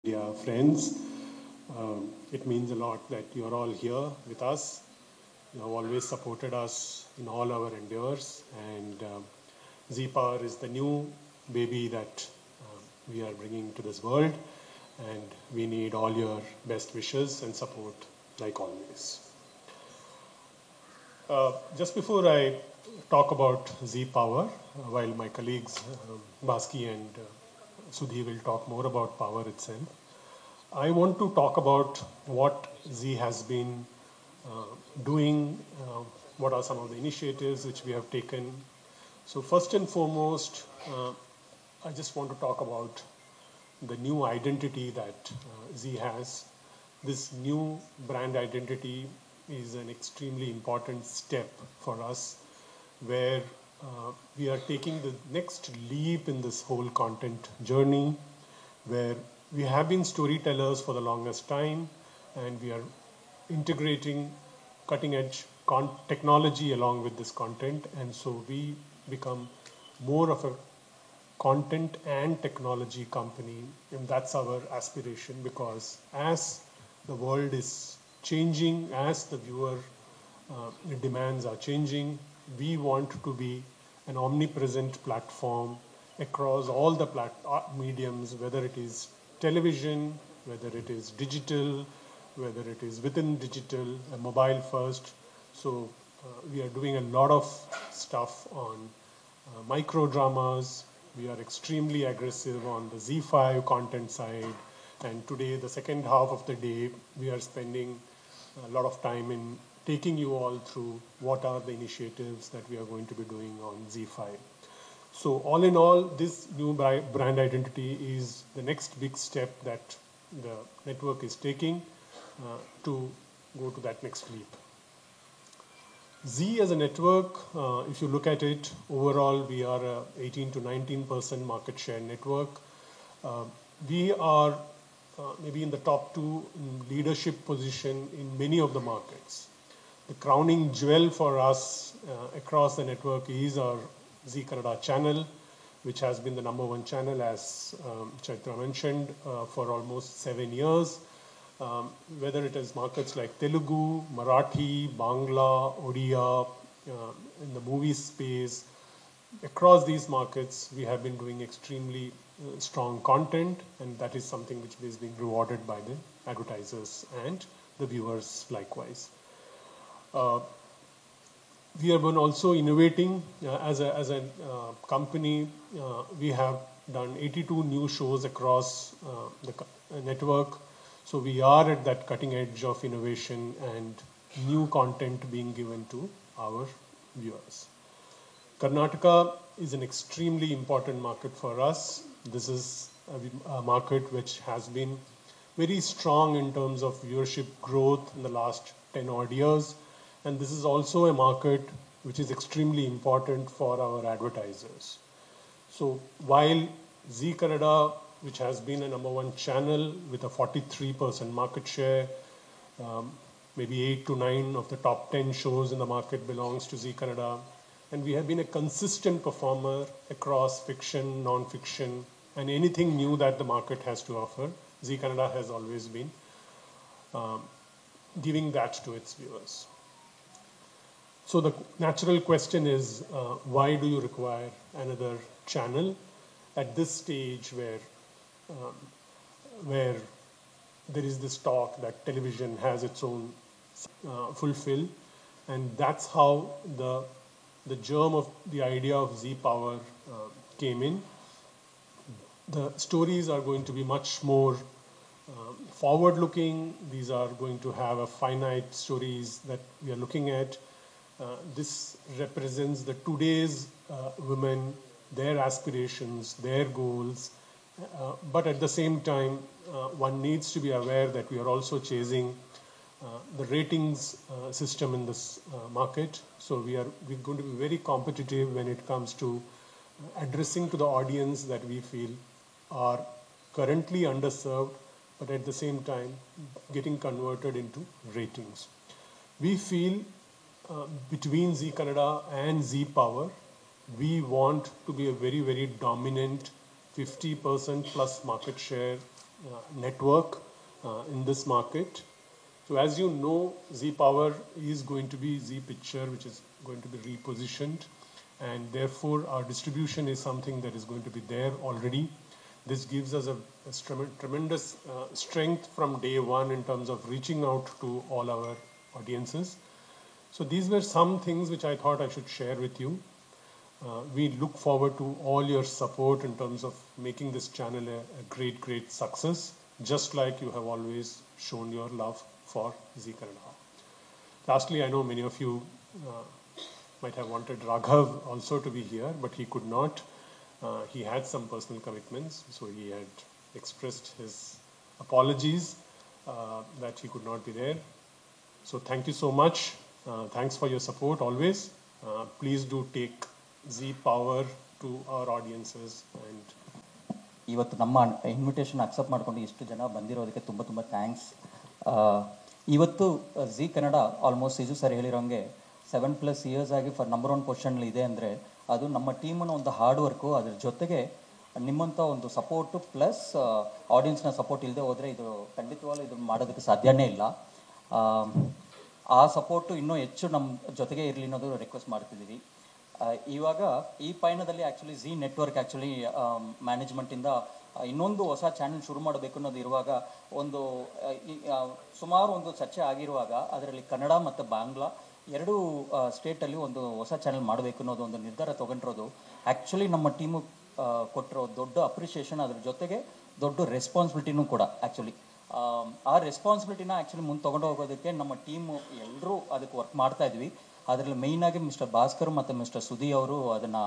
Dear friends. It means a lot that you're all here with us. You have always supported us in all our endeavors, and Z Power is the new baby that we are bringing to this world, and we need all your best wishes and support, like always. Just before I talk about Z Power, while my colleagues Baski and Sudhi will talk more about power itself, I want to talk about what Z has been doing, what are some of the initiatives which we have taken. So, first and foremost, I just want to talk about the new identity that Z has. This new brand identity is an extremely important step for us where we are taking the next leap in this whole content journey where we have been storytellers for the longest time and we are integrating cutting edge technology along with this content, and so we become more of a content and technology company, and that's our aspiration because as the world is changing, as the viewer demands are changing, we want to be an omnipresent platform across all the mediums, whether it is television, whether it is digital, whether it is within digital, mobile first. So we are doing a lot of stuff on micro dramas. We are extremely aggressive on the Z5 content side. And today, the second half of the day, we are spending a lot of time in taking you all through what are the initiatives that we are going to be doing on Z5. So all in all, this new brand identity is the next big step that the network is taking to go to that next leap. Z as a network, if you look at it, overall we are a 18 to 19% market share network. We are maybe in the top two in leadership position in many of the markets. The crowning jewel for us across the network is our Z Kannada channel, which has been the number one channel, as Chaitra mentioned, for almost 7 years. Whether it is markets like Telugu, Marathi, Bangla, Odia, in the movie space, across these markets, we have been doing extremely strong content, and that is something which is being rewarded by the advertisers and the viewers likewise. We have been also innovating as a company. We have done 82 new shows across the network. So we are at that cutting edge of innovation and new content being given to our viewers. Karnataka is an extremely important market for us. This is a market which has been very strong in terms of viewership growth in the last 10 odd years. And this is also a market which is extremely important for our advertisers. So while Z Kannada, which has been a number one channel with a 43% market share, maybe 8 to 9 of the top 10 shows in the market belongs to Z Kannada. And we have been a consistent performer across fiction, non-fiction, and anything new that the market has to offer. Z Kannada has always been giving that to its viewers. So the natural question is, why do you require another channel at this stage where there is this talk that television has its own fulfill, and that's how the germ of the idea of Z Power came in. The stories are going to be much more forward-looking. These are going to have a finite stories that we are looking at. This represents the today's women, their aspirations, their goals, but at the same time, one needs to be aware that we are also chasing the ratings system in this market. So we're going to be very competitive when it comes to addressing to the audience that we feel are currently underserved, but at the same time getting converted into ratings. We feel between Z Kannada and Z Power, we want to be a very, very dominant 50% plus market share network in this market. So as you know, Z Power is going to be Z Picture, which is going to be repositioned, and therefore our distribution is something that is going to be there already. This gives us a tremendous strength from day one in terms of reaching out to all our audiences. So these were some things which I thought I should share with you. We look forward to all your support in terms of making this channel a great, great success, just like you have always shown your love for Zee Kannada. Lastly, I know many of you might have wanted Raghav also to be here, but he could not. He had some personal commitments, so he had expressed his apologies that he could not be there. So thank you so much. Thanks for your support always. Please do take Z Power to our audiences. And ಇವತ್ತು ನಮ್ಮ invitation accept ಮಾಡ್ಕೊಂಡು ಇಷ್ಟು ಜನ ಬಂದಿರೋದಕ್ಕೆ ತುಂಬ ತುಂಬ thanks. ಇವತ್ತು Zee Kannada almost Siju sir ಹೇಳಿರೋಂಗೆ 7+ years ಆಗಿ ಫಾರ್ ನಂಬರ್ 1 ಪೊಸಿಷನ್ಲಿ ಇದೆ ಅಂದರೆ ಅದು ನಮ್ಮ ಟೀಮನ್ನ ಒಂದು ಹಾರ್ಡ್ ವರ್ಕು, ಅದ್ರ ಜೊತೆಗೆ ನಿಮ್ಮಂಥ ಒಂದು ಸಪೋರ್ಟು ಪ್ಲಸ್ ಆಡಿಯನ್ಸ್ನ ಸಪೋರ್ಟ್ ಇಲ್ಲದೆ ಹೋದರೆ ಇದು ಖಂಡಿತವಾಗ್ಲೂ ಇದು ಮಾಡೋದಕ್ಕೆ ಸಾಧ್ಯನೇ ಇಲ್ಲ. ಆ ಸಪೋರ್ಟು ಇನ್ನೂ ಹೆಚ್ಚು ನಮ್ಮ ಜೊತೆಗೆ ಇರಲಿ ಅನ್ನೋದು ರಿಕ್ವೆಸ್ಟ್ ಮಾಡ್ತಿದ್ದೀವಿ. ಇವಾಗ ಈ ಪಯಣದಲ್ಲಿ ಆ್ಯಕ್ಚುಲಿ ಜಿ ನೆಟ್ವರ್ಕ್ ಆ್ಯಕ್ಚುಲಿ ಮ್ಯಾನೇಜ್ಮೆಂಟಿಂದ ಇನ್ನೊಂದು ಹೊಸ ಚಾನೆಲ್ ಶುರು ಮಾಡಬೇಕು ಅನ್ನೋದು ಇರುವಾಗ ಒಂದು ಸುಮಾರು ಒಂದು ಚರ್ಚೆ ಆಗಿರುವಾಗ ಅದರಲ್ಲಿ ಕನ್ನಡ ಮತ್ತು ಬಾಂಗ್ಲಾ ಎರಡೂ ಸ್ಟೇಟಲ್ಲಿ ಒಂದು ಹೊಸ ಚಾನೆಲ್ ಮಾಡಬೇಕು ಅನ್ನೋದು ಒಂದು ನಿರ್ಧಾರ ತೊಗೊಂಡಿರೋದು ಆ್ಯಕ್ಚುಲಿ ನಮ್ಮ ಟೀಮು ಕೊಟ್ಟಿರೋ ದೊಡ್ಡ ಅಪ್ರಿಷಿಯೇಷನ್, ಅದ್ರ ಜೊತೆಗೆ ದೊಡ್ಡ ರೆಸ್ಪಾನ್ಸಿಬಿಲಿಟಿನೂ ಕೂಡ. ಆ್ಯಕ್ಚುಲಿ ಆ ರೆಸ್ಪಾನ್ಸಿಬಿಲಿಟಿನ ಆ್ಯಕ್ಚುಲಿ ಮುಂದೆ ತೊಗೊಂಡು ಹೋಗೋದಕ್ಕೆ ನಮ್ಮ ಟೀಮು ಎಲ್ಲರೂ ಅದಕ್ಕೆ ವರ್ಕ್ ಮಾಡ್ತಾ ಇದ್ವಿ. ಅದರಲ್ಲಿ ಮೇಯ್ನಾಗಿ ಮಿಸ್ಟರ್ ಭಾಸ್ಕರ್ ಮತ್ತು ಮಿಸ್ಟರ್ ಸುಧಿ ಅವರು ಅದನ್ನು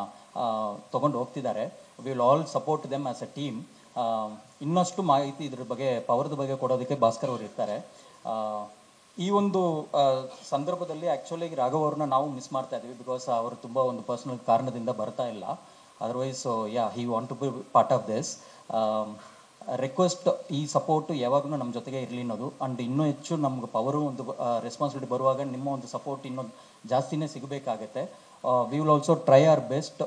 ತೊಗೊಂಡು ಹೋಗ್ತಿದ್ದಾರೆ. We will all support them as A team. ಇನ್ನಷ್ಟು ಮಾಹಿತಿ ಇದ್ರ ಬಗ್ಗೆ ಪವರ್ದ ಬಗ್ಗೆ ಕೊಡೋದಕ್ಕೆ ಭಾಸ್ಕರ್ ಅವರು ಇರ್ತಾರೆ. ಈ ಒಂದು ಸಂದರ್ಭದಲ್ಲಿ ಆ್ಯಕ್ಚುಲಿ ರಾಘವ್ ಅವ್ರನ್ನ ನಾವು ಮಿಸ್ ಮಾಡ್ತಾ ಇದ್ದೀವಿ, ಬಿಕಾಸ್ ಅವರು ತುಂಬ ಒಂದು ಪರ್ಸ್ನಲ್ ಕಾರಣದಿಂದ ಬರ್ತಾ ಇಲ್ಲ. Otherwise he want to be part of this. Request ಈ ಸಪೋರ್ಟು ಯಾವಾಗಲೂ ನಮ್ಮ ಜೊತೆಗೆ ಇರಲಿ ಅನ್ನೋದು. ಆ್ಯಂಡ್ ಇನ್ನೂ ಹೆಚ್ಚು ನಮ್ಗೆ ಪವರು ಒಂದು ರೆಸ್ಪಾನ್ಸಿಬಿಲಿಟಿ ಬರುವಾಗ ನಿಮ್ಮ ಒಂದು ಸಪೋರ್ಟ್ ಇನ್ನೊಂದು ಜಾಸ್ತಿನೇ ಸಿಗಬೇಕಾಗತ್ತೆ. We will also try our best.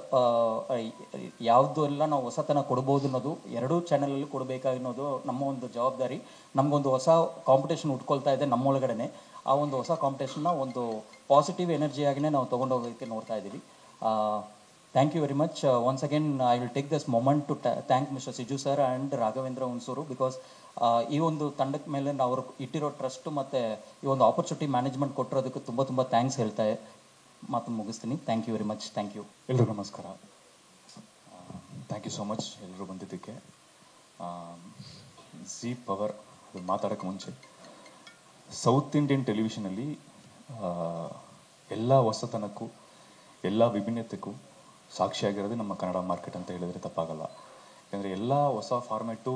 ಯಾವುದು ಎಲ್ಲ ನಾವು ಹೊಸತನ ಕೊಡ್ಬೋದು ಅನ್ನೋದು ಎರಡೂ ಚಾನಲಲ್ಲಿ ಕೊಡಬೇಕಾಗಿರೋದು ನಮ್ಮ ಒಂದು ಜವಾಬ್ದಾರಿ. ನಮಗೊಂದು ಹೊಸ ಕಾಂಪಿಟೇಷನ್ ಉಟ್ಕೊಳ್ತಾ ಇದೆ ನಮ್ಮೊಳಗಡೆ. ಆ ಒಂದು ಹೊಸ ಕಾಂಪಿಟೇಷನ್ನ ಒಂದು ಪಾಸಿಟಿವ್ ಎನರ್ಜಿಯಾಗಿಯೇ ನಾವು ತೊಗೊಂಡೋಗೋದಕ್ಕೆ ನೋಡ್ತಾ ಇದ್ದೀವಿ. Thank you very much. Once again, I will take this moment to thank Mr. Siju sir and Raghavendra Unsuru, because ಈ ಒಂದು ತಂಡದ ಮೇಲೆ ಅವರು ಇಟ್ಟಿರೋ ಟ್ರಸ್ಟ್ ಮತ್ತು ಈ ಒಂದು ಆಪರ್ಚುನಿಟಿ ಮ್ಯಾನೇಜ್ಮೆಂಟ್ ಕೊಟ್ಟಿರೋದಕ್ಕೆ ತುಂಬ ತುಂಬ ಥ್ಯಾಂಕ್ಸ್ ಹೇಳ್ತಾ ಮಾತು ಮುಗಿಸ್ತೀನಿ. Thank you very much. Thank you. ಎಲ್ರಿಗೂ ನಮಸ್ಕಾರ. ಥ್ಯಾಂಕ್ ಯು ಸೋ ಮಚ್ ಎಲ್ಲರೂ ಬಂದಿದ್ದಕ್ಕೆ. ಜಿ ಪವರ್ ಅದು ಮಾತಾಡೋಕ್ಕೆ ಮುಂಚೆ ಸೌತ್ ಇಂಡಿಯನ್ ಟೆಲಿವಿಷನಲ್ಲಿ ಎಲ್ಲ ಹೊಸತನಕ್ಕೂ ಎಲ್ಲ ವಿಭಿನ್ನತೆಗೂ ಸಾಕ್ಷಿಯಾಗಿರೋದು ನಮ್ಮ ಕನ್ನಡ ಮಾರ್ಕೆಟ್ ಅಂತ ಹೇಳಿದರೆ ತಪ್ಪಾಗಲ್ಲ. ಯಾಕಂದರೆ ಎಲ್ಲ ಹೊಸ ಫಾರ್ಮ್ಯಾಟು,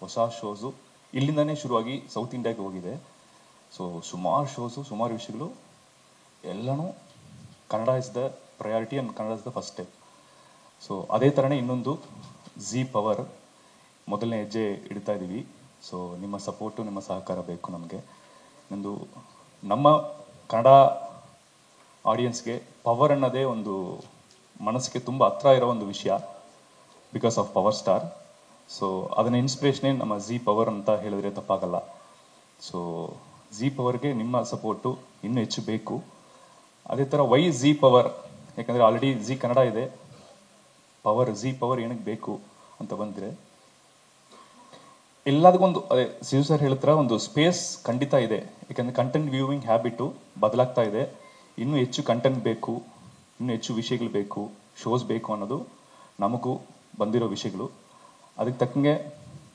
ಹೊಸ ಶೋಸು ಇಲ್ಲಿಂದನೇ ಶುರುವಾಗಿ ಸೌತ್ ಇಂಡಿಯಾಗೆ ಹೋಗಿದೆ. ಸೊ ಸುಮಾರು ಶೋಸು, ಸುಮಾರು ವಿಷಯಗಳು ಎಲ್ಲನೂ Kannada is the priority and Kannada is the first step. So ಅದೇ ಥರನೇ ಇನ್ನೊಂದು ಜಿ ಪವರ್ ಮೊದಲನೇ ಹೆಜ್ಜೆ ಇಡ್ತಾ ಇದ್ದೀವಿ. ಸೊ ನಿಮ್ಮ ಸಪೋರ್ಟು, ನಿಮ್ಮ ಸಹಕಾರ ಬೇಕು ನಮಗೆ. ಒಂದು ನಮ್ಮ ಕನ್ನಡ ಆಡಿಯನ್ಸ್ಗೆ ಪವರ್ ಅನ್ನೋದೇ ಒಂದು ಮನಸ್ಸಿಗೆ ತುಂಬ ಹತ್ರ ಇರೋ ಒಂದು ವಿಷಯ, because of power star. So ಅದನ್ನ ಇನ್ಸ್ಪಿರೇಷನೇ ನಮ್ಮ ಜಿ ಪವರ್ ಅಂತ ಹೇಳಿದ್ರೆ ತಪ್ಪಾಗಲ್ಲ. ಸೊ ಜಿ ಪವರ್ಗೆ ನಿಮ್ಮ ಸಪೋರ್ಟು ಇನ್ನೂ ಹೆಚ್ಚು ಬೇಕು. ಅದೇ ಥರ ವೈ ಜಿ ಪವರ್, ಯಾಕಂದರೆ ಆಲ್ರೆಡಿ ಜಿ ಕನ್ನಡ ಇದೆ. ಪವರ್ ಜಿ ಪವರ್ ಏನಕ್ಕೆ ಬೇಕು ಅಂತ ಬಂದರೆ ಎಲ್ಲದಕ್ಕೊಂದು ಅದೇ ಸಿಜು ಸರ್ ಹೇಳ್ತಾರೆ, ಒಂದು ಸ್ಪೇಸ್ ಖಂಡಿತ ಇದೆ. ಯಾಕಂದರೆ ಕಂಟೆಂಟ್ ವ್ಯೂವಿಂಗ್ ಹ್ಯಾಬಿಟು ಬದಲಾಗ್ತಾ ಇದೆ. ಇನ್ನೂ ಹೆಚ್ಚು ಕಂಟೆಂಟ್ ಬೇಕು, ಇನ್ನೂ ಹೆಚ್ಚು ವಿಷಯಗಳು ಬೇಕು, ಶೋಸ್ ಬೇಕು ಅನ್ನೋದು ನಮಗೂ ಬಂದಿರೋ ವಿಷಯಗಳು. ಅದಕ್ಕೆ ತಕ್ಕಂಗೆ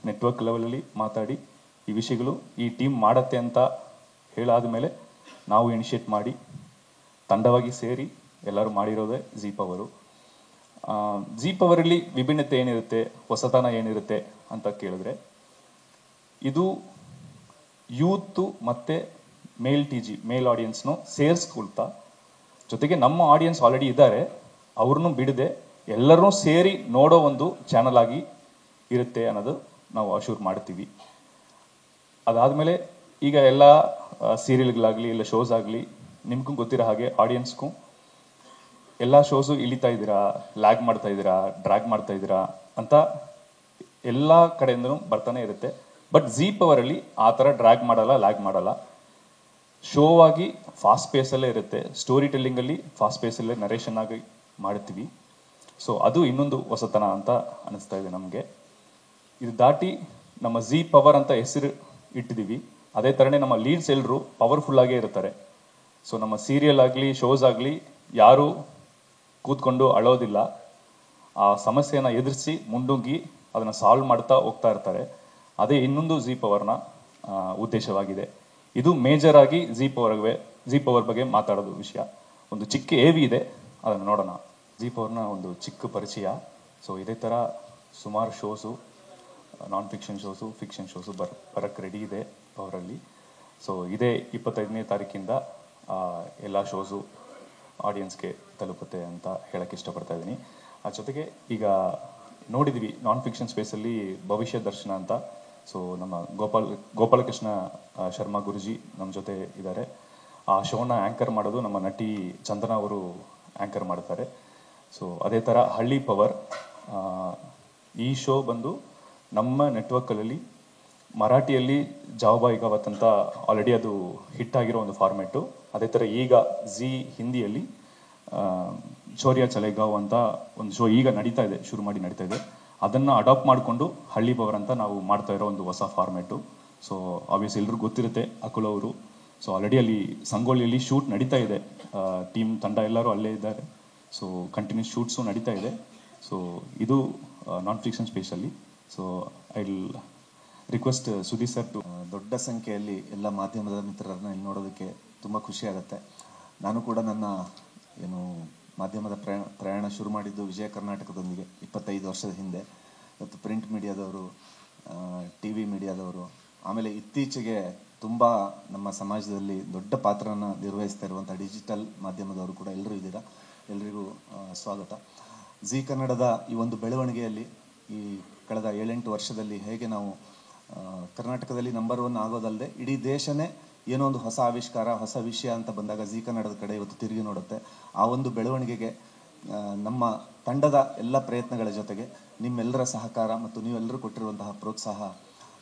ನೆಟ್ವರ್ಕ್ ಲೆವೆಲಲ್ಲಿ ಮಾತಾಡಿ ಈ ವಿಷಯಗಳು ಈ ಟೀಮ್ ಮಾಡತ್ತೆ ಅಂತ ಹೇಳಾದ ಮೇಲೆ ನಾವು ಇನಿಷಿಯೇಟ್ ಮಾಡಿ ತಂಡವಾಗಿ ಸೇರಿ ಎಲ್ಲರೂ ಮಾಡಿರೋದೇ ಜಿ ಪವರು. ಜಿ ಪವರಲ್ಲಿ ವಿಭಿನ್ನತೆ ಏನಿರುತ್ತೆ, ಹೊಸತನ ಏನಿರುತ್ತೆ ಅಂತ ಕೇಳಿದ್ರೆ, ಇದು ಯೂತು ಮತ್ತು ಮೇಲ್ ಆಡಿಯನ್ಸ್ನು ಸೇರಿಸ್ಕೊಳ್ತಾ, ಜೊತೆಗೆ ನಮ್ಮ ಆಡಿಯನ್ಸ್ ಆಲ್ರೆಡಿ ಇದ್ದಾರೆ ಅವ್ರನ್ನೂ ಬಿಡದೆ ಎಲ್ಲರೂ ಸೇರಿ ನೋಡೋ ಒಂದು ಚಾನಲ್ ಆಗಿ ಇರುತ್ತೆ ಅನ್ನೋದು ನಾವು ಅಶ್ಯೂರ್ ಮಾಡ್ತೀವಿ. ಅದಾದಮೇಲೆ ಈಗ ಎಲ್ಲ ಸೀರಿಯಲ್ಗಳಾಗಲಿ ಇಲ್ಲ ಶೋಸ್ ಆಗಲಿ ನಿಮಗೂ ಗೊತ್ತಿರೋ ಹಾಗೆ ಆಡಿಯನ್ಸ್ಗೂ ಎಲ್ಲ ಶೋಸು ಇಳಿತಾ ಇದ್ದೀರಾ, ಲ್ಯಾಗ್ ಮಾಡ್ತಾ ಇದ್ದೀರಾ, ಡ್ರ್ಯಾಗ್ ಮಾಡ್ತಾ ಇದ್ದೀರಾ ಅಂತ ಎಲ್ಲ ಕಡೆಯಿಂದನೂ ಬರ್ತಾನೆ ಇರುತ್ತೆ. ಬಟ್ ಜಿ ಪವರಲ್ಲಿ ಆ ಥರ ಡ್ರ್ಯಾಗ್ ಮಾಡಲ್ಲ, ಲ್ಯಾಗ್ ಮಾಡಲ್ಲ. ಶೋ ಆಗಿ ಫಾಸ್ಟ್ ಪೇಸಲ್ಲೇ ಇರುತ್ತೆ. ಸ್ಟೋರಿ ಟೆಲ್ಲಿಂಗಲ್ಲಿ ಫಾಸ್ಟ್ ಪೇಸಲ್ಲೇ ನರೇಷನ್ ಆಗಿ ಮಾಡ್ತೀವಿ. ಸೊ ಅದು ಇನ್ನೊಂದು ಹೊಸತನ ಅಂತ ಅನಿಸ್ತಾ ಇದೆ ನಮಗೆ. ಇದು ದಾಟಿ ನಮ್ಮ ಜಿ ಪವರ್ ಅಂತ ಹೆಸರು ಇಟ್ಟಿದ್ದೀವಿ. ಅದೇ ಥರನೇ ನಮ್ಮ ಲೀಡ್ಸ್ ಎಲ್ಲರೂ ಪವರ್ಫುಲ್ಲಾಗೇ ಇರ್ತಾರೆ. ಸೊ ನಮ್ಮ ಸೀರಿಯಲ್ ಆಗಲಿ, ಶೋಸ್ ಆಗಲಿ ಯಾರೂ ಕೂತ್ಕೊಂಡು ಅಳೋದಿಲ್ಲ. ಆ ಸಮಸ್ಯೆನ ಎದುರಿಸಿ ಮುಂಡುಂಗಿ ಅದನ್ನು ಸಾಲ್ವ್ ಮಾಡ್ತಾ ಹೋಗ್ತಾ ಇರ್ತಾರೆ. ಅದೇ ಇನ್ನೊಂದು ಜಿ ಪವರ್ನ ಉದ್ದೇಶವಾಗಿದೆ. ಇದು ಮೇಜರ್ ಆಗಿ ಜಿ ಪವರ್ ಬಗ್ಗೆ ಮಾತಾಡೋದು ವಿಷಯ. ಒಂದು ಚಿಕ್ಕ AV ಇದೆ, ಅದನ್ನು ನೋಡೋಣ. ಜಿ ಪವರ್ನ ಒಂದು ಚಿಕ್ಕ ಪರಿಚಯ. ಸೊ ಇದೇ ಥರ ಸುಮಾರು ಶೋಸು, ನಾನ್ ಫಿಕ್ಷನ್ ಶೋಸು, ಫಿಕ್ಷನ್ ಶೋಸು ಬರೋಕ್ಕೆ ರೆಡಿ ಇದೆ ಪವರಲ್ಲಿ. ಸೊ ಇದೇ 25ನೇ ತಾರೀಕಿಂದ ಎಲ್ಲ ಶೋಸು ಆಡಿಯನ್ಸ್ಗೆ ತಲುಪುತ್ತೆ ಅಂತ ಹೇಳಕ್ಕೆ ಇಷ್ಟಪಡ್ತಾ ಇದ್ದೀನಿ. ಆ ಜೊತೆಗೆ ಈಗ ನೋಡಿದ್ವಿ ನಾನ್ ಫಿಕ್ಷನ್ ಸ್ಪೇಸಲ್ಲಿ ಭವಿಷ್ಯ ದರ್ಶನ ಅಂತ. ಸೊ ನಮ್ಮ ಗೋಪಾಲಕೃಷ್ಣ ಶರ್ಮಾ ಗುರುಜಿ ನಮ್ಮ ಜೊತೆ ಇದ್ದಾರೆ. ಆ ಶೋನ ಆ್ಯಂಕರ್ ಮಾಡೋದು ನಮ್ಮ ನಟಿ ಚಂದನ ಅವರು ಆ್ಯಂಕರ್ ಮಾಡ್ತಾರೆ. ಸೊ ಅದೇ ಥರ ಹಳ್ಳಿ ಪವರ್, ಈ ಶೋ ಬಂದು ನಮ್ಮ ನೆಟ್ವರ್ಕಲ್ಲಿ ಮರಾಠಿಯಲ್ಲಿ ಜಾವಬಾಯಿಗಾವತ್ ಅಂತ ಆಲ್ರೆಡಿ ಅದು ಹಿಟ್ ಆಗಿರೋ ಒಂದು ಫಾರ್ಮ್ಯಾಟು. ಅದೇ ಥರ ಈಗ ಜಿ ಹಿಂದಿಯಲ್ಲಿ ಚೋರಿಯಾ ಚಲೇಗಾವ್ ಅಂತ ಒಂದು ಶೋ ಈಗ ನಡೀತಾ ಇದೆ, ಶುರು ಮಾಡಿ ನಡೀತಾ ಇದೆ. ಅದನ್ನು ಅಡಾಪ್ಟ್ ಮಾಡಿಕೊಂಡು ಹಳ್ಳಿ ಪವರ್ ಅಂತ ನಾವು ಮಾಡ್ತಾ ಇರೋ ಒಂದು ಹೊಸ ಫಾರ್ಮ್ಯಾಟು. ಸೊ ಆಬ್ವಿಯಸ್ ಎಲ್ರಿಗೂ ಗೊತ್ತಿರುತ್ತೆ ಅಕುಲ್ ಅವರು. ಸೊ ಆಲ್ರೆಡಿ ಅಲ್ಲಿ ಸಂಗೊಳ್ಳಿಯಲ್ಲಿ ಶೂಟ್ ನಡೀತಾ ಇದೆ. ಟೀಮ್ ತಂಡ ಎಲ್ಲರೂ ಅಲ್ಲೇ ಇದ್ದಾರೆ. ಸೊ ಕಂಟಿನ್ಯೂಸ್ ಶೂಟ್ಸು ನಡೀತಾ ಇದೆ. ಸೊ ಇದು ನಾನ್ ಫಿಕ್ಷನ್ ಸ್ಪೇಸಲ್ಲಿ. So I will request Sudeep sir too. ದೊಡ್ಡ ಸಂಖ್ಯೆಯಲ್ಲಿ ಎಲ್ಲ ಮಾಧ್ಯಮದ ಮಿತ್ರರನ್ನ ಇಲ್ಲಿ ನೋಡೋದಕ್ಕೆ ತುಂಬ ಖುಷಿ ಆಗುತ್ತೆ. ನಾನು ಕೂಡ ನನ್ನ ಮಾಧ್ಯಮದ ಪ್ರಯಾಣ ಶುರು ಮಾಡಿದ್ದು ವಿಜಯ ಕರ್ನಾಟಕದೊಂದಿಗೆ 25 ವರ್ಷದ ಹಿಂದೆ. ಇವತ್ತು ಪ್ರಿಂಟ್ ಮೀಡಿಯಾದವರು, TV ಮೀಡಿಯಾದವರು, ಆಮೇಲೆ ಇತ್ತೀಚೆಗೆ ತುಂಬ ನಮ್ಮ ಸಮಾಜದಲ್ಲಿ ದೊಡ್ಡ ಪಾತ್ರನ ನಿರ್ವಹಿಸ್ತಾ ಇರುವಂಥ ಡಿಜಿಟಲ್ ಮಾಧ್ಯಮದವರು ಕೂಡ ಎಲ್ಲರೂ ಇದ್ದೀರಾ. ಎಲ್ರಿಗೂ ಸ್ವಾಗತ. ಜಿ ಕನ್ನಡದ ಈ ಒಂದು ಬೆಳವಣಿಗೆಯಲ್ಲಿ ಈ ಕಳೆದ 7-8 ವರ್ಷದಲ್ಲಿ ಹೇಗೆ ನಾವು ಕರ್ನಾಟಕದಲ್ಲಿ ನಂಬರ್ 1 ಆಗೋದಲ್ಲದೆ ಇಡೀ ದೇಶನೇ ಏನೋ ಒಂದು ಹೊಸ ಆವಿಷ್ಕಾರ, ಹೊಸ ವಿಷಯ ಅಂತ ಬಂದಾಗ ಜಿ ಕನ್ನಡದ ಕಡೆ ಇವತ್ತು ತಿರುಗಿ ನೋಡುತ್ತೆ. ಆ ಒಂದು ಬೆಳವಣಿಗೆಗೆ ನಮ್ಮ ತಂಡದ ಎಲ್ಲ ಪ್ರಯತ್ನಗಳ ಜೊತೆಗೆ ನಿಮ್ಮೆಲ್ಲರ ಸಹಕಾರ ಮತ್ತು ನೀವೆಲ್ಲರೂ ಕೊಟ್ಟಿರುವಂತಹ ಪ್ರೋತ್ಸಾಹ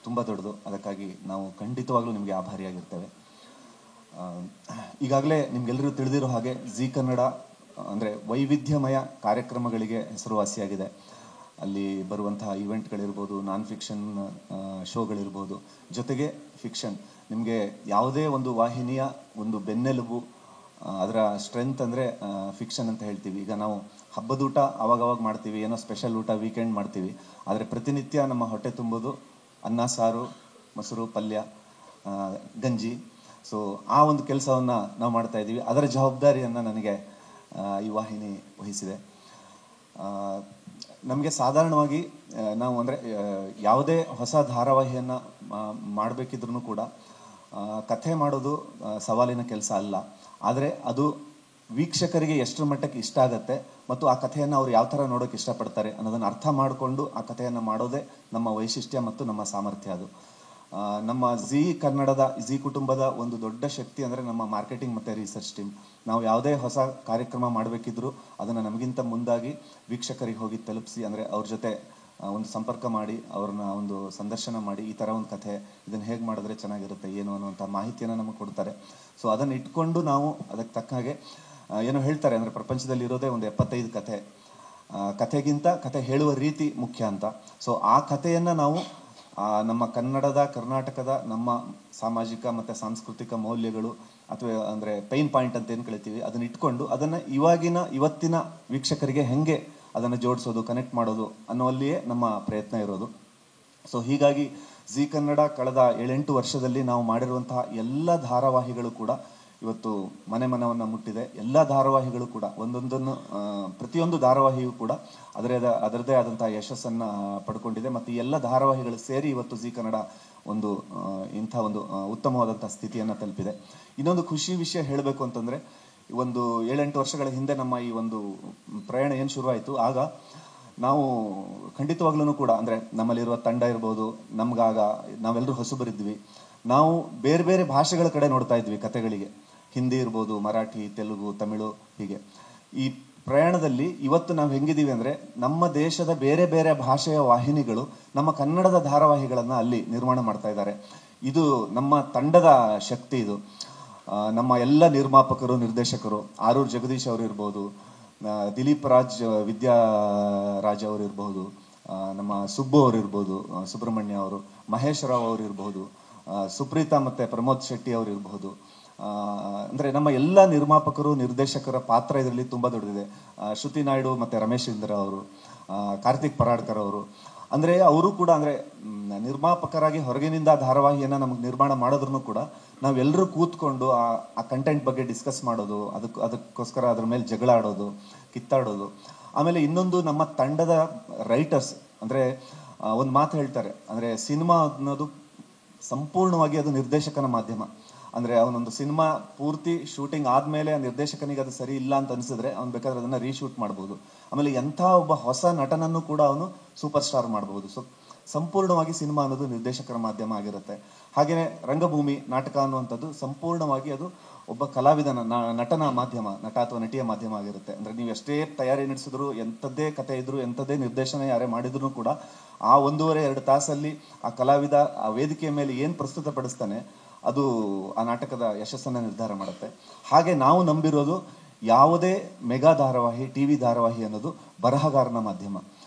ತುಂಬ ದೊಡ್ಡದು. ಅದಕ್ಕಾಗಿ ನಾವು ಖಂಡಿತವಾಗ್ಲೂ ನಿಮಗೆ ಆಭಾರಿಯಾಗಿರ್ತೇವೆ. ಈಗಾಗಲೇ ನಿಮ್ಗೆಲ್ಲರಿಗೂ ತಿಳಿದಿರೋ ಹಾಗೆ ಜಿ ಕನ್ನಡ ಅಂದರೆ ವೈವಿಧ್ಯಮಯ ಕಾರ್ಯಕ್ರಮಗಳಿಗೆ ಹೆಸರುವಾಸಿಯಾಗಿದೆ. ಅಲ್ಲಿ ಬರುವಂತಹ ಇವೆಂಟ್ಗಳಿರ್ಬೋದು, ನಾನ್ ಫಿಕ್ಷನ್ ಶೋಗಳಿರ್ಬೋದು, ಜೊತೆಗೆ ಫಿಕ್ಷನ್. ನಿಮಗೆ ಯಾವುದೇ ಒಂದು ವಾಹಿನಿಯ ಒಂದು ಬೆನ್ನೆಲುಬು, ಅದರ ಸ್ಟ್ರೆಂತ್ ಅಂದರೆ ಫಿಕ್ಷನ್ ಅಂತ ಹೇಳ್ತೀವಿ. ಈಗ ನಾವು ಹಬ್ಬದ ಊಟ ಅವಾಗವಾಗ ಮಾಡ್ತೀವಿ, ಏನೋ ಸ್ಪೆಷಲ್ ಊಟ ವೀಕೆಂಡ್ ಮಾಡ್ತೀವಿ. ಆದರೆ ಪ್ರತಿನಿತ್ಯ ನಮ್ಮ ಹೊಟ್ಟೆ ತುಂಬೋದು ಅನ್ನ, ಸಾರು, ಮೊಸರು, ಪಲ್ಯ, ಗಂಜಿ. ಸೊ ಆ ಒಂದು ಕೆಲಸವನ್ನು ನಾವು ಮಾಡ್ತಾ ಇದ್ದೀವಿ. ಅದರ ಜವಾಬ್ದಾರಿಯನ್ನು ನನಗೆ ಈ ವಾಹಿನಿ ವಹಿಸಿದೆ. ನಮಗೆ ಸಾಧಾರಣವಾಗಿ ನಾವು ಅಂದರೆ ಯಾವುದೇ ಹೊಸ ಧಾರಾವಾಹಿಯನ್ನು ಮಾಡಬೇಕಿದ್ರೂ ಕೂಡ ಕಥೆ ಮಾಡೋದು ಸವಾಲಿನ ಕೆಲಸ ಅಲ್ಲ. ಆದರೆ ಅದು ವೀಕ್ಷಕರಿಗೆ ಎಷ್ಟರ ಮಟ್ಟಕ್ಕೆ ಇಷ್ಟ ಆಗುತ್ತೆ ಮತ್ತು ಆ ಕಥೆಯನ್ನು ಅವ್ರು ಯಾವ ಥರ ನೋಡೋಕೆ ಇಷ್ಟಪಡ್ತಾರೆ ಅನ್ನೋದನ್ನು ಅರ್ಥ ಮಾಡಿಕೊಂಡು ಆ ಕಥೆಯನ್ನು ಮಾಡೋದೇ ನಮ್ಮ ವೈಶಿಷ್ಟ್ಯ ಮತ್ತು ನಮ್ಮ ಸಾಮರ್ಥ್ಯ. ಅದು ನಮ್ಮ ಜಿ ಕನ್ನಡದ, ಜಿ ಕುಟುಂಬದ ಒಂದು ದೊಡ್ಡ ಶಕ್ತಿ ಅಂದರೆ ನಮ್ಮ ಮಾರ್ಕೆಟಿಂಗ್ ಮತ್ತು ರಿಸರ್ಚ್ ಟೀಮ್. ನಾವು ಯಾವುದೇ ಹೊಸ ಕಾರ್ಯಕ್ರಮ ಮಾಡಬೇಕಿದ್ರೂ ಅದನ್ನು ನಮಗಿಂತ ಮುಂದಾಗಿ ವೀಕ್ಷಕರಿಗೆ ಹೋಗಿ ತಲುಪಿಸಿ, ಅಂದರೆ ಅವ್ರ ಜೊತೆ ಒಂದು ಸಂಪರ್ಕ ಮಾಡಿ, ಅವ್ರನ್ನ ಒಂದು ಸಂದರ್ಶನ ಮಾಡಿ, ಈ ಥರ ಒಂದು ಕಥೆ, ಇದನ್ನು ಹೇಗೆ ಮಾಡಿದ್ರೆ ಚೆನ್ನಾಗಿರುತ್ತೆ ಏನು ಅನ್ನುವಂಥ ಮಾಹಿತಿಯನ್ನು ನಮಗೆ ಕೊಡ್ತಾರೆ. ಸೊ ಅದನ್ನು ಇಟ್ಕೊಂಡು ನಾವು ಅದಕ್ಕೆ ತಕ್ಕ ಹಾಗೆ ಏನೋ ಹೇಳ್ತಾರೆ ಅಂದರೆ ಪ್ರಪಂಚದಲ್ಲಿ ಇರೋದೇ ಒಂದು 75 ಕಥೆ. ಕಥೆಗಿಂತ ಕಥೆ ಹೇಳುವ ರೀತಿ ಮುಖ್ಯ ಅಂತ. ಸೊ ಆ ಕಥೆಯನ್ನು ನಾವು ನಮ್ಮ ಕರ್ನಾಟಕದ ನಮ್ಮ ಸಾಮಾಜಿಕ ಮತ್ತು ಸಾಂಸ್ಕೃತಿಕ ಮೌಲ್ಯಗಳು ಅಥವಾ ಅಂದರೆ ಪೈನ್ ಪಾಯಿಂಟ್ ಅಂತ ಏನು ಕಳಿತೀವಿ, ಅದನ್ನು ಇಟ್ಕೊಂಡು ಅದನ್ನು ಇವತ್ತಿನ ವೀಕ್ಷಕರಿಗೆ ಹೆಂಗೆ ಅದನ್ನು ಜೋಡಿಸೋದು, ಕನೆಕ್ಟ್ ಮಾಡೋದು ಅನ್ನೋಲ್ಲಿಯೇ ನಮ್ಮ ಪ್ರಯತ್ನ ಇರೋದು. ಸೊ ಹೀಗಾಗಿ ಜಿ ಕನ್ನಡ ಕಳೆದ 7-8 ವರ್ಷದಲ್ಲಿ ನಾವು ಮಾಡಿರುವಂತಹ ಎಲ್ಲ ಧಾರಾವಾಹಿಗಳು ಕೂಡ ಇವತ್ತು ಮನವನ್ನು ಮುಟ್ಟಿದೆ. ಎಲ್ಲ ಧಾರಾವಾಹಿಗಳು ಕೂಡ ಪ್ರತಿಯೊಂದು ಧಾರಾವಾಹಿಯೂ ಕೂಡ ಅದರದೇ ಆದಂತಹ ಯಶಸ್ಸನ್ನು ಪಡ್ಕೊಂಡಿದೆ. ಮತ್ತು ಈ ಎಲ್ಲ ಧಾರಾವಾಹಿಗಳು ಸೇರಿ ಇವತ್ತು ಜಿ ಕನ್ನಡ ಇಂಥ ಒಂದು ಉತ್ತಮವಾದಂಥ ಸ್ಥಿತಿಯನ್ನು ತಲುಪಿದೆ. ಇನ್ನೊಂದು ಖುಷಿ ವಿಷಯ ಹೇಳಬೇಕು ಅಂತಂದರೆ, ಒಂದು 7-8 ವರ್ಷಗಳ ಹಿಂದೆ ನಮ್ಮ ಈ ಒಂದು ಪ್ರಯಾಣ ಏನು ಶುರುವಾಯಿತು, ಆಗ ನಾವು ಖಂಡಿತವಾಗ್ಲೂ ಕೂಡ ಅಂದರೆ ನಮ್ಮಲ್ಲಿರುವ ತಂಡ ಇರ್ಬೋದು, ನಾವೆಲ್ಲರೂ ಹೊಸಬರಿದ್ವಿ. ನಾವು ಬೇರೆ ಬೇರೆ ಭಾಷೆಗಳ ಕಡೆ ನೋಡ್ತಾ ಇದ್ವಿ ಕತೆಗಳಿಗೆ. ಹಿಂದಿ ಇರ್ಬೋದು, ಮರಾಠಿ, ತೆಲುಗು, ತಮಿಳು, ಹೀಗೆ. ಈ ಪ್ರಯಾಣದಲ್ಲಿ ಇವತ್ತು ನಾವು ಹೆಂಗಿದ್ದೀವಿ ಅಂದರೆ, ನಮ್ಮ ದೇಶದ ಬೇರೆ ಬೇರೆ ಭಾಷೆಯ ವಾಹಿನಿಗಳು ನಮ್ಮ ಕನ್ನಡದ ಧಾರಾವಾಹಿಗಳನ್ನು ಅಲ್ಲಿ ನಿರ್ಮಾಣ ಮಾಡ್ತಾ ಇದ್ದಾರೆ. ಇದು ನಮ್ಮ ತಂಡದ ಶಕ್ತಿ. ಇದು ನಮ್ಮ ಎಲ್ಲ ನಿರ್ಮಾಪಕರು, ನಿರ್ದೇಶಕರು, ಆರೂರ್ ಜಗದೀಶ್ ಅವರು ಇರ್ಬೋದು, ದಿಲೀಪ್ ವಿದ್ಯಾರಾಜ್ ಅವರು ಇರ್ಬೋದು, ನಮ್ಮ ಸುಬ್ಬು ಅವರು ಇರ್ಬೋದು, ಸುಬ್ರಹ್ಮಣ್ಯ ಅವರು, ಮಹೇಶ್ ರಾವ್ ಅವರು ಇರ್ಬೋದು, ಸುಪ್ರೀತಾ ಮತ್ತು ಪ್ರಮೋದ್ ಶೆಟ್ಟಿ ಅವರು ಇರ್ಬೋದು. ಅಂದರೆ ನಮ್ಮ ಎಲ್ಲ ನಿರ್ಮಾಪಕರು, ನಿರ್ದೇಶಕರ ಪಾತ್ರ ಇದರಲ್ಲಿ ತುಂಬ ದೊಡ್ಡದಿದೆ. ಶ್ರುತಿ ನಾಯ್ಡು ಮತ್ತು ರಮೇಶ್ ಇಂದ್ರ ಅವರು, ಕಾರ್ತಿಕ್ ಪರಾಡ್ಕರ್ ಅವರು, ಅಂದರೆ ಅವರು ಕೂಡ ಅಂದರೆ ನಿರ್ಮಾಪಕರಾಗಿ ಹೊರಗಿನಿಂದ ಧಾರಾವಾಹಿಯನ್ನು ನಮಗೆ ನಿರ್ಮಾಣ ಮಾಡಿದ್ರು ಕೂಡ ನಾವೆಲ್ಲರೂ ಕೂತ್ಕೊಂಡು ಆ ಕಂಟೆಂಟ್ ಬಗ್ಗೆ ಡಿಸ್ಕಸ್ ಮಾಡೋದು, ಅದಕ್ಕೋಸ್ಕರ ಅದ್ರ ಮೇಲೆ ಜಗಳ ಆಡೋದು, ಕಿತ್ತಾಡೋದು. ಆಮೇಲೆ ಇನ್ನೊಂದು, ನಮ್ಮ ತಂಡದ ರೈಟರ್ಸ್ ಅಂದರೆ ಒಂದು ಮಾತು ಹೇಳ್ತಾರೆ, ಅಂದರೆ ಸಿನಿಮಾ ಅನ್ನೋದು ಸಂಪೂರ್ಣವಾಗಿ ಅದು ನಿರ್ದೇಶಕನ ಮಾಧ್ಯಮ. ಅಂದರೆ ಅವನೊಂದು ಸಿನಿಮಾ ಪೂರ್ತಿ ಶೂಟಿಂಗ್ ಆದಮೇಲೆ ಆ ನಿರ್ದೇಶಕನಿಗೆ ಅದು ಸರಿ ಇಲ್ಲ ಅಂತ ಅನಿಸಿದ್ರೆ ಅವ್ನು ಬೇಕಾದ್ರೆ ಅದನ್ನು ರೀಶೂಟ್ ಮಾಡ್ಬೋದು. ಆಮೇಲೆ ಎಂಥ ಒಬ್ಬ ಹೊಸ ನಟನನ್ನು ಕೂಡ ಅವನು ಸೂಪರ್ ಸ್ಟಾರ್ ಮಾಡ್ಬೋದು. ಸೊ ಸಂಪೂರ್ಣವಾಗಿ ಸಿನಿಮಾ ಅನ್ನೋದು ನಿರ್ದೇಶಕರ ಮಾಧ್ಯಮ ಆಗಿರುತ್ತೆ. ಹಾಗೆಯೇ ರಂಗಭೂಮಿ ನಾಟಕ ಅನ್ನುವಂಥದ್ದು ಸಂಪೂರ್ಣವಾಗಿ ಅದು ಒಬ್ಬ ಕಲಾವಿದನ ನಟನ ಮಾಧ್ಯಮ, ನಟ ಅಥವಾ ನಟಿಯ ಮಾಧ್ಯಮ ಆಗಿರುತ್ತೆ. ಅಂದರೆ ನೀವು ಎಷ್ಟೇ ತಯಾರಿ ನಡೆಸಿದ್ರು, ಎಂಥದ್ದೇ ಕತೆ ಇದ್ರು, ಎಂಥದ್ದೇ ನಿರ್ದೇಶನ ಯಾರೇ ಮಾಡಿದ್ರು ಕೂಡ ಆ 1.5-2 ತಾಸಲ್ಲಿ ಆ ಕಲಾವಿದ ಆ ವೇದಿಕೆಯ ಮೇಲೆ ಏನು ಪ್ರಸ್ತುತಪಡಿಸ್ತಾನೆ ಅದು ಆ ನಾಟಕದ ಯಶಸ್ಸನ್ನು ನಿರ್ಧಾರ ಮಾಡುತ್ತೆ. ಹಾಗೆ ನಾವು ನಂಬಿರೋದು ಯಾವುದೇ ಮೆಗಾ ಧಾರಾವಾಹಿ, ಟಿವಿ ಧಾರಾವಾಹಿ ಅನ್ನೋದು ಬರಹಗಾರನ ಮಾಧ್ಯಮ.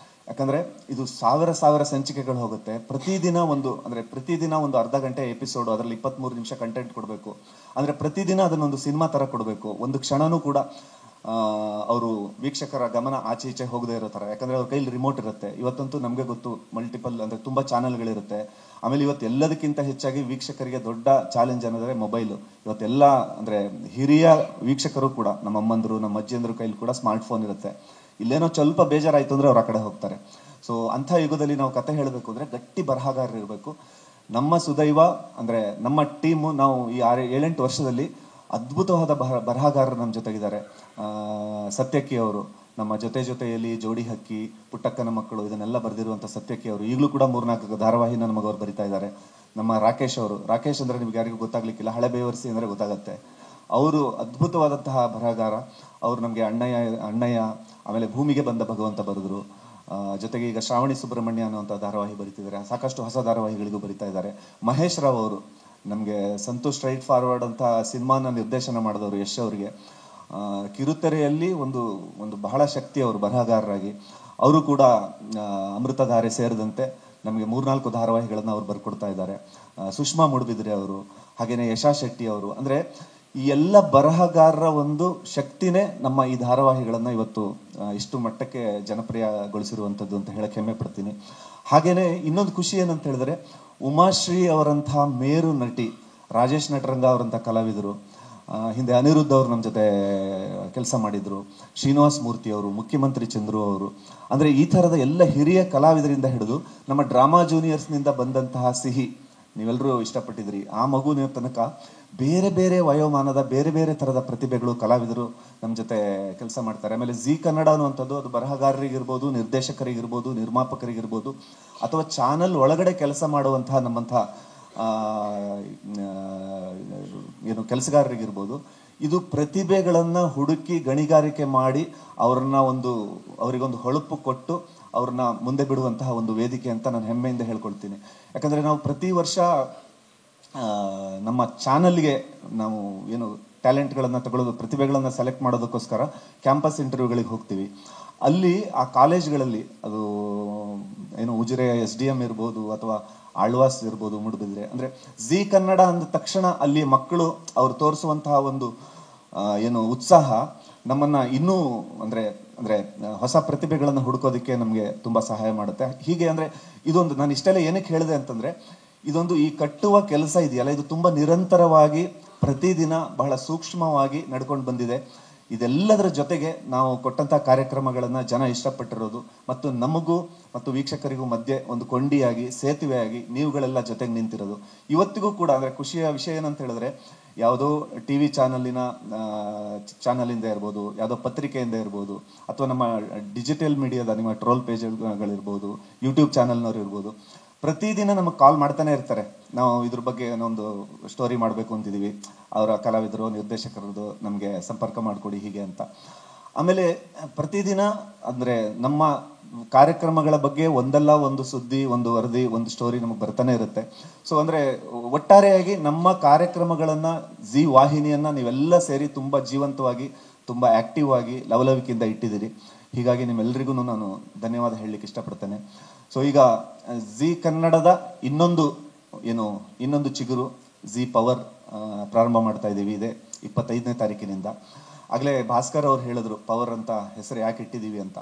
ಯಾಕಂದರೆ ಇದು ಸಾವಿರ ಸಂಚಿಕೆಗಳು ಹೋಗುತ್ತೆ. ಪ್ರತಿದಿನ ಒಂದು ಅರ್ಧ ಗಂಟೆ ಎಪಿಸೋಡು, ಅದರಲ್ಲಿ 23 ನಿಮಿಷ ಕಂಟೆಂಟ್ ಕೊಡಬೇಕು. ಅಂದರೆ ಪ್ರತಿದಿನ ಅದನ್ನೊಂದು ಸಿನಿಮಾ ಥರ ಕೊಡಬೇಕು. ಒಂದು ಕ್ಷಣನೂ ಕೂಡ ಅವರು ವೀಕ್ಷಕರ ಗಮನ ಆಚೆ ಈಚೆ ಹೋಗದೇ ಇರೋ ಥರ. ಯಾಕಂದರೆ ಅವ್ರ ಕೈಲಿ ರಿಮೋಟ್ ಇರುತ್ತೆ. ಇವತ್ತಂತೂ ನಮಗೆ ಗೊತ್ತು, ಮಲ್ಟಿಪಲ್ ಅಂದರೆ ತುಂಬ ಚಾನಲ್ಗಳಿರುತ್ತೆ. ಆಮೇಲೆ ಇವತ್ತು ಎಲ್ಲದಕ್ಕಿಂತ ಹೆಚ್ಚಾಗಿ ವೀಕ್ಷಕರಿಗೆ ದೊಡ್ಡ ಚಾಲೆಂಜ್ ಅನ್ನೋದ್ರೆ ಮೊಬೈಲು. ಇವತ್ತೆಲ್ಲ ಅಂದರೆ ಹಿರಿಯ ವೀಕ್ಷಕರು ಕೂಡ, ನಮ್ಮ ಅಮ್ಮಂದರು, ನಮ್ಮ ಅಜ್ಜಿಯಂದ್ರ ಕೈಲಿ ಕೂಡ ಸ್ಮಾರ್ಟ್ ಫೋನ್ ಇರುತ್ತೆ. ಇಲ್ಲೇನೋ ಸ್ವಲ್ಪ ಬೇಜಾರಾಯಿತು ಅಂದರೆ ಅವ್ರು ಆ ಕಡೆ ಹೋಗ್ತಾರೆ. ಸೊ ಅಂಥ ಯುಗದಲ್ಲಿ ನಾವು ಕತೆ ಹೇಳಬೇಕು ಅಂದರೆ ಗಟ್ಟಿ ಬರಹಗಾರರು ಇರಬೇಕು. ನಮ್ಮ ಸುದೈವ ಅಂದರೆ ನಮ್ಮ ಟೀಮು, ನಾವು ಈ 7-8 ವರ್ಷದಲ್ಲಿ ಅದ್ಭುತವಾದ ಬರಹಗಾರರು ನಮ್ಮ ಜೊತೆಗಿದ್ದಾರೆ. ಸತ್ಯಕ್ಕಿ ಅವರು, ನಮ್ಮ ಜೊತೆಯಲ್ಲಿ ಜೋಡಿ ಹಕ್ಕಿ, ಪುಟ್ಟಕ್ಕನ ಮಕ್ಕಳು, ಇದನ್ನೆಲ್ಲ ಬರೆದಿರುವಂಥ ಸತ್ಯಕ್ಕಿ ಅವರು ಈಗಲೂ ಕೂಡ 3-4 ಧಾರಾವಾಹಿನ ನಮಗವ್ರು ಬರಿತಾ ಇದ್ದಾರೆ. ನಮ್ಮ ರಾಕೇಶ್ ಅವರು, ರಾಕೇಶ್ ಅಂದರೆ ನಿಮ್ಗೆ ಯಾರಿಗೂ ಗೊತ್ತಾಗ್ಲಿಕ್ಕಿಲ್ಲ, ಹಳೆ ಬೇವರ್ಸಿ ಅಂದರೆ ಗೊತ್ತಾಗತ್ತೆ. ಅವರು ಅದ್ಭುತವಾದಂತಹ ಬರಹಗಾರ. ಅವರು ನಮಗೆ ಅಣ್ಣಯ್ಯ, ಆಮೇಲೆ ಭೂಮಿಗೆ ಬಂದ ಭಗವಂತ ಬರೆದ್ರು. ಜೊತೆಗೆ ಈಗ ಶ್ರಾವಣಿ ಸುಬ್ರಹ್ಮಣ್ಯ ಅನ್ನುವಂಥ ಧಾರಾವಾಹಿ ಬರಿತಿದ್ದಾರೆ. ಸಾಕಷ್ಟು ಹೊಸ ಧಾರಾವಾಹಿಗಳಿಗೂ ಬರಿತಾ ಇದ್ದಾರೆ. ಮಹೇಶ್ ರಾವ್ ಅವರು ನಮಗೆ ಸಂತೋಷ್ ಸ್ಟ್ರೈಟ್ ಫಾರ್ವರ್ಡ್ ಅಂತ ಸಿನಿಮಾನ ನಿರ್ದೇಶನ ಮಾಡಿದವರು, ಯಶ್ ಅವರಿಗೆ. ಕಿರುತೆರೆಯಲ್ಲಿ ಒಂದು ಬಹಳ ಶಕ್ತಿ ಅವರು ಬರಹಗಾರರಾಗಿ. ಅವರು ಕೂಡ ಅಮೃತಧಾರೆ ಸೇರಿದಂತೆ ನಮಗೆ 3-4 ಧಾರಾವಾಹಿಗಳನ್ನು ಅವರು ಬರ್ಕೊಡ್ತಾ ಇದ್ದಾರೆ. ಸುಷ್ಮಾ ಮುಡುಬಿದ್ರೆ ಅವರು, ಹಾಗೆಯೇ ಯಶಾ ಶೆಟ್ಟಿ ಅವರು. ಅಂದರೆ ಈ ಎಲ್ಲ ಬರಹಗಾರರ ಒಂದು ಶಕ್ತಿನೇ ನಮ್ಮ ಈ ಧಾರಾವಾಹಿಗಳನ್ನು ಇವತ್ತು ಇಷ್ಟು ಮಟ್ಟಕ್ಕೆ ಜನಪ್ರಿಯಗೊಳಿಸಿರುವಂಥದ್ದು ಅಂತ ಹೇಳಕ್ಕೆ ಹೆಮ್ಮೆ ಪಡ್ತೀನಿ. ಹಾಗೆಯೇ ಇನ್ನೊಂದು ಖುಷಿ ಏನಂತ ಹೇಳಿದ್ರೆ, ಉಮಾಶ್ರೀ ಅವರಂತಹ ಮೇರು ನಟಿ, ರಾಜೇಶ್ ನಟರಂಗ ಅವರಂಥ ಕಲಾವಿದರು, ಹಿಂದೆ ಅನಿರುದ್ಧ ಅವರು ನಮ್ಮ ಜೊತೆ ಕೆಲಸ ಮಾಡಿದರು, ಶ್ರೀನಿವಾಸ್ ಮೂರ್ತಿ ಅವರು, ಮುಖ್ಯಮಂತ್ರಿ ಚಂದ್ರು ಅವರು. ಅಂದರೆ ಈ ಥರದ ಎಲ್ಲ ಹಿರಿಯ ಕಲಾವಿದರಿಂದ ಹಿಡಿದು ನಮ್ಮ ಡ್ರಾಮಾ ಜೂನಿಯರ್ಸ್ನಿಂದ ಬಂದಂತಹ ಸಿಹಿ, ನೀವೆಲ್ಲರೂ ಇಷ್ಟಪಟ್ಟಿದ್ರಿ, ಆ ಮಗುವಿನ ತನಕ ಬೇರೆ ಬೇರೆ ವಯೋಮಾನದ ಬೇರೆ ಬೇರೆ ಥರದ ಪ್ರತಿಭೆಗಳು, ಕಲಾವಿದರು ನಮ್ಮ ಜೊತೆ ಕೆಲಸ ಮಾಡ್ತಾರೆ. ಆಮೇಲೆ ಜಿ ಕನ್ನಡ ಅನ್ನುವಂಥದ್ದು ಅದು ಬರಹಗಾರರಿಗಿರ್ಬೋದು, ನಿರ್ದೇಶಕರಿಗಿರ್ಬೋದು, ನಿರ್ಮಾಪಕರಿಗಿರ್ಬೋದು, ಅಥವಾ ಚಾನಲ್ ಒಳಗಡೆ ಕೆಲಸ ಮಾಡುವಂತಹ ನಮ್ಮಂತಹ ಕೆಲಸಗಾರರಿಗಿರ್ಬೋದು, ಇದು ಪ್ರತಿಭೆಗಳನ್ನು ಹುಡುಕಿ ಗಣಿಗಾರಿಕೆ ಮಾಡಿ ಅವರಿಗೊಂದು ಹೊಳಪು ಕೊಟ್ಟು ಅವ್ರನ್ನ ಮುಂದೆ ಬಿಡುವಂತಹ ಒಂದು ವೇದಿಕೆ ಅಂತ ನಾನು ಹೆಮ್ಮೆಯಿಂದ ಹೇಳ್ಕೊಳ್ತೀನಿ. ಯಾಕಂದರೆ ನಾವು ಪ್ರತಿ ವರ್ಷ ನಮ್ಮ ಚಾನಲ್ಗೆ ನಾವು ಟ್ಯಾಲೆಂಟ್ಗಳನ್ನು ತಗೊಳ್ಳೋದು, ಪ್ರತಿಭೆಗಳನ್ನು ಸೆಲೆಕ್ಟ್ ಮಾಡೋದಕ್ಕೋಸ್ಕರ ಕ್ಯಾಂಪಸ್ ಇಂಟರ್ವ್ಯೂಗಳಿಗೆ ಹೋಗ್ತೀವಿ. ಅಲ್ಲಿ ಆ ಕಾಲೇಜ್ಗಳಲ್ಲಿ ಅದು ಉಜಿರೆ SDM ಇರ್ಬೋದು ಅಥವಾ ಆಳ್ವಾಸ್ ಇರ್ಬೋದು, ಮೂಡುಬಿದ್ರೆ, ಅಂದರೆ ಜಿ ಕನ್ನಡ ಅಂದ ತಕ್ಷಣ ಅಲ್ಲಿ ಮಕ್ಕಳು ಅವ್ರು ತೋರಿಸುವಂತಹ ಒಂದು ಉತ್ಸಾಹ ನಮ್ಮನ್ನ ಇನ್ನೂ ಅಂದರೆ ಹೊಸ ಪ್ರತಿಭೆಗಳನ್ನು ಹುಡುಕೋದಕ್ಕೆ ನಮಗೆ ತುಂಬ ಸಹಾಯ ಮಾಡುತ್ತೆ. ಹೀಗೆ ಅಂದರೆ ಇದೊಂದು, ನಾನು ಇಷ್ಟೆಲ್ಲ ಏನಕ್ಕೆ ಹೇಳಿದೆ ಅಂತಂದರೆ, ಇದೊಂದು ಈ ಕಟ್ಟುವ ಕೆಲಸ ಇದೆಯಲ್ಲ, ಇದು ತುಂಬ ನಿರಂತರವಾಗಿ ಪ್ರತಿದಿನ ಬಹಳ ಸೂಕ್ಷ್ಮವಾಗಿ ನಡ್ಕೊಂಡು ಬಂದಿದೆ. ಇದೆಲ್ಲದರ ಜೊತೆಗೆ ನಾವು ಕೊಟ್ಟಂಥ ಕಾರ್ಯಕ್ರಮಗಳನ್ನು ಜನ ಇಷ್ಟಪಟ್ಟಿರೋದು ಮತ್ತು ನಮಗೂ ಮತ್ತು ವೀಕ್ಷಕರಿಗೂ ಮಧ್ಯೆ ಒಂದು ಕೊಂಡಿಯಾಗಿ, ಸೇತುವೆಯಾಗಿ ನೀವುಗಳೆಲ್ಲ ಜೊತೆಗೆ ನಿಂತಿರೋದು ಇವತ್ತಿಗೂ ಕೂಡ. ಅಂದರೆ ಖುಷಿಯ ವಿಷಯ ಏನಂತ ಹೇಳಿದ್ರೆ, ಯಾವುದೋ TV ಚಾನಲಿಂದ ಇರ್ಬೋದು, ಯಾವುದೋ ಪತ್ರಿಕೆಯಿಂದ ಇರ್ಬೋದು, ಅಥವಾ ನಮ್ಮ ಡಿಜಿಟಲ್ ಮೀಡಿಯಾದ ನಿಮ್ಮ ಟ್ರೋಲ್ ಪೇಜ್ಗಳಿರ್ಬೋದು, ಯೂಟ್ಯೂಬ್ ಚಾನಲ್ನವ್ರು ಇರ್ಬೋದು, ಪ್ರತಿದಿನ ನಮಗೆ ಕಾಲ್ ಮಾಡ್ತಾನೆ ಇರ್ತಾರೆ. ನಾವು ಇದ್ರ ಬಗ್ಗೆ ಒಂದು ಸ್ಟೋರಿ ಮಾಡಬೇಕು ಅಂತಿದ್ದೀವಿ, ಅವರ ಕಲಾವಿದರು ನಿರ್ದೇಶಕರದ್ದು ನಮಗೆ ಸಂಪರ್ಕ ಮಾಡಿಕೊಡಿ ಹೀಗೆ ಅಂತ. ಆಮೇಲೆ ಪ್ರತಿದಿನ ಅಂದರೆ ನಮ್ಮ ಕಾರ್ಯಕ್ರಮಗಳ ಬಗ್ಗೆ ಒಂದಲ್ಲ ಒಂದು ಸುದ್ದಿ, ಒಂದು ವರದಿ, ಒಂದು ಸ್ಟೋರಿ ನಮಗೆ ಬರ್ತಾನೆ ಇರುತ್ತೆ. ಸೊ ಅಂದರೆ ಒಟ್ಟಾರೆಯಾಗಿ ನಮ್ಮ ಕಾರ್ಯಕ್ರಮಗಳನ್ನು ಜಿ ವಾಹಿನಿಯನ್ನು ನೀವೆಲ್ಲ ಸೇರಿ ತುಂಬ ಜೀವಂತವಾಗಿ, ತುಂಬ ಆ್ಯಕ್ಟಿವ್ ಆಗಿ ಲವಲವಿಕೆಯಿಂದ ಇಟ್ಟಿದ್ದೀರಿ. ಹೀಗಾಗಿ ನಿಮ್ಮೆಲ್ಲರಿಗೂ ನಾನು ಧನ್ಯವಾದ ಹೇಳಲಿಕ್ಕೆ ಇಷ್ಟಪಡ್ತೇನೆ. ಸೊ ಈಗ ಜಿ ಕನ್ನಡದ ಇನ್ನೊಂದು ಚಿಗುರು ಜಿ ಪವರ್ ಪ್ರಾರಂಭ ಮಾಡ್ತಾ ಇದ್ದೀವಿ. ಇದೆ 25ನೇ ತಾರೀಕಿನಿಂದ. ಆಗಲೇ ಭಾಸ್ಕರ್ ಅವ್ರು ಹೇಳಿದ್ರು ಪವರ್ ಅಂತ ಹೆಸರು ಯಾಕೆ ಇಟ್ಟಿದ್ದೀವಿ ಅಂತ.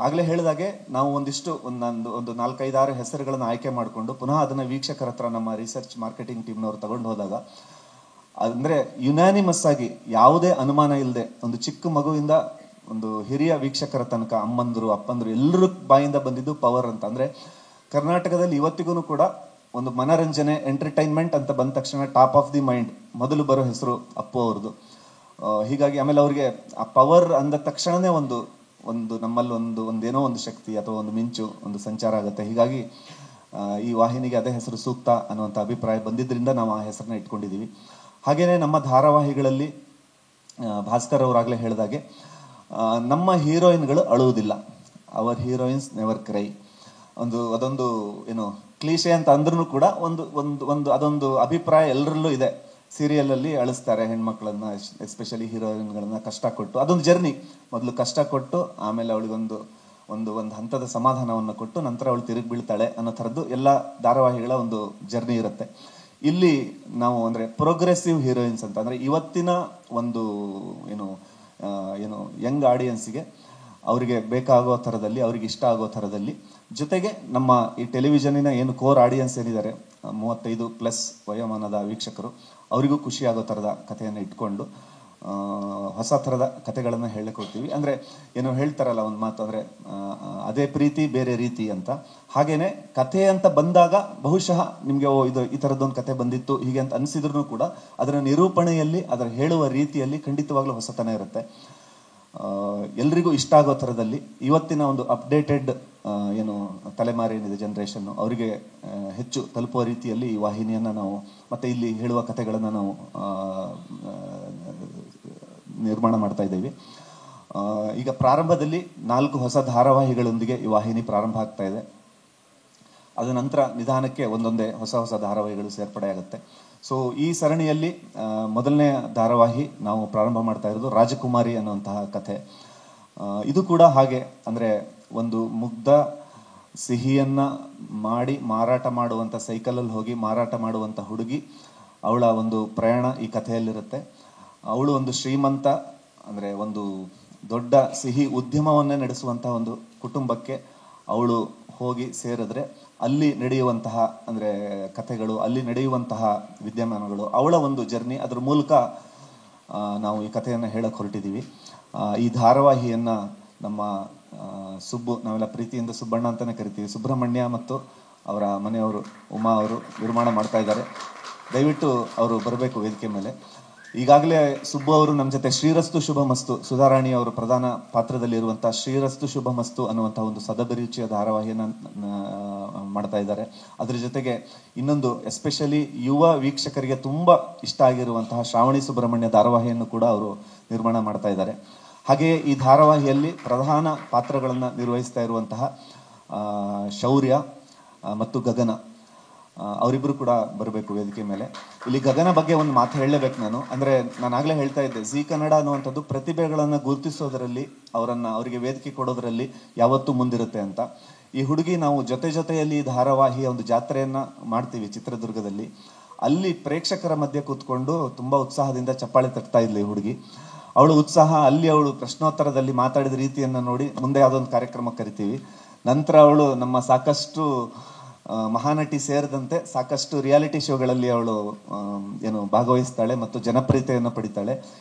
ಆಗಲೇ ಹೇಳಿದಾಗೆ ನಾವು ಒಂದು 4-5-6 ಹೆಸರುಗಳನ್ನು ಆಯ್ಕೆ ಮಾಡಿಕೊಂಡು ಪುನಃ ಅದನ್ನು ವೀಕ್ಷಕರ ಹತ್ರ ನಮ್ಮ ರಿಸರ್ಚ್ ಮಾರ್ಕೆಟಿಂಗ್ ಟೀಮ್ನವ್ರು ತಗೊಂಡು ಹೋದಾಗ, ಅಂದರೆ ಯುನಾನಿಮಸ್ ಆಗಿ ಯಾವುದೇ ಅನುಮಾನ ಇಲ್ಲದೆ ಒಂದು ಚಿಕ್ಕ ಮಗುವಿಂದ ಒಂದು ಹಿರಿಯ ವೀಕ್ಷಕರ ತನಕ, ಅಮ್ಮಂದರು ಅಪ್ಪಂದರು ಎಲ್ಲರ ಬಾಯಿಂದ ಬಂದಿದ್ದು ಪವರ್ ಅಂತ. ಅಂದರೆ ಕರ್ನಾಟಕದಲ್ಲಿ ಇವತ್ತಿಗೂ ಕೂಡ ಒಂದು ಮನರಂಜನೆ, ಎಂಟರ್ಟೈನ್ಮೆಂಟ್ ಅಂತ ಬಂದ ತಕ್ಷಣ ಟಾಪ್ ಆಫ್ ದಿ ಮೈಂಡ್ ಮೊದಲು ಬರೋ ಹೆಸರು ಅಪ್ಪು ಅವ್ರದ್ದು. ಹೀಗಾಗಿ ಆಮೇಲೆ ಅವ್ರಿಗೆ ಆ ಪವರ್ ಅಂದ ತಕ್ಷಣನೇ ಒಂದು ನಮ್ಮಲ್ಲಿ ಒಂದೇನೋ ಒಂದು ಶಕ್ತಿ ಅಥವಾ ಒಂದು ಮಿಂಚು, ಒಂದು ಸಂಚಾರ ಆಗುತ್ತೆ. ಹೀಗಾಗಿ ಈ ವಾಹಿನಿಗೆ ಅದೇ ಹೆಸರು ಸೂಕ್ತ ಅನ್ನುವಂಥ ಅಭಿಪ್ರಾಯ ಬಂದಿದ್ದರಿಂದ ನಾವು ಆ ಹೆಸರನ್ನ ಇಟ್ಕೊಂಡಿದ್ದೀವಿ. ಹಾಗೆಯೇ ನಮ್ಮ ಧಾರಾವಾಹಿಗಳಲ್ಲಿ ಭಾಸ್ಕರ್ ಅವರಾಗಲೇ ಹೇಳಿದಾಗೆ ನಮ್ಮ ಹೀರೋಯಿನ್ಗಳು ಅಳುವುದಿಲ್ಲ. Our heroines never cry. ಅದೊಂದು ಕ್ಲೀಶೆ ಅಂತ ಅಂದ್ರೂ ಕೂಡ ಅದೊಂದು ಅಭಿಪ್ರಾಯ ಎಲ್ಲರಲ್ಲೂ ಇದೆ. ಸೀರಿಯಲಲ್ಲಿ ಅಳಿಸ್ತಾರೆ ಹೆಣ್ಮಕ್ಳನ್ನ, ಎಸ್ಪೆಷಲಿ ಹೀರೋಯಿನ್ಗಳನ್ನ ಕಷ್ಟ ಕೊಟ್ಟು. ಅದೊಂದು ಜರ್ನಿ. ಮೊದಲು ಕಷ್ಟ ಕೊಟ್ಟು ಆಮೇಲೆ ಅವಳಿಗೊಂದು ಹಂತದ ಸಮಾಧಾನವನ್ನು ಕೊಟ್ಟು ನಂತರ ಅವಳು ತಿರುಗಿ ಬೀಳ್ತಾಳೆ ಅನ್ನೋ ಥರದ್ದು ಎಲ್ಲ ಧಾರಾವಾಹಿಗಳ ಒಂದು ಜರ್ನಿ ಇರುತ್ತೆ. ಇಲ್ಲಿ ನಾವು ಅಂದರೆ ಪ್ರೋಗ್ರೆಸಿವ್ ಹೀರೋಯಿನ್ಸ್ ಅಂತ, ಅಂದರೆ ಇವತ್ತಿನ ಒಂದು ಯಂಗ್ ಆಡಿಯನ್ಸಿಗೆ ಅವರಿಗೆ ಬೇಕಾಗೋ ಥರದಲ್ಲಿ, ಅವ್ರಿಗೆ ಇಷ್ಟ ಆಗೋ ಥರದಲ್ಲಿ, ಜೊತೆಗೆ ನಮ್ಮ ಈ ಟೆಲಿವಿಷನಿನ ಕೋರ್ ಆಡಿಯನ್ಸ್ ಏನಿದ್ದಾರೆ 35+ ವಯೋಮಾನದ ವೀಕ್ಷಕರು, ಅವರಿಗೂ ಖುಷಿ ಆಗೋ ಥರದ ಕಥೆಯನ್ನು ಇಟ್ಕೊಂಡು ಹೊಸ ಥರದ ಕಥೆಗಳನ್ನು ಹೇಳಿಕೊಡ್ತೀವಿ. ಅಂದರೆ ಹೇಳ್ತಾರಲ್ಲ ಒಂದು ಮಾತು, ಅಂದರೆ ಅದೇ ಪ್ರೀತಿ ಬೇರೆ ರೀತಿ ಅಂತ. ಹಾಗೇನೆ ಕಥೆ ಅಂತ ಬಂದಾಗ ಬಹುಶಃ ನಿಮಗೆ ಈ ಥರದ್ದೊಂದು ಕಥೆ ಬಂದಿತ್ತು ಹೀಗೆ ಅಂತ ಅನಿಸಿದ್ರು ಕೂಡ ಅದರ ನಿರೂಪಣೆಯಲ್ಲಿ, ಅದರ ಹೇಳುವ ರೀತಿಯಲ್ಲಿ ಖಂಡಿತವಾಗ್ಲೂ ಹೊಸತನ ಇರುತ್ತೆ. ಎಲ್ರಿಗೂ ಇಷ್ಟ ಆಗೋ ಥರದಲ್ಲಿ ಇವತ್ತಿನ ಒಂದು ಅಪ್ಡೇಟೆಡ್ ತಲೆಮಾರಿ ಏನಿದೆ, ಜನ್ರೇಷನ್ನು, ಅವರಿಗೆ ಹೆಚ್ಚು ತಲುಪುವ ರೀತಿಯಲ್ಲಿ ಈ ವಾಹಿನಿಯನ್ನು ನಾವು ಮತ್ತೆ ಇಲ್ಲಿ ಹೇಳುವ ಕಥೆಗಳನ್ನು ನಾವು ನಿರ್ಮಾಣ ಮಾಡ್ತಾ ಇದ್ದೀವಿ. ಈಗ ಪ್ರಾರಂಭದಲ್ಲಿ 4 ಹೊಸ ಧಾರಾವಾಹಿಗಳೊಂದಿಗೆ ಈ ವಾಹಿನಿ ಪ್ರಾರಂಭ ಆಗ್ತಾ ಇದೆ. ಅದ ನಂತರ ನಿಧಾನಕ್ಕೆ ಒಂದೊಂದೇ ಹೊಸ ಧಾರಾವಾಹಿಗಳು ಸೇರ್ಪಡೆ ಆಗುತ್ತೆ. ಸೊ ಈ ಸರಣಿಯಲ್ಲಿ ಮೊದಲನೇ ಧಾರಾವಾಹಿ ನಾವು ಪ್ರಾರಂಭ ಮಾಡ್ತಾ ಇರೋದು ರಾಜಕುಮಾರಿ ಅನ್ನುವಂತಹ ಕಥೆ. ಇದು ಕೂಡ ಹಾಗೆ, ಅಂದರೆ ಒಂದು ಮುಗ್ಧ ಸಿಹಿಯನ್ನ ಮಾಡಿ ಮಾರಾಟ ಮಾಡುವಂಥ, ಸೈಕಲಲ್ಲಿ ಹೋಗಿ ಮಾರಾಟ ಮಾಡುವಂಥ ಹುಡುಗಿ, ಅವಳ ಒಂದು ಪ್ರಯಾಣ ಈ ಕಥೆಯಲ್ಲಿರುತ್ತೆ. ಅವಳು ಒಂದು ಶ್ರೀಮಂತ, ಅಂದರೆ ಒಂದು ದೊಡ್ಡ ಸಿಹಿ ಉದ್ಯಮವನ್ನೇ ನಡೆಸುವಂತಹ ಒಂದು ಕುಟುಂಬಕ್ಕೆ ಅವಳು ಹೋಗಿ ಸೇರಿದ್ರೆ ಅಲ್ಲಿ ನಡೆಯುವಂತಹ ಅಂದರೆ ಕಥೆಗಳು, ಅಲ್ಲಿ ನಡೆಯುವಂತಹ ವಿದ್ಯಮಾನಗಳು, ಅವಳ ಒಂದು ಜರ್ನಿ, ಅದರ ಮೂಲಕ ನಾವು ಈ ಕಥೆಯನ್ನು ಹೇಳಕ್ಕೆ ಹೊರಟಿದ್ದೀವಿ. ಈ ಧಾರಾವಾಹಿಯನ್ನು ನಮ್ಮ ನಾವೆಲ್ಲ ಪ್ರೀತಿಯಿಂದ ಸುಬ್ಬಣ್ಣ ಅಂತಲೇ ಕರಿತೀವಿ, ಸುಬ್ರಹ್ಮಣ್ಯ ಮತ್ತು ಅವರ ಮನೆಯವರು ಉಮಾ ಅವರು ನಿರ್ಮಾಣ ಮಾಡ್ತಾ ಇದ್ದಾರೆ. ದಯವಿಟ್ಟು ಅವರು ಬರಬೇಕು ವೇದಿಕೆ ಮೇಲೆ. ಈಗಾಗಲೇ ಸುಬ್ಬು ಅವರು ನಮ್ಮ ಜೊತೆ ಶ್ರೀರಸ್ತು ಶುಭ ಮಸ್ತು, ಸುಧಾರಾಣಿ ಅವರು ಪ್ರಧಾನ ಪಾತ್ರದಲ್ಲಿ ಇರುವಂಥ ಶ್ರೀರಸ್ತು ಶುಭ ಮಸ್ತು ಅನ್ನುವಂಥ ಒಂದು ಸದಭಿರುಚಿಯ ಧಾರಾವಾಹಿಯನ್ನು ಮಾಡ್ತಾ ಇದ್ದಾರೆ. ಅದರ ಜೊತೆಗೆ ಇನ್ನೊಂದು ಎಸ್ಪೆಷಲಿ ಯುವ ವೀಕ್ಷಕರಿಗೆ ತುಂಬ ಇಷ್ಟ ಆಗಿರುವಂತಹ ಶ್ರಾವಣಿ ಸುಬ್ರಹ್ಮಣ್ಯ ಧಾರಾವಾಹಿಯನ್ನು ಕೂಡ ಅವರು ನಿರ್ಮಾಣ ಮಾಡ್ತಾ ಇದ್ದಾರೆ. ಹಾಗೆಯೇ ಈ ಧಾರಾವಾಹಿಯಲ್ಲಿ ಪ್ರಧಾನ ಪಾತ್ರಗಳನ್ನು ನಿರ್ವಹಿಸ್ತಾ ಇರುವಂತಹ ಶೌರ್ಯ ಮತ್ತು ಗಗನ, ಅವರಿಬ್ಬರು ಕೂಡ ಬರಬೇಕು ವೇದಿಕೆ ಮೇಲೆ. ಇಲ್ಲಿ ಗಗನ ಬಗ್ಗೆ ಒಂದು ಮಾತು ಹೇಳಲೇಬೇಕು ನಾನು. ಅಂದರೆ ನಾನು ಆಗಲೇ ಹೇಳ್ತಾ ಇದ್ದೆ, ಜಿ ಕನ್ನಡ ಅನ್ನುವಂಥದ್ದು ಪ್ರತಿಭೆಗಳನ್ನು ಗುರುತಿಸೋದರಲ್ಲಿ, ಅವರಿಗೆ ವೇದಿಕೆ ಕೊಡೋದರಲ್ಲಿ ಯಾವತ್ತೂ ಮುಂದಿರುತ್ತೆ ಅಂತ. ಈ ಹುಡುಗಿ, ನಾವು ಜೊತೆಯಲ್ಲಿ ಈ ಧಾರಾವಾಹಿಯ ಒಂದು ಜಾತ್ರೆಯನ್ನು ಮಾಡ್ತೀವಿ ಚಿತ್ರದುರ್ಗದಲ್ಲಿ. ಅಲ್ಲಿ ಪ್ರೇಕ್ಷಕರ ಮಧ್ಯೆ ಕೂತ್ಕೊಂಡು ತುಂಬ ಉತ್ಸಾಹದಿಂದ ಚಪ್ಪಾಳೆ ತಟ್ತಾ ಇದ್ಲು ಈ ಹುಡುಗಿ. ಅವಳು ಉತ್ಸಾಹ, ಅಲ್ಲಿ ಅವಳು ಪ್ರಶ್ನೋತ್ತರದಲ್ಲಿ ಮಾತಾಡಿದ ರೀತಿಯನ್ನು ನೋಡಿ ಮುಂದೆ ಯಾವುದೊಂದು ಕಾರ್ಯಕ್ರಮಕ್ಕೆ ಕರಿತೀವಿ. ನಂತರ ಅವಳು ನಮ್ಮ ಸಾಕಷ್ಟು ಮಹಾನಟಿ ಸೇರಿದಂತೆ ಸಾಕಷ್ಟು ರಿಯಾಲಿಟಿ ಶೋಗಳಲ್ಲಿ ಅವಳು ಭಾಗವಹಿಸ್ತಾಳೆ ಮತ್ತು ಜನಪ್ರಿಯತೆಯನ್ನು ಪಡಿತಾಳೆ.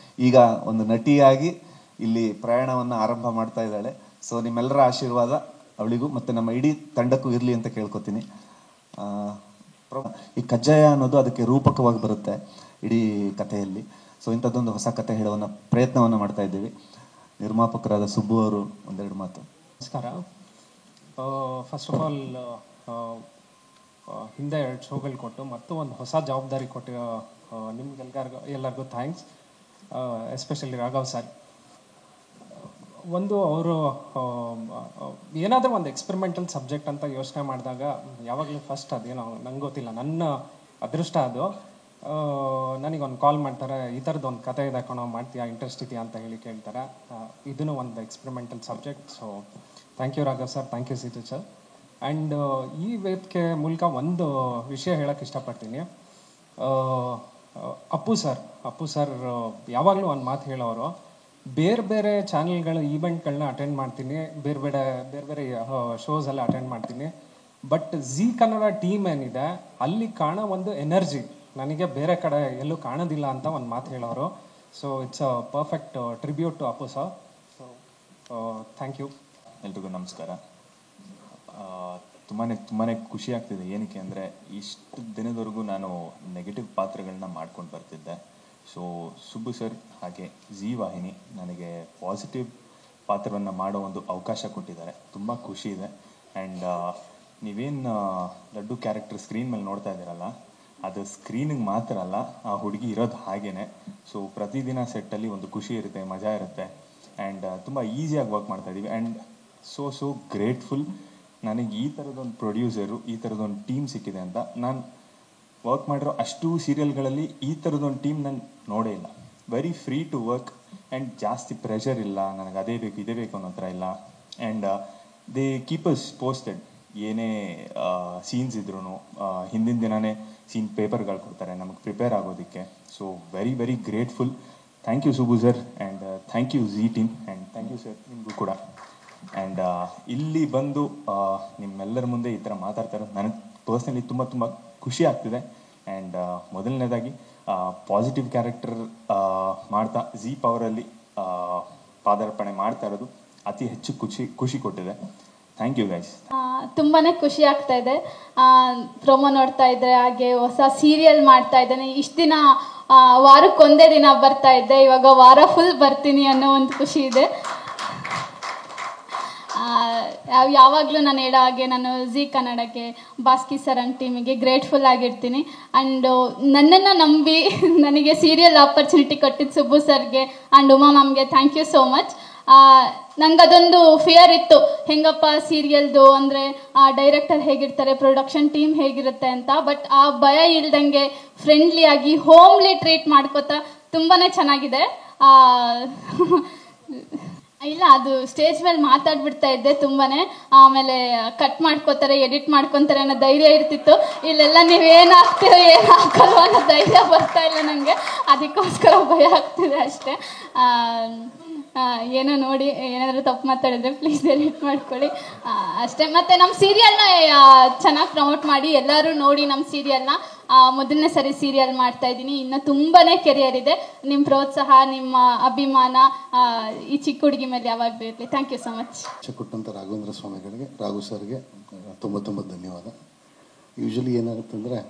ಈಗ ಒಂದು ನಟಿಯಾಗಿ ಇಲ್ಲಿ ಪ್ರಯಾಣವನ್ನು ಆರಂಭ ಮಾಡ್ತಾ ಇದ್ದಾಳೆ. ಸೊ ನಿಮ್ಮೆಲ್ಲರ ಆಶೀರ್ವಾದ ಅವಳಿಗೂ ಮತ್ತು ನಮ್ಮ ಇಡೀ ತಂಡಕ್ಕೂ ಇರಲಿ ಅಂತ ಕೇಳ್ಕೊತೀನಿ. ಈ ಕಜ್ಜಾಯ ಅನ್ನೋದು ಅದಕ್ಕೆ ರೂಪಕವಾಗಿ ಬರುತ್ತೆ ಇಡೀ ಕಥೆಯಲ್ಲಿ. ಸೊ ಇಂಥದ್ದೊಂದು ಹೊಸ ಕಥೆ ಹೇಳುವ ಪ್ರಯತ್ನವನ್ನು ಮಾಡ್ತಾ ಇದ್ದೀವಿ. ನಿರ್ಮಾಪಕರಾದ ಸುಬ್ಬು ಅವರು ಒಂದೆರಡು ಮಾತು. ನಮಸ್ಕಾರ. ಫಸ್ಟ್ ಆಫ್ ಆಲ್ ಹಿಂದೆ 2 ಶೋಗಳು ಕೊಟ್ಟು ಮತ್ತು ಒಂದು ಹೊಸ ಜವಾಬ್ದಾರಿ ಕೊಟ್ಟಿರೋ ನಿಮ್ಗೆಲ್ಲರಿಗೂ ಥ್ಯಾಂಕ್ಸ್. Especially Raghav sir. ಒಂದು ಅವರು ಏನಾದರೂ ಒಂದು ಎಕ್ಸ್ಪೆರಿಮೆಂಟಲ್ ಸಬ್ಜೆಕ್ಟ್ ಅಂತ ಯೋಚನೆ ಮಾಡಿದಾಗ ಯಾವಾಗಲೂ ಫಸ್ಟ್ ಅದೇನೋ ನಂಗೆ ಗೊತ್ತಿಲ್ಲ, ನನ್ನ ಅದೃಷ್ಟ ಅದು. ನನಗೊಂದು ಕಾಲ್ ಮಾಡ್ತಾರೆ, ಈ ಥರದ್ದು ಒಂದು ಕತೆ ಇದೆ ಕಣೋ, ಮಾಡ್ತೀಯಾ, ಇಂಟ್ರೆಸ್ಟ್ ಇದೆಯಾ ಅಂತ ಹೇಳಿ ಕೇಳ್ತಾರೆ. ಇದೂ ಒಂದು experimental subject. So thank you Raghav sir, thank you Situ sir. And ಈ ವೇದಿಕೆ ಮೂಲಕ ಒಂದು ವಿಷಯ ಹೇಳೋಕ್ಕೆ ಇಷ್ಟಪಡ್ತೀನಿ. ಅಪ್ಪು ಸರ್ ಯಾವಾಗಲೂ ಒಂದು ಮಾತು ಹೇಳೋರು, ಬೇರೆ ಬೇರೆ ಚಾನೆಲ್ಗಳ ಈವೆಂಟ್ಗಳನ್ನ ಅಟೆಂಡ್ ಮಾಡ್ತೀನಿ, ಬೇರೆ ಬೇರೆ ಶೋಸ್ ಎಲ್ಲ ಅಟೆಂಡ್ ಮಾಡ್ತೀನಿ, ಬಟ್ ಝೀ ಕನ್ನಡ ಟೀಮ್ ಏನಿದೆ ಅಲ್ಲಿ ಕಾಣೋ ಒಂದು ಎನರ್ಜಿ ನನಗೆ ಬೇರೆ ಕಡೆ ಎಲ್ಲೂ ಕಾಣೋದಿಲ್ಲ ಅಂತ ಒಂದು ಮಾತು ಹೇಳೋರು. So it's a perfect tribute to Appu sir. So thank you. ಎಲ್ರಿಗೂ ನಮಸ್ಕಾರ. ತುಂಬಾ ಖುಷಿ ಆಗ್ತಿದೆ. ಏನಕ್ಕೆ ಅಂದರೆ ಇಷ್ಟು ದಿನದವರೆಗೂ ನಾನು ನೆಗೆಟಿವ್ ಪಾತ್ರಗಳನ್ನ ಮಾಡ್ಕೊಂಡು ಬರ್ತಿದ್ದೆ. ಸೊ ಸುಬ್ಬು ಸರ್ ಹಾಗೆ ಝೀ ವಾಹಿನಿ ನನಗೆ ಪಾಸಿಟಿವ್ ಪಾತ್ರವನ್ನು ಮಾಡೋ ಒಂದು ಅವಕಾಶ ಕೊಟ್ಟಿದ್ದಾರೆ. ತುಂಬ ಖುಷಿ ಇದೆ. ಆ್ಯಂಡ್ ನೀವೇನು ಲಡ್ಡು ಕ್ಯಾರೆಕ್ಟರ್ ಸ್ಕ್ರೀನ್ ಮೇಲೆ ನೋಡ್ತಾ ಇದ್ದೀರಲ್ಲ, ಅದು ಸ್ಕ್ರೀನಿಗೆ ಮಾತ್ರ ಅಲ್ಲ, ಆ ಹುಡುಗಿ ಇರೋದು ಹಾಗೇ. ಸೊ ಪ್ರತಿದಿನ ಸೆಟ್ಟಲ್ಲಿ ಒಂದು ಖುಷಿ ಇರುತ್ತೆ, ಮಜಾ ಇರುತ್ತೆ. ಆ್ಯಂಡ್ ತುಂಬ ಈಸಿಯಾಗಿ ವರ್ಕ್ ಮಾಡ್ತಾಯಿದ್ದೀವಿ. ಆ್ಯಂಡ್ ಸೋ ಗ್ರೇಟ್ಫುಲ್ ನನಗೆ ಈ ಥರದೊಂದು ಪ್ರೊಡ್ಯೂಸರು, ಈ ಥರದೊಂದು ಟೀಮ್ ಸಿಕ್ಕಿದೆ ಅಂತ. ನಾನು ವರ್ಕ್ ಮಾಡಿರೋ ಅಷ್ಟು ಸೀರಿಯಲ್ಗಳಲ್ಲಿ ಈ ಥರದೊಂದು ಟೀಮ್ ನಾನು ನೋಡೇ ಇಲ್ಲ. Very free to work and ಜಾಸ್ತಿ ಪ್ರೆಷರ್ ಇಲ್ಲ, ನನಗೆ ಅದೇ ಬೇಕು ಇದೇ ಬೇಕು ಅನ್ನೋ ಥರ ಇಲ್ಲ. And they keep us posted. ಏನೇ ಸೀನ್ಸ್ ಇದ್ರೂ ಹಿಂದಿನ ದಿನವೇ ಸೀನ್ ಪೇಪರ್ಗಳು ಕೊಡ್ತಾರೆ ನಮಗೆ ಪ್ರಿಪೇರ್ ಆಗೋದಕ್ಕೆ. So very grateful. Thank you Subbu sir, and thank you Zee team, and thank you sir ನಿಮಗೂ ಕೂಡ. ಆ್ಯಂಡ್ ಇಲ್ಲಿ ಬಂದು ನಿಮ್ಮೆಲ್ಲರ ಮುಂದೆ ಈ ಥರ ಮಾತಾಡ್ತಾ ಇರೋದು ನನಗೆ ಪರ್ಸ್ನಲಿ ತುಂಬ ಖುಷಿ ಆಗ್ತಿದೆ. ಆ್ಯಂಡ್ ಮೊದಲನೇದಾಗಿ ಪಾಸಿಟಿವ್ ಕ್ಯಾರೆಕ್ಟರ್ ಮಾಡ್ತಾ ಝೀ ಪವರಲ್ಲಿ ಪಾದಾರ್ಪಣೆ ಮಾಡ್ತಾ ಇರೋದು ಅತಿ ಹೆಚ್ಚು ಖುಷಿ ಕೊಟ್ಟಿದೆ. Thank you guys. ತುಂಬಾ ಖುಷಿ ಆಗ್ತಾ ಇದೆ. ಪ್ರೊಮೋ ನೋಡ್ತಾ ಇದ್ದೆ, ಹಾಗೆ ಹೊಸ ಸೀರಿಯಲ್ ಮಾಡ್ತಾ ಇದ್ದೇನೆ. ಇಷ್ಟು ದಿನ ವಾರಕ್ಕೊಂದೇ ದಿನ ಬರ್ತಾ ಇದ್ದೆ, ಇವಾಗ ವಾರ ಫುಲ್ ಬರ್ತೀನಿ ಅನ್ನೋ ಒಂದು ಖುಷಿ ಇದೆ. ಯಾವಾಗಲೂ ನಾನು ಹೇಳೋ ಹಾಗೆ ನಾನು ಝೀ ಕನ್ನಡಕ್ಕೆ, ಬಾಸ್ಕಿ ಸರ್ ಅಂಡ್ ಟೀಮಿಗೆ ಗ್ರೇಟ್ಫುಲ್ ಆಗಿರ್ತೀನಿ. ಆ್ಯಂಡ್ ನನ್ನನ್ನು ನಂಬಿ ನನಗೆ ಸೀರಿಯಲ್ ಆಪರ್ಚುನಿಟಿ ಕೊಟ್ಟಿದ್ದು ಸುಬ್ಬು ಸರ್ಗೆ ಆ್ಯಂಡ್ ಉಮಾ ಮ್ಯಾಮ್ಗೆ ಥ್ಯಾಂಕ್ ಯು ಸೋ ಮಚ್. ನಂಗೆ ಅದೊಂದು ಫಿಯರ್ ಇತ್ತು, ಹೆಂಗಪ್ಪ ಸೀರಿಯಲ್ದು ಅಂದರೆ ಡೈರೆಕ್ಟರ್ ಹೇಗಿರ್ತಾರೆ, ಪ್ರೊಡಕ್ಷನ್ ಟೀಮ್ ಹೇಗಿರುತ್ತೆ ಅಂತ. ಬಟ್ ಆ ಭಯ ಇಲ್ದಂಗೆ ಫ್ರೆಂಡ್ಲಿಯಾಗಿ ಹೋಮ್ಲಿ ಟ್ರೀಟ್ ಮಾಡ್ಕೋತಾ ತುಂಬಾ ಚೆನ್ನಾಗಿದೆ. ಇಲ್ಲ, ಅದು ಸ್ಟೇಜ್ ಮೇಲೆ ಮಾತಾಡ್ಬಿಡ್ತಾ ಇದ್ದೆ ತುಂಬಾನೇ. ಆಮೇಲೆ ಕಟ್ ಮಾಡ್ಕೋತಾರೆ, ಎಡಿಟ್ ಮಾಡ್ಕೊತಾರೆ ಅನ್ನೋ ಧೈರ್ಯ ಇರ್ತಿತ್ತು. ಇಲ್ಲೆಲ್ಲ ನೀವೇನು ಹಾಕ್ತೀರೋ ಏನು ಹಾಕಲ್ವ ಅನ್ನೋ ಧೈರ್ಯ ಬರ್ತಾ ಇಲ್ಲ ನನಗೆ. ಅದಕ್ಕೋಸ್ಕರ ಭಯ ಆಗ್ತಿದೆ ಅಷ್ಟೇ. ಏನೋ ನೋಡಿ ಏನಾದರೂ ತಪ್ಪು ಮಾತಾಡಿದ್ರೆ ಪ್ಲೀಸ್ ಎಡಿಟ್ ಮಾಡ್ಕೊಳ್ಳಿ ಅಷ್ಟೇ. ಮತ್ತು ನಮ್ಮ ಸೀರಿಯಲ್ನ ಚೆನ್ನಾಗಿ ಪ್ರಮೋಟ್ ಮಾಡಿ, ಎಲ್ಲರೂ ನೋಡಿ ನಮ್ಮ ಸೀರಿಯಲ್ನ. ಮೊದಲನೇ ಸರಿ ಸೀರಿಯಲ್ ಮಾಡ್ತಾ ಇದ್ದೀನಿ, ಇನ್ನು ತುಂಬಾ ಕೆರಿಯರ್ ಇದೆ. ನಿಮ್ಮ ಪ್ರೋತ್ಸಾಹ, ನಿಮ್ಮ ಅಭಿಮಾನ ಈ ಚಿಕ್ಕ ಹುಡುಗಿ ಮೇಲೆ ಯಾವಾಗಲೂ ಇರಲಿ. Thank you so much. ಕೊಟ್ಟಂಥ ರಾಘವೇಂದ್ರ ಸ್ವಾಮಿಗಳಿಗೆ, ರಾಘು ಸರ್ಗೆ ತುಂಬ ಧನ್ಯವಾದ. ಯೂಶ್ವಲಿ ಏನಾಗುತ್ತಂದರೆ,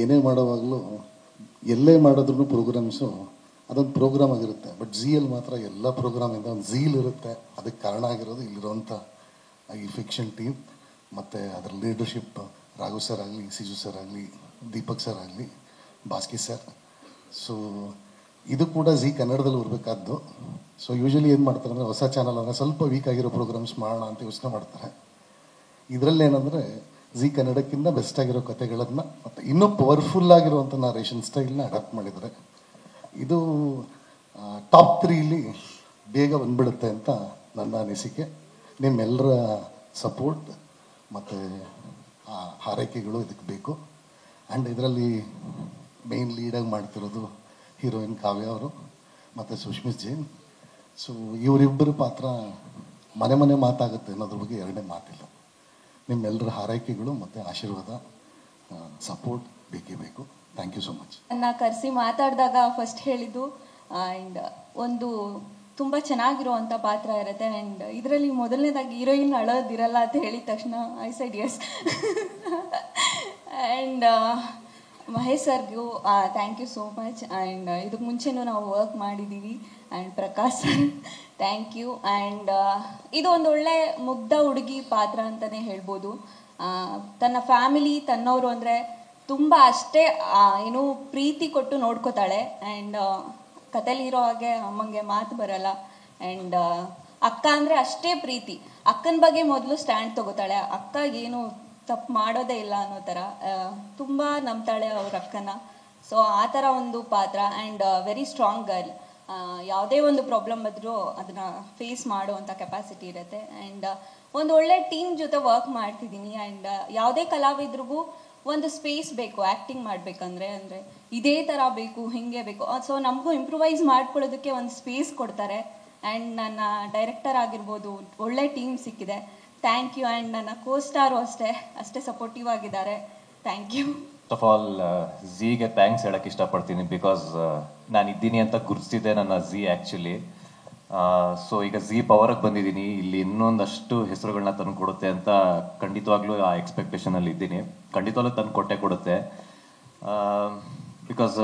ಏನೇ ಮಾಡೋವಾಗಲೂ ಎಲ್ಲೇ ಮಾಡಿದ್ರೂ ಪ್ರೋಗ್ರಾಮ್ಸು ಅದೊಂದು ಪ್ರೋಗ್ರಾಮ್ ಆಗಿರುತ್ತೆ. ಬಟ್ ಝೀಯಲ್ಲಿ ಮಾತ್ರ ಎಲ್ಲ ಪ್ರೋಗ್ರಾಮಿಂದ ಒಂದು ಝೀಲ್ ಇರುತ್ತೆ. ಅದಕ್ಕೆ ಕಾರಣ ಆಗಿರೋದು ಇಲ್ಲಿರೋಂಥ ಈ ಫಿಕ್ಷನ್ ಟೀಮ್ ಮತ್ತು ಅದರ ಲೀಡರ್ಶಿಪ್. ರಾಘು ಸರ್ ಆಗಲಿ, ಸಿಜು ಸರ್ ಆಗಲಿ, ದೀಪಕ್ ಸರ್ ಆಗಲಿ, ಬಾಸ್ಕಿ ಸರ್. ಸೊ ಇದು ಕೂಡ ಝೀ ಕನ್ನಡದಲ್ಲಿ ಬರಬೇಕಾದ್ದು. ಸೊ ಯೂಶ್ವಲಿ ಏನು ಮಾಡ್ತಾರೆ ಅಂದರೆ, ಹೊಸ ಚಾನಲ್ ಅಂದರೆ ಸ್ವಲ್ಪ ವೀಕ್ ಆಗಿರೋ ಪ್ರೋಗ್ರಾಮ್ಸ್ ಮಾಡೋಣ ಅಂತ ಯೋಚನೆ ಮಾಡ್ತಾರೆ. ಇದರಲ್ಲಿ ಏನಂದರೆ ಝೀ ಕನ್ನಡಕ್ಕಿಂತ ಬೆಸ್ಟ್ ಆಗಿರೋ ಕಥೆಗಳನ್ನು ಮತ್ತು ಇನ್ನೂ ಪವರ್ಫುಲ್ ಆಗಿರುವಂಥ ನರೇಷನ್ ಸ್ಟೈಲ್ನ ಅಡಾಪ್ಟ್ ಮಾಡಿದ್ದಾರೆ. ಇದು ಟಾಪ್ 3 ಬೇಗ ಬಂದ್ಬಿಡುತ್ತೆ ಅಂತ ನನ್ನ ಅನಿಸಿಕೆ. ನಿಮ್ಮೆಲ್ಲರ ಸಪೋರ್ಟ್ ಮತ್ತು ಹಾರೈಕೆಗಳು ಇದಕ್ಕೆ ಬೇಕು. ಆ್ಯಂಡ್ ಇದರಲ್ಲಿ ಮೇನ್ ಲೀಡಾಗಿ ಮಾಡ್ತಿರೋದು ಹೀರೋಯಿನ್ ಕಾವ್ಯ ಅವರು ಮತ್ತು ಸುಷ್ಮಿತ್ ಜೈನ್. ಸೊ ಇವರಿಬ್ಬರ ಪಾತ್ರ ಮನೆ ಮಾತಾಗುತ್ತೆ ಅನ್ನೋದ್ರ ಬಗ್ಗೆ ಎರಡನೇ ಮಾತಿಲ್ಲ. ನಿಮ್ಮೆಲ್ಲರ ಹಾರೈಕೆಗಳು ಮತ್ತು ಆಶೀರ್ವಾದ, ಸಪೋರ್ಟ್ ಬೇಕೇ ಬೇಕು. Thank you so much. ನನ್ನ ಕರೆಸಿ ಮಾತಾಡಿದಾಗ ಫಸ್ಟ್ ಹೇಳಿದ್ದು, ಆ್ಯಂಡ್ ಒಂದು ತುಂಬ ಚೆನ್ನಾಗಿರುವಂಥ ಪಾತ್ರ ಇರುತ್ತೆ. ಆ್ಯಂಡ್ ಇದರಲ್ಲಿ ಮೊದಲನೇದಾಗಿ ಹೀರೋಯಿನ್ ಅಳೋದಿರಲ್ಲ ಅಂತ ಹೇಳಿದ ತಕ್ಷಣ I said yes. And Mahesh ಸರ್ಗೂ thank you so much. And ಇದಕ್ಕೆ ಮುಂಚೆನೂ ನಾವು ವರ್ಕ್ ಮಾಡಿದ್ದೀವಿ. And Prakash sir thank you. And ಇದು ಒಂದು ಒಳ್ಳೆ ಮುಗ್ಧ ಹುಡುಗಿ ಪಾತ್ರ ಅಂತಲೇ ಹೇಳ್ಬೋದು. ತನ್ನ ಫ್ಯಾಮಿಲಿ, ತನ್ನವರು ಅಂದರೆ ತುಂಬ ಅಷ್ಟೇ ಏನು ಪ್ರೀತಿ ಕೊಟ್ಟು ನೋಡ್ಕೋತಾಳೆ. ಆ್ಯಂಡ್ ಕಥೆಲಿರೋ ಹಾಗೆ ಅಮ್ಮಂಗೆ ಮಾತು ಬರಲ್ಲ. ಆ್ಯಂಡ್ ಅಕ್ಕ ಅಂದರೆ ಅಷ್ಟೇ ಪ್ರೀತಿ. ಅಕ್ಕನ ಬಗ್ಗೆ ಮೊದಲು ಸ್ಟ್ಯಾಂಡ್ ತಗೋತಾಳೆ, ಅಕ್ಕ ಏನು ತಪ್ಪು ಮಾಡೋದೇ ಇಲ್ಲ ಅನ್ನೋ ಥರ ತುಂಬ ನಂಬ್ತಾಳೆ ಅವ್ರ ಅಕ್ಕನ. ಸೊ ಆ ಥರ ಒಂದು ಪಾತ್ರ. And very strong girl. ಯಾವುದೇ ಒಂದು ಪ್ರಾಬ್ಲಮ್ ಬಂದರೂ ಅದನ್ನು ಫೇಸ್ ಮಾಡುವಂಥ ಕೆಪಾಸಿಟಿ ಇರುತ್ತೆ. ಆ್ಯಂಡ್ ಒಂದು ಒಳ್ಳೆ ಟೀಮ್ ಜೊತೆ ವರ್ಕ್ ಮಾಡ್ತಿದ್ದೀನಿ. ಆ್ಯಂಡ್ ಯಾವುದೇ ಕಲಾವಿದ್ರಿಗೂ ಒಂದು ಸ್ಪೇಸ್ ಬೇಕು ಆ್ಯಕ್ಟಿಂಗ್ ಮಾಡಬೇಕಂದ್ರೆ, ಅಂದರೆ ಇದೇ ಥರ ಬೇಕು, ಹಿಂಗೆ ಬೇಕು. ಸೊ ನಮಗೂ ಇಂಪ್ರೂವೈಸ್ ಮಾಡ್ಕೊಳ್ಳೋದಕ್ಕೆ ಒಂದು ಸ್ಪೇಸ್ ಕೊಡ್ತಾರೆ. ಆ್ಯಂಡ್ ನನ್ನ ಡೈರೆಕ್ಟರ್ ಆಗಿರ್ಬೋದು, ಒಳ್ಳೆ ಟೀಮ್ ಸಿಕ್ಕಿದೆ. Thank you. ಆ್ಯಂಡ್ ನನ್ನ ಕೋಸ್ಟಾರು ಅಷ್ಟೇ ಸಪೋರ್ಟಿವ್ ಆಗಿದ್ದಾರೆ. Thank you. First of all ಝೀಗೆ ಥ್ಯಾಂಕ್ಸ್ ಹೇಳಕ್ಕೆ ಇಷ್ಟಪಡ್ತೀನಿ. ಬಿಕಾಸ್ ನಾನು ಇದ್ದೀನಿ ಅಂತ ಗುರುತಿಸಿದೆ ನನ್ನ ಝೀ ಆ್ಯಕ್ಚುಲಿ. ಸೊ ಈಗ ಝೀ ಪವರ್ಗೆ ಬಂದಿದ್ದೀನಿ, ಇಲ್ಲಿ ಇನ್ನೊಂದಷ್ಟು ಹೆಸರುಗಳನ್ನ ತಂದು ಕೊಡುತ್ತೆ ಅಂತ ಖಂಡಿತವಾಗ್ಲೂ ಆ ಎಕ್ಸ್ಪೆಕ್ಟೇಷನಲ್ಲಿ ಇದ್ದೀನಿ. ಖಂಡಿತವಾಗ್ಲೂ ತಂದು ಕೊಟ್ಟೆ ಕೊಡುತ್ತೆ. ಬಿಕಾಸ್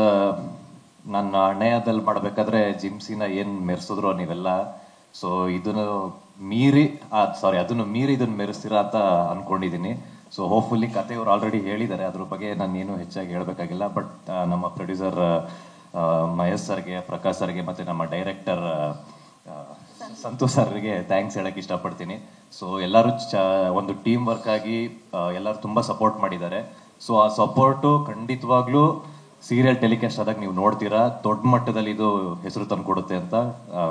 ನನ್ನ ಅಣ್ಣಯ್ಯದಲ್ಲಿ ಮಾಡಬೇಕಾದ್ರೆ ಜಿಮ್ಸಿನ ಏನು ಮೆರೆಸಿದ್ರು ನೀವೆಲ್ಲ, ಸೊ ಇದನ್ನು ಮೀರಿ ಅದನ್ನು ಮೀರಿ ಇದನ್ನು ಮೆರೆಸ್ತೀರಾ ಅಂತ ಅಂದ್ಕೊಂಡಿದ್ದೀನಿ. ಸೊ ಹೋಪ್ಫುಲ್ಲಿ ಕತೆ ಅವ್ರು ಆಲ್ರೆಡಿ ಹೇಳಿದ್ದಾರೆ, ಅದ್ರ ಬಗ್ಗೆ ನಾನು ಏನು ಹೆಚ್ಚಾಗಿ ಹೇಳಬೇಕಾಗಿಲ್ಲ. ಬಟ್ ನಮ್ಮ ಪ್ರೊಡ್ಯೂಸರ್ ಮಹೇಶ್ ಸರ್ಗೆ, ಪ್ರಕಾಶ್ ಸರ್ಗೆ ಮತ್ತು ನಮ್ಮ ಡೈರೆಕ್ಟರ್ ಸಂತೋಷ್ ಸರ್ಗೆ ಥ್ಯಾಂಕ್ಸ್ ಹೇಳಕ್ಕೆ ಇಷ್ಟಪಡ್ತೀನಿ. ಸೊ ಎಲ್ಲರೂ ಒಂದು ಟೀಮ್ ವರ್ಕ್ ಆಗಿ ಎಲ್ಲರೂ ತುಂಬ ಸಪೋರ್ಟ್ ಮಾಡಿದ್ದಾರೆ. ಸೊ ಆ ಸಪೋರ್ಟು ಖಂಡಿತವಾಗ್ಲೂ ಸೀರಿಯಲ್ ಟೆಲಿಕಾಸ್ಟ್ ಆದಾಗ ನೀವು ನೋಡ್ತೀರಾ, ದೊಡ್ಡ ಮಟ್ಟದಲ್ಲಿ ಇದು ಹೆಸರು ತಂದು ಕೊಡುತ್ತೆ ಅಂತ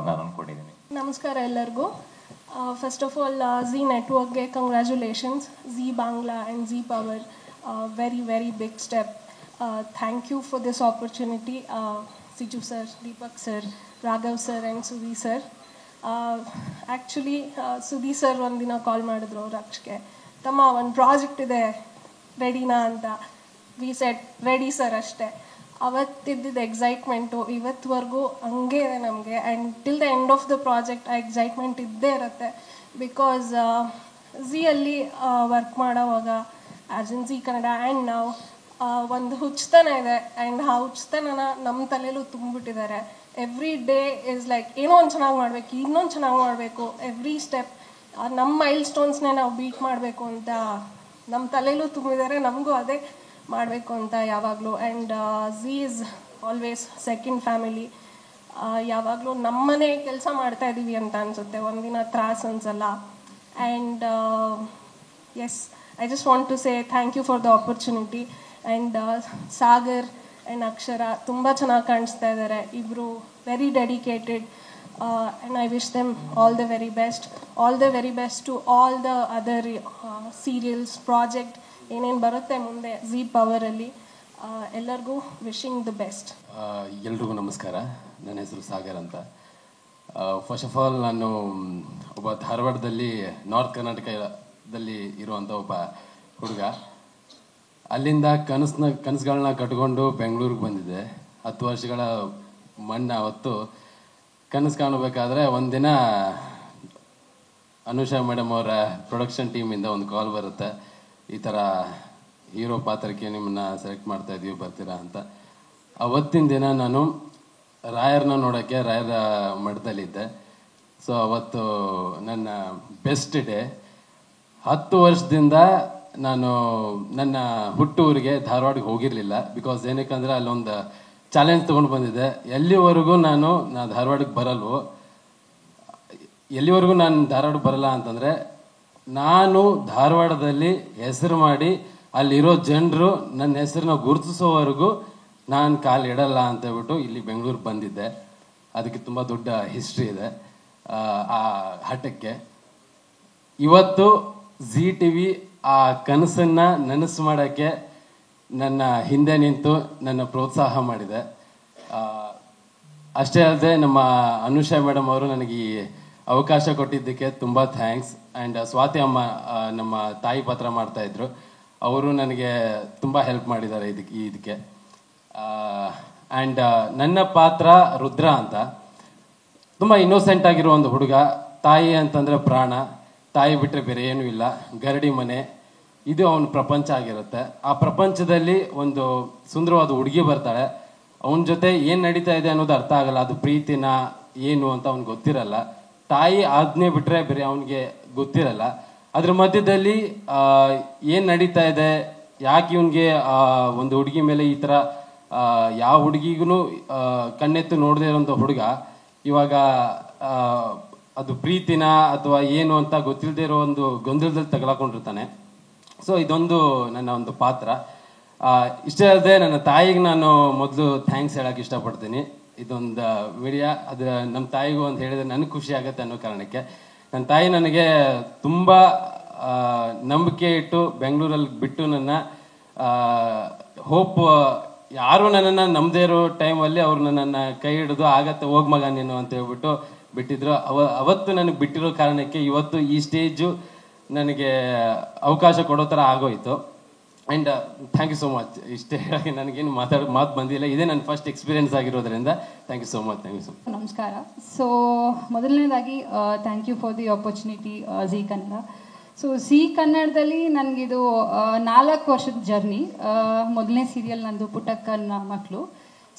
ನಾನು ಅಂದ್ಕೊಂಡಿದ್ದೀನಿ. ನಮಸ್ಕಾರ ಎಲ್ಲರಿಗೂ. ಫಸ್ಟ್ ಆಫ್ ಆಲ್ ಝೀ ನೆಟ್ವರ್ಕ್ಗೆ congratulations. Zee Bangla and Zee power, very very big step. Thank you for this opportunity Siju sir, Deepak sir, Raghav sir and Sudhi sir. Actually Sudhi sir ಒಂದಿನ ಕಾಲ್ ಮಾಡಿದ್ರು ರಕ್ಷಗೆ, ತಮ್ಮ ಒಂದು ಪ್ರಾಜೆಕ್ಟ್ ಇದೆ ರೆಡಿನಾ ಅಂತ. ವಿ ಸೆಟ್ ರೆಡಿ ಸರ್ ಅಷ್ಟೇ. ಅವತ್ತಿದ್ದ ಎಕ್ಸೈಟ್ಮೆಂಟು ಇವತ್ತುವರೆಗೂ ಹಂಗೆ ಇದೆ ನಮಗೆ. And till the end of the project ಆ ಎಕ್ಸೈಟ್ಮೆಂಟ್ ಇದ್ದೇ ಇರುತ್ತೆ. ಬಿಕಾಸ್ ಝೀಯಲ್ಲಿ ವರ್ಕ್ ಮಾಡೋವಾಗ as in Zee Kannada and ನಾವು ಒಂದು ಹುಚ್ಚತನ ಇದೆ. ಆ್ಯಂಡ್ ಆ ಹುಚ್ಚತನನ ನಮ್ಮ ತಲೆಯಲ್ಲೂ ತುಂಬಿಬಿಟ್ಟಿದ್ದಾರೆ. ಎವ್ರಿ ಡೇ ಇಸ್ ಲೈಕ್ ಏನೋ ಒಂದು ಚೆನ್ನಾಗಿ ಮಾಡಬೇಕು, ಇನ್ನೊಂದು ಚೆನ್ನಾಗಿ ಮಾಡಬೇಕು. ಎವ್ರಿ ಸ್ಟೆಪ್ ನಮ್ಮ ಮೈಲ್ ಸ್ಟೋನ್ಸ್ನೇ ನಾವು ಬೀಟ್ ಮಾಡಬೇಕು ಅಂತ ನಮ್ಮ ತಲೆಯಲ್ಲೂ ತುಂಬಿದ್ದಾರೆ. ನಮಗೂ ಅದೇ ಮಾಡಬೇಕು ಅಂತ ಯಾವಾಗಲೂ. And Zee is always second family. ಯಾವಾಗಲೂ ನಮ್ಮನೆ ಕೆಲಸ ಮಾಡ್ತಾಯಿದ್ದೀವಿ ಅಂತ ಅನಿಸುತ್ತೆ, ಒಂದಿನ ತ್ರಾಸ ಅನ್ಸಲ್ಲ. And yes, I just want to say thank you for the opportunity. And Sagar and Akshara ತುಂಬ ಚೆನ್ನಾಗಿ ಕಾಣಿಸ್ತಾ ಇದ್ದಾರೆ. ಇಬ್ಬರು very dedicated. And I wish them all the very best. All the very best to all the other serials, project ಏನೇನು ಬರುತ್ತೆ ಮುಂದೆ Zee ಪವರಲ್ಲಿ. ಎಲ್ಲರಿಗೂ wishing the best. ಎಲ್ರಿಗೂ ನಮಸ್ಕಾರ. ನನ್ನ ಹೆಸರು ಸಾಗರ್ ಅಂತ. ಫಸ್ಟ್ ಆಫ್ ಆಲ್ ನಾನು ಒಬ್ಬ ಧಾರವಾಡದಲ್ಲಿ ನಾರ್ತ್ ಕರ್ನಾಟಕದಲ್ಲಿ ಇರುವಂಥ ಒಬ್ಬ ಹುಡುಗ. ಅಲ್ಲಿಂದ ಕನಸುಗಳನ್ನ ಕಟ್ಕೊಂಡು ಬೆಂಗಳೂರಿಗೆ ಬಂದಿದ್ದೆ. 10 ವರ್ಷಗಳ ಮಣ್ಣು ಹೊತ್ತು ಕನಸು ಕಾಣಬೇಕಾದ್ರೆ ಒಂದಿನ ಅನುಷಾ ಮೇಡಮ್ ಅವರ ಪ್ರೊಡಕ್ಷನ್ ಟೀಮಿಂದ ಒಂದು ಕಾಲ್ ಬರುತ್ತೆ, ಈ ಥರ ಹೀರೋ ಪಾತ್ರಕ್ಕೆ ನಿಮ್ಮನ್ನ ಸೆಲೆಕ್ಟ್ ಮಾಡ್ತಾ ಇದ್ದೀವಿ, ಬರ್ತೀರಾ ಅಂತ. ಅವತ್ತಿನ ದಿನ ನಾನು ರಾಯರ್ನ ನೋಡೋಕ್ಕೆ ರಾಯರ ಮಠದಲ್ಲಿದ್ದೆ. ಸೊ ಅವತ್ತು ನನ್ನ ಬೆಸ್ಟ್ ಡೇ. 10 ವರ್ಷದಿಂದ ನಾನು ನನ್ನ ಹುಟ್ಟೂರಿಗೆ ಧಾರವಾಡಿಗೆ ಹೋಗಿರಲಿಲ್ಲ. ಬಿಕಾಸ್ ಏನಕ್ಕಂದರೆ ಅಲ್ಲೊಂದು ಚಾಲೆಂಜ್ ತೊಗೊಂಡು ಬಂದಿದ್ದೆ. ಎಲ್ಲಿವರೆಗೂ ನಾನು ಧಾರವಾಡಕ್ಕೆ ಬರಲ್ಲ ಅಂತಂದರೆ, ನಾನು ಧಾರವಾಡದಲ್ಲಿ ಹೆಸರು ಮಾಡಿ ಅಲ್ಲಿರೋ ಜನರು ನನ್ನ ಹೆಸರನ್ನ ಗುರುತಿಸೋವರೆಗೂ ನಾನು ಕಾಲು ಇಡಲ್ಲ ಅಂತ ಹೇಳ್ಬಿಟ್ಟು ಇಲ್ಲಿ ಬೆಂಗಳೂರಿಗೆ ಬಂದಿದ್ದೆ. ಅದಕ್ಕೆ ತುಂಬ ದೊಡ್ಡ ಹಿಸ್ಟ್ರಿ ಇದೆ ಆ ಹಠಕ್ಕೆ. ಇವತ್ತು ಝೀ ಟಿ ವಿ ಆ ಕನಸನ್ನು ನನಸು ಮಾಡೋಕ್ಕೆ ನನ್ನ ಹಿಂದೆ ನಿಂತು ನನ್ನ ಪ್ರೋತ್ಸಾಹ ಮಾಡಿದೆ. ಅಷ್ಟೇ ಅಲ್ಲದೆ ನಮ್ಮ ಅನುಷಾ ಮೇಡಮ್ ಅವರು ನನಗೆ ಈ ಅವಕಾಶ ಕೊಟ್ಟಿದ್ದಕ್ಕೆ ತುಂಬ ಥ್ಯಾಂಕ್ಸ್. ಆ್ಯಂಡ್ ಸ್ವಾತಿ ಅಮ್ಮ ನಮ್ಮ ತಾಯಿ ಪಾತ್ರ ಮಾಡ್ತಾಯಿದ್ರು, ಅವರು ನನಗೆ ತುಂಬ ಹೆಲ್ಪ್ ಮಾಡಿದ್ದಾರೆ ಇದಕ್ಕೆ. ಆ್ಯಂಡ್ ನನ್ನ ಪಾತ್ರ ರುದ್ರ ಅಂತ. ತುಂಬ ಇನ್ನೋಸೆಂಟ್ ಆಗಿರೋ ಒಂದು ಹುಡುಗ. ತಾಯಿ ಅಂತಂದರೆ ಪ್ರಾಣ, ತಾಯಿ ಬಿಟ್ಟರೆ ಬೇರೆ ಏನೂ ಇಲ್ಲ. ಗರಡಿ ಮನೆ, ಇದು ಅವನ ಪ್ರಪಂಚ ಆಗಿರುತ್ತೆ. ಆ ಪ್ರಪಂಚದಲ್ಲಿ ಒಂದು ಸುಂದರವಾದ ಹುಡುಗಿ ಬರ್ತಾಳೆ. ಅವನ ಜೊತೆ ಏನು ನಡೀತಾ ಇದೆ ಅನ್ನೋದು ಅರ್ಥ ಆಗಲ್ಲ. ಅದು ಪ್ರೀತಿನ ಏನು ಅಂತ ಅವ್ನಿಗೆ ಗೊತ್ತಿರಲ್ಲ. ತಾಯಿ ಆಜ್ಞೆ ಬಿಟ್ಟರೆ ಬೇರೆ ಅವನಿಗೆ ಗೊತ್ತಿರಲ್ಲ. ಅದ್ರ ಮಧ್ಯದಲ್ಲಿ ಏನು ನಡೀತಾ ಇದೆ, ಯಾಕೆ ಇವನಿಗೆ ಒಂದು ಹುಡುಗಿ ಮೇಲೆ ಈ ಥರ ಯಾವ ಹುಡುಗಿಗೂ ಕಣ್ಣೆತ್ತು ನೋಡದೇ ಇರೋಂಥ ಹುಡುಗ ಇವಾಗ ಅದು ಪ್ರೀತಿನ ಅಥವಾ ಏನು ಅಂತ ಗೊತ್ತಿಲ್ಲದೆ ಇರೋ ಒಂದು ಗೊಂದಲದಲ್ಲಿ ತಗಲಾಕೊಂಡಿರ್ತಾನೆ. ಸೊ ಇದೊಂದು ನನ್ನ ಒಂದು ಪಾತ್ರ. ಇಷ್ಟೇ ಅಲ್ಲದೆ ನನ್ನ ತಾಯಿಗೆ ನಾನು ಮೊದಲು ಥ್ಯಾಂಕ್ಸ್ ಹೇಳೋಕ್ಕೆ ಇಷ್ಟಪಡ್ತೀನಿ. ಇದೊಂದು ಮೀಡಿಯಾ ಅದ್ರ ನಮ್ಮ ತಾಯಿಗೂ ಅಂತ ಹೇಳಿದ್ರೆ ನನಗೆ ಖುಷಿ ಆಗುತ್ತೆ ಅನ್ನೋ ಕಾರಣಕ್ಕೆ. ನನ್ನ ತಾಯಿ ನನಗೆ ತುಂಬ ನಂಬಿಕೆ ಇಟ್ಟು ಬೆಂಗಳೂರಲ್ಲಿ ಬಿಟ್ಟು ನನ್ನ ಹೋಪ್, ಯಾರು ನನ್ನನ್ನು ನಂಬದೇ ಇರೋ ಟೈಮಲ್ಲಿ ಅವ್ರು ನನ್ನನ್ನು ಕೈ ಹಿಡಿದು ಆಗತ್ತೆ ಹೋಗ್ ಮಗ ನೀನು ಅಂತ ಹೇಳ್ಬಿಟ್ಟು ಬಿಟ್ಟಿದ್ರು. ಅವತ್ತು ನನಗೆ ಬಿಟ್ಟಿರೋ ಕಾರಣಕ್ಕೆ ಇವತ್ತು ಈ ಸ್ಟೇಜು ನನಗೆ ಅವಕಾಶ ಕೊಡೋ ಥರ ಆಗೋಯ್ತು. And thank you so much. ಇಷ್ಟೇ ಹೇಳೋಕ್ಕೆ ನನಗೇನು ಮಾತು ಬಂದಿಲ್ಲ. ಇದೇ ನನ್ನ ಫಸ್ಟ್ ಎಕ್ಸ್ಪೀರಿಯನ್ಸ್ ಆಗಿರೋದ್ರಿಂದ thank you so much. Thank you so much. ನಮಸ್ಕಾರ. ಸೊ ಮೊದಲನೇದಾಗಿ thank you for the opportunity Zee Kannada. So Zee ಕನ್ನಡದಲ್ಲಿ ನನಗಿದು 4 ವರ್ಷದ ಜರ್ನಿ. ಮೊದಲನೇ ಸೀರಿಯಲ್ ನಂದು ಪುಟ್ಟಕ್ಕನ ಮಕ್ಕಳು.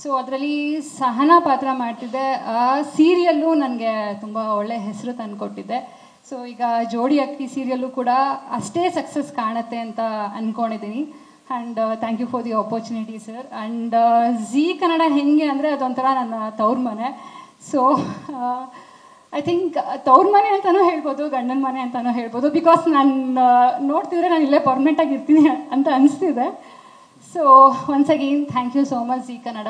ಸೊ ಅದರಲ್ಲಿ ಸಹನಾ ಪಾತ್ರ ಮಾಡ್ತಿದ್ದೆ. ಆ ಸೀರಿಯಲ್ಲು ನನಗೆ ತುಂಬ ಒಳ್ಳೆ ಹೆಸರು ತಂದುಕೊಟ್ಟಿದ್ದೆ. ಸೊ ಈಗ ಜೋಡಿ ಅಕ್ಕಿ ಸೀರಿಯಲ್ಲು ಕೂಡ ಅಷ್ಟೇ ಸಕ್ಸಸ್ ಕಾಣುತ್ತೆ ಅಂತ ಅಂದ್ಕೊಂಡಿದ್ದೀನಿ. And thank you for the opportunity sir. And Zee Kannada ಹೆಂಗೆ ಅಂದರೆ ಅದೊಂಥರ ನನ್ನ ತವ್ರ ಮನೆ. ಸೊ ಐ ಥಿಂಕ್ ತವ್ರ ಮನೆ ಅಂತಲೂ ಹೇಳ್ಬೋದು, ಗಂಡನ ಮನೆ ಅಂತಲೂ ಹೇಳ್ಬೋದು. ಬಿಕಾಸ್ ನಾನು ನೋಡ್ತಿದ್ರೆ ನಾನು ಇಲ್ಲೇ ಪರ್ಮನೆಂಟಾಗಿ ಇರ್ತೀನಿ ಅಂತ ಅನಿಸ್ತಿದೆ. So once again thank you so much Zee Kannada.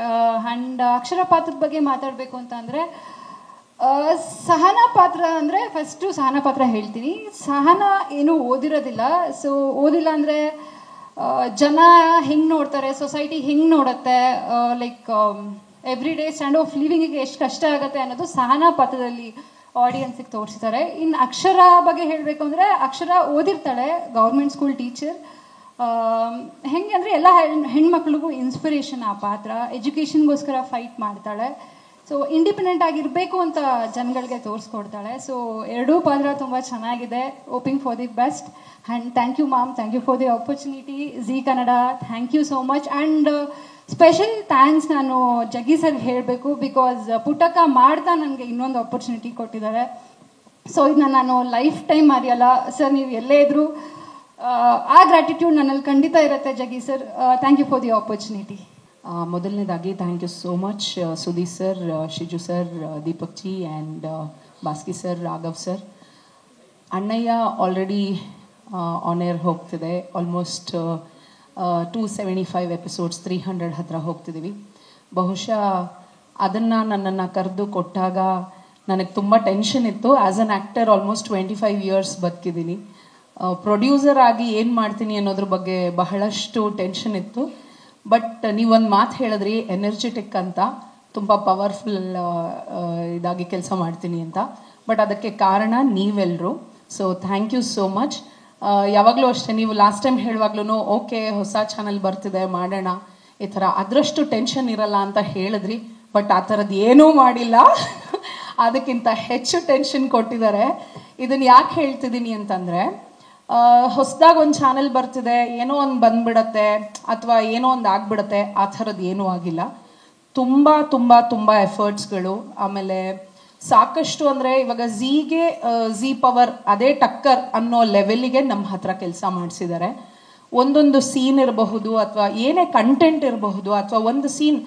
And Akshara ಪಾತ್ರದ ಬಗ್ಗೆ ಮಾತಾಡಬೇಕು ಅಂತ ಅಂದರೆ ಸಹನಾ ಪಾತ್ರ ಅಂದರೆ ಫಸ್ಟು ಸಹನಾ ಪಾತ್ರ ಹೇಳ್ತೀನಿ. ಸಹನಾ ಏನೂ ಓದಿರೋದಿಲ್ಲ. ಸೊ ಓದಿಲ್ಲ ಅಂದರೆ ಜನ ಹೆಂಗೆ ನೋಡ್ತಾರೆ, ಸೊಸೈಟಿ ಹೆಂಗೆ ನೋಡುತ್ತೆ, like every day stand of ಲಿವಿಂಗಿಗೆ ಎಷ್ಟು ಕಷ್ಟ ಆಗುತ್ತೆ ಅನ್ನೋದು ಸಹನಾ ಪಾತ್ರದಲ್ಲಿ ಆಡಿಯನ್ಸಿಗೆ ತೋರಿಸ್ತಾರೆ. ಇನ್ನು ಅಕ್ಷರ ಬಗ್ಗೆ ಹೇಳಬೇಕು ಅಂದರೆ ಅಕ್ಷರ ಓದಿರ್ತಾಳೆ, ಗೌರ್ಮೆಂಟ್ ಸ್ಕೂಲ್ ಟೀಚರ್. ಹೆಂಗೆ ಅಂದರೆ ಎಲ್ಲ ಹೆಣ್ಮಕ್ಳಿಗೂ ಇನ್ಸ್ಪಿರೇಷನ್ ಆ ಪಾತ್ರ. ಎಜುಕೇಷನ್ಗೋಸ್ಕರ ಫೈಟ್ ಮಾಡ್ತಾಳೆ. ಸೊ ಇಂಡಿಪೆಂಡೆಂಟ್ ಆಗಿರಬೇಕು ಅಂತ ಜನಗಳಿಗೆ ತೋರಿಸ್ಕೊಡ್ತಾಳೆ. ಸೊ ಎರಡೂ ಪಾತ್ರ ತುಂಬ ಚೆನ್ನಾಗಿದೆ. Hoping for the best. And thank you ma'am, thank you for the opportunity. Zee Kannada thank you so much. And special thanks ನಾನು ಜಗ್ಗಿ ಸರ್ಗೆ ಹೇಳಬೇಕು. ಬಿಕಾಸ್ ಪುಟ್ಟಕ್ಕ ಮಾಡ್ತಾ ನನಗೆ ಇನ್ನೊಂದು ಆಪರ್ಚುನಿಟಿ ಕೊಟ್ಟಿದ್ದಾರೆ. ಸೊ ಇದನ್ನ ನಾನು ಲೈಫ್ ಟೈಮ್ ಮರೆಯಲ್ಲ ಸರ್. ನೀವು ಎಲ್ಲೇ ಇದ್ದರೂ ಆ ಗ್ರ್ಯಾಟಿಟ್ಯೂಡ್ ನನ್ನಲ್ಲಿ ಖಂಡಿತ ಇರುತ್ತೆ Jaggi sir. Thank you for the opportunity. ಮೊದಲನೇದಾಗಿ thank you so much Sudeep sir, Shiju sir, Deepak ji and Baski sir, Raghav sir. Annayya already on air ಹೋಗ್ತಿದೆ. ಆಲ್ಮೋಸ್ಟ್ 275 ಎಪಿಸೋಡ್ಸ್, 300 ಹತ್ರ ಹೋಗ್ತಿದ್ದೀವಿ. ಬಹುಶಃ ಅದನ್ನು ನನ್ನನ್ನು ಕರೆದು ಕೊಟ್ಟಾಗ ನನಗೆ ತುಂಬ ಟೆನ್ಷನ್ ಇತ್ತು. As an actor almost 25 years ಬದುಕಿದ್ದೀನಿ. ಪ್ರೊಡ್ಯೂಸರ್ ಆಗಿ ಏನು ಮಾಡ್ತೀನಿ ಅನ್ನೋದ್ರ ಬಗ್ಗೆ ಬಹಳಷ್ಟು ಟೆನ್ಷನ್ ಇತ್ತು. ಬಟ್ ನೀವೊಂದು ಮಾತು ಹೇಳಿದ್ರಿ, ಎನರ್ಜೆಟಿಕ್ ಅಂತ, ತುಂಬ ಪವರ್ಫುಲ್ ಇದಾಗಿ ಕೆಲಸ ಮಾಡ್ತೀನಿ ಅಂತ. ಬಟ್ ಅದಕ್ಕೆ ಕಾರಣ ನೀವೆಲ್ಲರೂ. So thank you so much. ಯಾವಾಗಲೂ ಅಷ್ಟೇ, ನೀವು ಲಾಸ್ಟ್ ಟೈಮ್ ಹೇಳುವಾಗ್ಲೂ ಓಕೆ ಹೊಸ ಚಾನಲ್ ಬರ್ತಿದೆ ಮಾಡೋಣ ಈ ಥರ, ಅದರಷ್ಟು ಟೆನ್ಷನ್ ಇರಲ್ಲ ಅಂತ ಹೇಳಿದ್ರಿ. ಬಟ್ ಆ ಥರದ್ದು ಏನೂ ಮಾಡಿಲ್ಲ. ಅದಕ್ಕಿಂತ ಹೆಚ್ಚು ಟೆನ್ಷನ್ ಕೊಟ್ಟಿದ್ದಾರೆ. ಇದನ್ನು ಯಾಕೆ ಹೇಳ್ತಿದ್ದೀನಿ ಅಂತಂದರೆ, ಹೊಸದಾಗಿ ಒಂದು ಚಾನೆಲ್ ಬರ್ತಿದೆ, ಏನೋ ಒಂದು ಬಂದ್ಬಿಡತ್ತೆ ಅಥವಾ ಏನೋ ಒಂದು ಆಗ್ಬಿಡತ್ತೆ, ಆ ಥರದ್ದು ಏನೂ ಆಗಿಲ್ಲ. ತುಂಬ ತುಂಬ ತುಂಬ ಎಫರ್ಟ್ಸ್ಗಳು. ಆಮೇಲೆ ಸಾಕಷ್ಟು ಅಂದರೆ ಇವಾಗ ಝೀಗೆ ಝೀ ಪವರ್ ಅದೇ ಟಕ್ಕರ್ ಅನ್ನೋ ಲೆವೆಲ್ಲಿಗೆ ನಮ್ಮ ಹತ್ರ ಕೆಲಸ ಮಾಡಿಸಿದ್ದಾರೆ. ಒಂದೊಂದು ಸೀನ್ ಇರಬಹುದು ಅಥವಾ ಏನೇ ಕಂಟೆಂಟ್ ಇರಬಹುದು, ಅಥವಾ ಒಂದು ಸೀನ್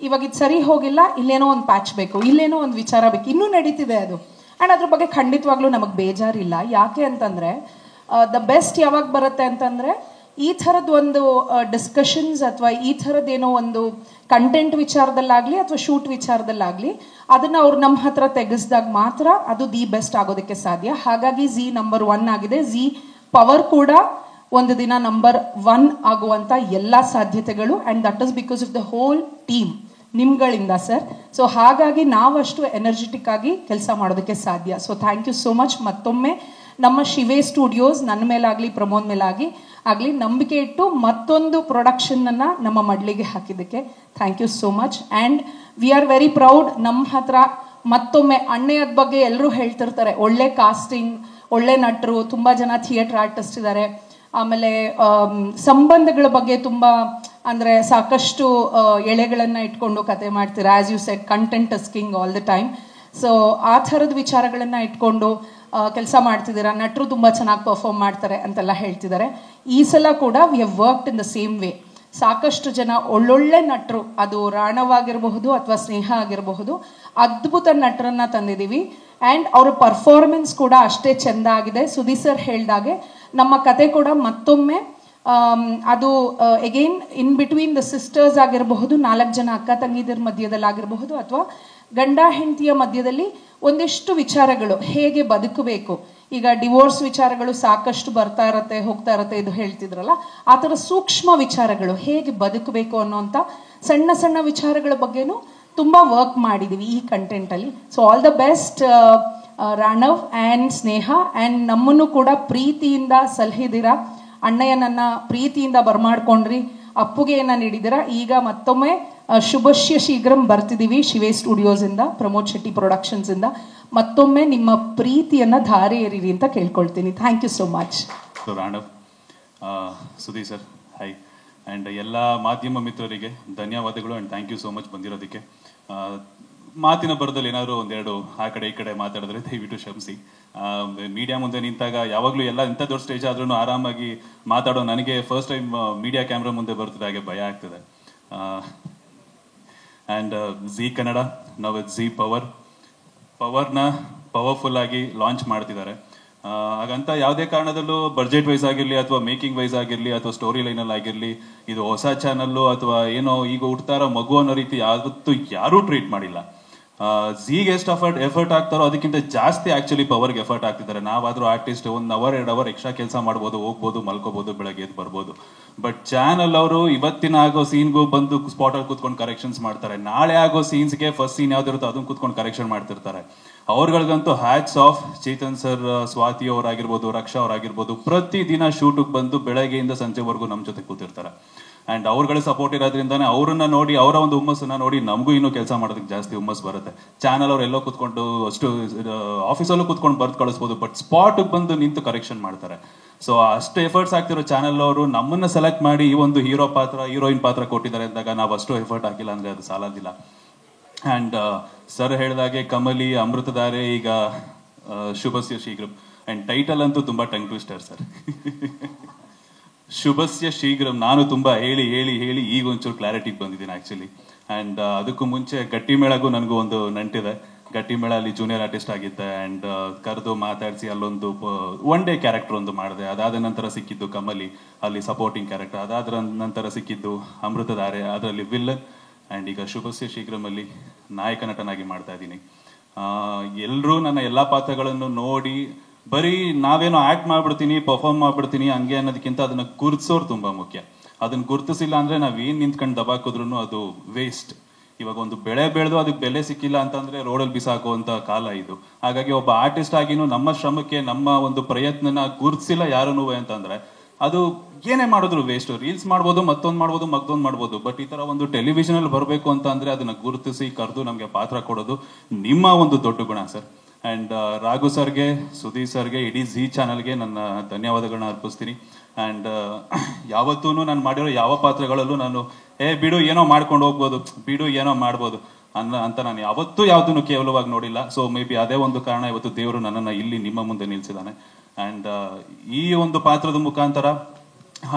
ಇವಾಗ ಇದು ಸರಿ ಹೋಗಿಲ್ಲ, ಇಲ್ಲೇನೋ ಒಂದು ಪ್ಯಾಚ್ ಬೇಕು, ಇಲ್ಲೇನೋ ಒಂದು ವಿಚಾರ ಬೇಕು, ಇನ್ನೂ ನಡೀತಿದೆ ಅದು. ಆ್ಯಂಡ್ ಅದ್ರ ಬಗ್ಗೆ ಖಂಡಿತವಾಗ್ಲೂ ನಮಗೆ ಬೇಜಾರಿಲ್ಲ. ಯಾಕೆ ಅಂತಂದರೆ ದ ಬೆಸ್ಟ್ ಯಾವಾಗ ಬರುತ್ತೆ ಅಂತಂದರೆ ಈ ಥರದ್ದು ಒಂದು ಡಿಸ್ಕಷನ್ಸ್ ಅಥವಾ ಈ ಥರದ್ದೇನೋ ಒಂದು ಕಂಟೆಂಟ್ ವಿಚಾರದಲ್ಲಾಗಲಿ ಅಥವಾ ಶೂಟ್ ವಿಚಾರದಲ್ಲಾಗಲಿ ಅದನ್ನು ಅವ್ರು ನಮ್ಮ ಹತ್ರ ತೆಗೆಸಿದಾಗ ಮಾತ್ರ ಅದು ದಿ ಬೆಸ್ಟ್ ಆಗೋದಕ್ಕೆ ಸಾಧ್ಯ. ಹಾಗಾಗಿ ಝೀ ನಂಬರ್ 1 ಆಗಿದೆ. ಝೀ ಪವರ್ ಕೂಡ ಒಂದು ದಿನ ನಂಬರ್ 1 ಆಗುವಂಥ ಎಲ್ಲ ಸಾಧ್ಯತೆಗಳು. And that is because of the whole team, ನಿಮ್ಗಳಿಂದ ಸರ್. ಸೊ ಹಾಗಾಗಿ ನಾವಷ್ಟು ಎನರ್ಜೆಟಿಕ್ ಆಗಿ ಕೆಲಸ ಮಾಡೋದಕ್ಕೆ ಸಾಧ್ಯ. So thank you so much. ಮತ್ತೊಮ್ಮೆ ನಮ್ಮ ಶಿವೆ ಸ್ಟುಡಿಯೋಸ್ ನನ್ನ ಮೇಲಾಗಲಿ ಪ್ರಮೋದ್ ಮೇಲಾಗಲಿ ನಂಬಿಕೆ ಇಟ್ಟು ಮತ್ತೊಂದು ಪ್ರೊಡಕ್ಷನನ್ನು ನಮ್ಮ ಮಡ್ಲಿಗೆ ಹಾಕಿದ್ದಕ್ಕೆ thank you so much. And we are very proud. ನಮ್ಮ ಹತ್ರ ಮತ್ತೊಮ್ಮೆ ಅಣ್ಣಯ್ಯದ ಬಗ್ಗೆ ಎಲ್ಲರೂ ಹೇಳ್ತಿರ್ತಾರೆ, ಒಳ್ಳೆ ಕಾಸ್ಟಿಂಗ್, ಒಳ್ಳೆ ನಟರು, ತುಂಬ ಜನ ಥಿಯೇಟರ್ ಆರ್ಟಿಸ್ಟ್ ಇದ್ದಾರೆ. ಆಮೇಲೆ ಸಂಬಂಧಗಳ ಬಗ್ಗೆ ತುಂಬ ಅಂದರೆ ಸಾಕಷ್ಟು ಎಳೆಗಳನ್ನು ಇಟ್ಕೊಂಡು ಕತೆ ಮಾಡ್ತೀರಾ. As you said, content is king all the time. So ಆ ಥರದ ವಿಚಾರಗಳನ್ನು ಇಟ್ಕೊಂಡು ಕೆಲಸ ಮಾಡ್ತಿದ್ದೀರಾ. ನಟರು ತುಂಬ ಚೆನ್ನಾಗಿ ಪರ್ಫಾರ್ಮ್ ಮಾಡ್ತಾರೆ ಅಂತೆಲ್ಲ ಹೇಳ್ತಿದ್ದಾರೆ. ಈ ಸಲ ಕೂಡ we have worked in the same way. ಸಾಕಷ್ಟು ಜನ ಒಳ್ಳೊಳ್ಳೆ ನಟರು, ಅದು ರಾಣವಾಗಿರಬಹುದು ಅಥವಾ ಸ್ನೇಹ ಆಗಿರಬಹುದು, ಅದ್ಭುತ ನಟರನ್ನ ತಂದಿದ್ದೀವಿ ಆ್ಯಂಡ್ ಅವರ ಪರ್ಫಾರ್ಮೆನ್ಸ್ ಕೂಡ ಅಷ್ಟೇ ಚೆಂದ ಆಗಿದೆ. ಸುದೀಪ್ ಸರ್ ಹೇಳ್ದಾಗೆ ನಮ್ಮ ಕತೆ ಕೂಡ ಮತ್ತೊಮ್ಮೆ ಅದು again in between the sisters ಆಗಿರಬಹುದು, 4 ಜನ ಅಕ್ಕ ತಂಗಿದರ ಮಧ್ಯದಲ್ಲಿ ಆಗಿರಬಹುದು, ಅಥವಾ ಗಂಡ ಹೆಂಡತಿಯ ಮಧ್ಯದಲ್ಲಿ ಒಂದಿಷ್ಟು ವಿಚಾರಗಳು ಹೇಗೆ ಬದುಕಬೇಕು. ಈಗ ಡಿವೋರ್ಸ್ ವಿಚಾರಗಳು ಸಾಕಷ್ಟು ಬರ್ತಾ ಇರತ್ತೆ ಹೋಗ್ತಾ ಇರತ್ತೆ, ಇದು ಹೇಳ್ತಿದ್ರಲ್ಲ, ಆ ಥರ ಸೂಕ್ಷ್ಮ ವಿಚಾರಗಳು ಹೇಗೆ ಬದುಕಬೇಕು ಅನ್ನೋಂಥ ಸಣ್ಣ ಸಣ್ಣ ವಿಚಾರಗಳ ಬಗ್ಗೆನೂ ತುಂಬ ವರ್ಕ್ ಮಾಡಿದ್ದೀವಿ ಈ ಕಂಟೆಂಟಲ್ಲಿ. So all the best Ranav and Sneha. And ನಮ್ಮನ್ನು ಕೂಡ ಪ್ರೀತಿಯಿಂದ ಸಲಹಿದಿರಾ, ಅಣ್ಣಯ್ಯನನ್ನ ಪ್ರೀತಿಯಿಂದ ಬರ್ಮಾಡ್ಕೊಂಡ್ರಿ, ಅಪ್ಪುಗೆಯನ್ನ ನೀಡಿದಿರ. ಈಗ ಮತ್ತೊಮ್ಮೆ ಶುಭಶ್ಯ ಶೀಘ್ರಂ ಬರ್ತಿದ್ದೀವಿ ಶಿವೇ ಸ್ಟುಡಿಯೋಸಿಂದ, ಪ್ರಮೋದ್ ಶೆಟ್ಟಿ ಪ್ರೊಡಕ್ಷನ್ಸಿಂದ. ಮತ್ತೊಮ್ಮೆ ನಿಮ್ಮ ಪ್ರೀತಿಯನ್ನ ಧಾರೆ ಏರಿರಿ ಅಂತ ಕೇಳ್ಕೊಳ್ತೀನಿ. Thank you so much. Ranav, Sudeep sir, hi, and ಎಲ್ಲ ಮಾಧ್ಯಮ ಮಿತ್ರರಿಗೆ ಧನ್ಯವಾದಗಳು and thank you so much ಬಂದಿರೋದಕ್ಕೆ. ಮಾತಿನ ಬರದಲ್ಲಿ ಏನಾದರೂ ಒಂದೆರಡು ಆ ಕಡೆ ಈ ಕಡೆ ಮಾತಾಡಿದ್ರೆ ದಯವಿಟ್ಟು ಕ್ಷಮಿಸಿ. ಮೀಡಿಯಾ ಮುಂದೆ ನಿಂತಾಗ ಯಾವಾಗಲೂ ಎಲ್ಲ ಇಂಥ ದೊಡ್ಡ ಸ್ಟೇಜ್ ಆದ್ರೂ ಆರಾಮಾಗಿ ಮಾತಾಡೋ ನನಗೆ ಫಸ್ಟ್ ಟೈಮ್ ಮೀಡಿಯಾ ಕ್ಯಾಮ್ರಾ ಮುಂದೆ ಬರ್ತಿದೆ, ಹಾಗೆ ಭಯ ಆಗ್ತದೆ. ಆ್ಯಂಡ್ ಝೀ ಕನ್ನಡ, ನಾವು ಝೀ ಪವರ್ನ ಪವರ್ಫುಲ್ ಆಗಿ ಲಾಂಚ್ ಮಾಡ್ತಿದ್ದಾರೆ. ಹಾಗಂತ ಯಾವುದೇ ಕಾರಣದಲ್ಲೂ ಬಡ್ಜೆಟ್ ವೈಸ್ ಆಗಿರಲಿ ಅಥವಾ ಮೇಕಿಂಗ್ ವೈಸ್ ಆಗಿರಲಿ ಅಥವಾ ಸ್ಟೋರಿ ಲೈನಲ್ಲಿ ಆಗಿರಲಿ ಇದು ಹೊಸ ಚಾನಲ್ಲು ಅಥವಾ ಏನೋ ಈಗ ಹುಡ್ತಾರೋ ಮಗು ಅನ್ನೋ ರೀತಿ ಯಾವತ್ತೂ ಯಾರೂ ಟ್ರೀಟ್ ಮಾಡಿಲ್ಲ. ಝೀಗೆ ಎಷ್ಟು ಎಫರ್ಟ್ ಆಗ್ತಾರೋ ಅದಕ್ಕಿಂತ ಜಾಸ್ತಿ ಆಕ್ಚುಲಿ ಪವರ್ಗೆ ಎಫರ್ಟ್ ಆಗ್ತಿದ್ದಾರೆ. ನಾವಾದರೂ ಆರ್ಟಿಸ್ಟ್ 1 ಅವರ್ 2 ಅವರ್ ಎಕ್ಸ್ಟ್ರಾ ಕೆಲಸ ಮಾಡ್ಬೋದು, ಹೋಗ್ಬೋದು, ಮಲ್ಕೋಬೋದು, ಬೆಳಗ್ಗೆ ಎದ್ದು ಬರ್ಬೋದು. ಬಟ್ ಚಾನಲ್ ಅವರು ಇವತ್ತಿನ ಆಗೋ ಸೀನ್ಗೂ ಬಂದು ಸ್ಪಾಟಲ್ಲಿ ಕೂತ್ಕೊಂಡು ಕರೆಕ್ಷನ್ಸ್ ಮಾಡ್ತಾರೆ. ನಾಳೆ ಆಗೋ ಸೀನ್ಸ್ಗೆ ಫಸ್ಟ್ ಸೀನ್ ಯಾವ್ದಿರುತ್ತೋ ಅದನ್ನ ಕೂತ್ಕೊಂಡು ಕರೆಕ್ಷನ್ ಮಾಡ್ತಿರ್ತಾರೆ. ಅವ್ರಗಳಿಗಂತೂ hats off. Chetan sir, Swati ಅವರಾಗಿರ್ಬೋದು, ರಕ್ಷಾ ಅವರಾಗಿರ್ಬೋದು, ಪ್ರತಿದಿನ ಶೂಟಿಗೆ ಬಂದು ಬೆಳಗ್ಗೆಯಿಂದ ಸಂಜೆವರೆಗೂ ನಮ್ಮ ಜೊತೆ ಕೂತಿರ್ತಾರೆ. ಆ್ಯಂಡ್ ಅವ್ರಗಳ ಸಪೋರ್ಟ್ ಇರೋದ್ರಿಂದಾನೆ ಅವ್ರನ್ನ ನೋಡಿ, ಅವರ ಒಂದು ಹುಮ್ಮಸ್ಸನ್ನ ನೋಡಿ ನಮಗೂ ಇನ್ನೂ ಕೆಲಸ ಮಾಡೋದಕ್ಕೆ ಜಾಸ್ತಿ ಹುಮ್ಮಸ್ ಬರುತ್ತೆ. ಚಾನಲ್ ಅವ್ರು ಎಲ್ಲೋ ಕೂತ್ಕೊಂಡು ಅಷ್ಟು ಆಫೀಸಲ್ಲೂ ಕೂತ್ಕೊಂಡು ಬರ್ದು ಕಳಿಸ್ಬೋದು, ಬಟ್ ಸ್ಪಾಟಿಗೆ ಬಂದು ನಿಂತು ಕರೆಕ್ಷನ್ ಮಾಡ್ತಾರೆ. ಸೊ ಅಷ್ಟು ಎಫರ್ಟ್ಸ್ ಆಗ್ತಿರೋ ಚಾನಲ್ ಅವರು ನಮ್ಮನ್ನ ಸೆಲೆಕ್ಟ್ ಮಾಡಿ ಈ ಒಂದು ಹೀರೋ ಪಾತ್ರ, ಹೀರೋಯಿನ್ ಪಾತ್ರ ಕೊಟ್ಟಿದ್ದಾರೆ ಅಂದಾಗ ನಾವು ಅಷ್ಟು ಎಫರ್ಟ್ ಹಾಕಿಲ್ಲ ಅಂದ್ರೆ ಅದು ಸಾಲೋದಿಲ್ಲ. ಆ್ಯಂಡ್ ಸರ್ ಹೇಳಿದಾಗೆ ಕಮಲಿ, ಅಮೃತಧಾರೆ, ಈಗ ಶುಭಸ್ಯ ಶೀಘ್ರಂ. ಆ್ಯಂಡ್ ಟೈಟಲ್ ಅಂತೂ ತುಂಬ ಟಂಗ್ ಟ್ವಿಸ್ಟರ್ ಸರ್. ಶುಭಸ್ಯ ಶೀಘ್ರಂ ನಾನು ತುಂಬಾ ಹೇಳಿ ಹೇಳಿ ಹೇಳಿ ಈಗ ಒಂಚೂರು ಕ್ಲಾರಿಟಿಗೆ ಬಂದಿದ್ದೀನಿ ಆಕ್ಚುಲಿ. ಆ್ಯಂಡ್ ಅದಕ್ಕೂ ಮುಂಚೆ ಗಟ್ಟಿಮೇಳಗೂ ನನಗೂ ಒಂದು ನಂಟಿದೆ. ಗಟ್ಟಿಮೇಳ ಅಲ್ಲಿ ಜೂನಿಯರ್ ಆರ್ಟಿಸ್ಟ್ ಆಗಿದ್ದೆ. ಆ್ಯಂಡ್ ಕರೆದು ಮಾತಾಡಿಸಿ ಅಲ್ಲೊಂದು 1 ಡೇ ಕ್ಯಾರೆಕ್ಟರ್ ಒಂದು ಮಾಡಿದೆ. ಅದಾದ ನಂತರ ಸಿಕ್ಕಿದ್ದು ಕಮಲಿ, ಅಲ್ಲಿ ಸಪೋರ್ಟಿಂಗ್ ಕ್ಯಾರೆಕ್ಟರ್. ಅದಾದ ನಂತರ ಸಿಕ್ಕಿದ್ದು ಅಮೃತಧಾರೆ, ಅದರಲ್ಲಿ ವಿಲ್ಲನ್. ಆ್ಯಂಡ್ ಈಗ ಶುಭಸ್ಯ ಶೀಘ್ರಮಲ್ಲಿ ನಾಯಕ ನಟನಾಗಿ ಮಾಡ್ತಾ ಇದ್ದೀನಿ. ಎಲ್ಲರೂ ನನ್ನ ಎಲ್ಲ ಪಾತ್ರಗಳನ್ನು ನೋಡಿ ಬರೀ ನಾವೇನೋ ಆಕ್ಟ್ ಮಾಡ್ಬಿಡ್ತೀನಿ, ಪರ್ಫಾರ್ಮ್ ಮಾಡ್ಬಿಡ್ತೀನಿ ಹಂಗೆ ಅನ್ನೋದಕ್ಕಿಂತ ಅದನ್ನ ಗುರ್ತಿಸೋರು ತುಂಬಾ ಮುಖ್ಯ. ಅದನ್ನ ಗುರ್ತಿಸಿಲ್ಲ ಅಂದ್ರೆ ನಾವೇನ್ ನಿಂತ್ಕೊಂಡು ದಬಾಕಿದ್ರು ಅದು ವೇಸ್ಟ್. ಇವಾಗ ಒಂದು ಬೆಳೆ ಬೆಳೆದು ಅದಕ್ಕೆ ಬೆಲೆ ಸಿಕ್ಕಿಲ್ಲ ಅಂತಂದ್ರೆ ರೋಡಲ್ಲಿ ಬಿಸಾಕುವಂತ ಕಾಲ ಇದು. ಹಾಗಾಗಿ ಒಬ್ಬ ಆರ್ಟಿಸ್ಟ್ ಆಗಿನೂ ನಮ್ಮ ಶ್ರಮಕ್ಕೆ, ನಮ್ಮ ಒಂದು ಪ್ರಯತ್ನನ ಗುರ್ತಿಸಿಲ್ಲ ಯಾರೂ ಅಂತಂದ್ರೆ ಅದು ಏನೇ ಮಾಡಿದ್ರು ವೇಸ್ಟ್. ರೀಲ್ಸ್ ಮಾಡ್ಬೋದು, ಮತ್ತೊಂದು ಮಾಡ್ಬೋದು, ಮತ್ತೊಂದು ಮಾಡ್ಬೋದು, ಬಟ್ ಈ ತರ ಒಂದು ಟೆಲಿವಿಷನ್ ಅಲ್ಲಿ ಬರಬೇಕು ಅಂತ ಅಂದ್ರೆ ಅದನ್ನ ಗುರುತಿಸಿ ಕರೆದು ನಮ್ಗೆ ಪಾತ್ರ ಕೊಡೋದು ನಿಮ್ಮ ಒಂದು ದೊಡ್ಡ ಗುಣ ಸರ್. ಆ್ಯಂಡ್ ರಾಘು ಸರ್ಗೆ, ಸುದೀಪ್ ಸರ್ಗೆ, ಇಡೀ ಝೀ ಚಾನಲ್ಗೆ ನನ್ನ ಧನ್ಯವಾದಗಳನ್ನ ಅರ್ಪಿಸ್ತೀನಿ. ಆ್ಯಂಡ್ ಯಾವತ್ತೂ ನಾನು ಮಾಡಿರೋ ಯಾವ ಪಾತ್ರಗಳಲ್ಲೂ ನಾನು ಬಿಡು ಏನೋ ಮಾಡ್ಕೊಂಡು ಹೋಗ್ಬೋದು, ಬಿಡು ಏನೋ ಮಾಡ್ಬೋದು ಅಂತ ನಾನು ಯಾವತ್ತೂ ಯಾವುದನ್ನು ಕೇವಲವಾಗಿ ನೋಡಿಲ್ಲ. ಸೊ ಮೇ ಬಿ ಅದೇ ಒಂದು ಕಾರಣ ಇವತ್ತು ದೇವರು ನನ್ನನ್ನು ಇಲ್ಲಿ ನಿಮ್ಮ ಮುಂದೆ ನಿಲ್ಸಿದ್ದಾನೆ. ಆ್ಯಂಡ್ ಈ ಒಂದು ಪಾತ್ರದ ಮುಖಾಂತರ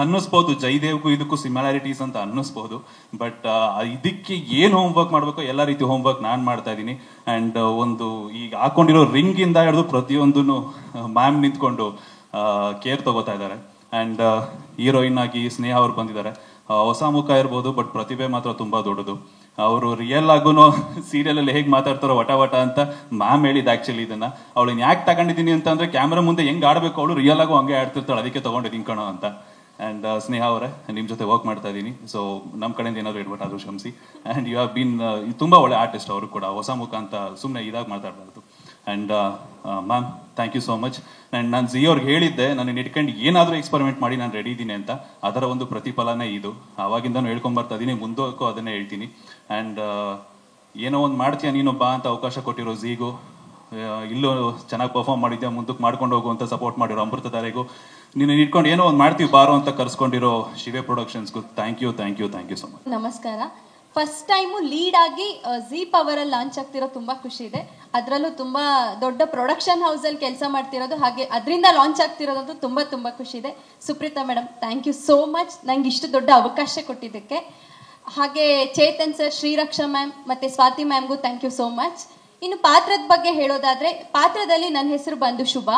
ಅನ್ನಿಸ್ಬೋದು ಜೈದೇವ್ಗೂ ಇದಕ್ಕೂ ಸಿಮಿಲಾರಿಟೀಸ್ ಅಂತ ಅನ್ನಿಸ್ಬೋದು, ಬಟ್ ಇದಕ್ಕೆ ಏನು ಹೋಮ್ವರ್ಕ್ ಮಾಡಬೇಕು ಎಲ್ಲ ರೀತಿ ಹೋಮ್ವರ್ಕ್ ನಾನು ಮಾಡ್ತಾ ಇದ್ದೀನಿ. ಆ್ಯಂಡ್ ಒಂದು ಈಗ ಹಾಕೊಂಡಿರೋ ರಿಂಗ್ ಇಂದ ಹಿಡಿದು ಪ್ರತಿಯೊಂದನ್ನು ಮ್ಯಾಮ್ ನಿಂತ್ಕೊಂಡು ಕೇರ್ ತಗೋತಾ ಇದ್ದಾರೆ. ಆ್ಯಂಡ್ ಹೀರೋಯಿನ್ ಆಗಿ ಸ್ನೇಹ ಅವ್ರು ಬಂದಿದ್ದಾರೆ. ಹೊಸ ಮುಖ ಇರ್ಬೋದು, ಬಟ್ ಪ್ರತಿಭೆ ಮಾತ್ರ ತುಂಬಾ ದೊಡ್ಡದು. ಅವರು ರಿಯಲ್ ಆಗೂ ಸೀರಿಯಲ್ ಅಲ್ಲಿ ಹೇಗೆ ಮಾತಾಡ್ತಾರೋ ವಟ ವಟ ಅಂತ ಮ್ಯಾಮ್ ಹೇಳಿದ್ ಆಕ್ಚುಲಿ ಇದನ್ನ. ಅವಳನ್ನ ಯಾಕೆ ತಗೊಂಡಿದ್ದೀನಿ ಅಂತಂದ್ರೆ ಕ್ಯಾಮ್ರಾ ಮುಂದೆ ಹೆಂಗ್ ಆಡ್ಬೇಕು ಅವಳು ರಿಯಲ್ ಆಗು ಹಂಗೆ ಆಡ್ತಿರ್ತಾಳೆ, ಅದಕ್ಕೆ ತಗೊಂಡಿದ್ದೀನಿ ಕಣೋ ಅಂತ. ಆ್ಯಂಡ್ ಸ್ನೇಹ ಅವರೇ, ನಿಮ್ಮ ಜೊತೆ ವರ್ಕ್ ಮಾಡ್ತಾ ಇದ್ದೀನಿ. ಸೊ ನಮ್ಮ ಕಡೆಯಿಂದ ಏನಾದ್ರು ಇಡ್ಬಟ್ ಆದ್ರೂ ಕ್ಷಮಿಸಿ. ಆ್ಯಂಡ್ ಯು ಹ್ಯಾವ್ ಬೀನ್ ತುಂಬಾ ಒಳ್ಳೆ ಆರ್ಟಿಸ್ಟ್ ಅವರು ಕೂಡ, ಹೊಸ ಮುಖ ಅಂತ ಸುಮ್ಮನೆ ಇದಾಗಿ ಮಾತಾಡಬಾರ್ದು. And ma'am thank you so much. And ನಾನು ಝೀ ಅವ್ರಿಗೆ ಹೇಳಿದ್ದೆ ನಾನು ಇಟ್ಕೊಂಡು ಏನಾದರೂ ಎಕ್ಸ್ಪೆರಿಮೆಂಟ್ ಮಾಡಿ ನಾನು ರೆಡಿ ಇದ್ದೀನಿ ಅಂತ. ಅದರ ಒಂದು ಪ್ರತಿಫಲನೇ ಇದು. ಆವಾಗಿಂದನೂ ಹೇಳ್ಕೊಂಬರ್ತಾ ಇದ್ದೀನಿ, ಮುಂದಕ್ಕೂ ಅದನ್ನೇ ಹೇಳ್ತೀನಿ. ಆ್ಯಂಡ್ ಏನೋ ಒಂದು ಮಾಡ್ತೀಯ ನೀನು ಬಾ ಅಂತ ಅವಕಾಶ ಕೊಟ್ಟಿರೋ ಝೀಗೂ, ಇಲ್ಲೂ ಚೆನ್ನಾಗಿ ಪರ್ಫಾರ್ಮ್ ಮಾಡಿದ್ಯಾ ಮುಂದಕ್ಕೆ ಮಾಡ್ಕೊಂಡು ಹೋಗುವಂತ ಸಪೋರ್ಟ್ ಮಾಡಿರೋ ಅಮೃತಧಾರೆಗೂ, ನೀನು ಇಟ್ಕೊಂಡು ಏನೋ ಒಂದು ಮಾಡ್ತೀವಿ ಬಾರೋ ಅಂತ ಕರ್ಸ್ಕೊಂಡಿರೋ ಶಿವೆ ಪ್ರೊಡಕ್ಷನ್ಸ್ಗೂ thank you thank you thank you so much. ನಮಸ್ಕಾರ. ಫಸ್ಟ್ ಟೈಮು ಲೀಡ್ ಆಗಿ ಝೀ ಪವರಲ್ಲಿ ಲಾಂಚ್ ಆಗ್ತಿರೋ ತುಂಬ ಖುಷಿ ಇದೆ. ಅದರಲ್ಲೂ ತುಂಬ ದೊಡ್ಡ ಪ್ರೊಡಕ್ಷನ್ ಹೌಸಲ್ಲಿ ಕೆಲಸ ಮಾಡ್ತಿರೋದು, ಹಾಗೆ ಅದರಿಂದ ಲಾಂಚ್ ಆಗ್ತಿರೋದು ತುಂಬ ತುಂಬ ಖುಷಿ ಇದೆ. Supreetha madam thank you so much ನಂಗೆ ಇಷ್ಟು ದೊಡ್ಡ ಅವಕಾಶ ಕೊಟ್ಟಿದ್ದಕ್ಕೆ. ಹಾಗೆ ಚೇತನ್ ಸರ್, ಶ್ರೀರಕ್ಷಾ ಮ್ಯಾಮ್ ಮತ್ತು ಸ್ವಾತಿ ಮ್ಯಾಮ್ಗೂ ಥ್ಯಾಂಕ್ ಯು ಸೋ ಮಚ್. ಇನ್ನು ಪಾತ್ರದ ಬಗ್ಗೆ ಹೇಳೋದಾದರೆ, ಪಾತ್ರದಲ್ಲಿ ನನ್ನ ಹೆಸರು ಬಂದು ಶುಭ.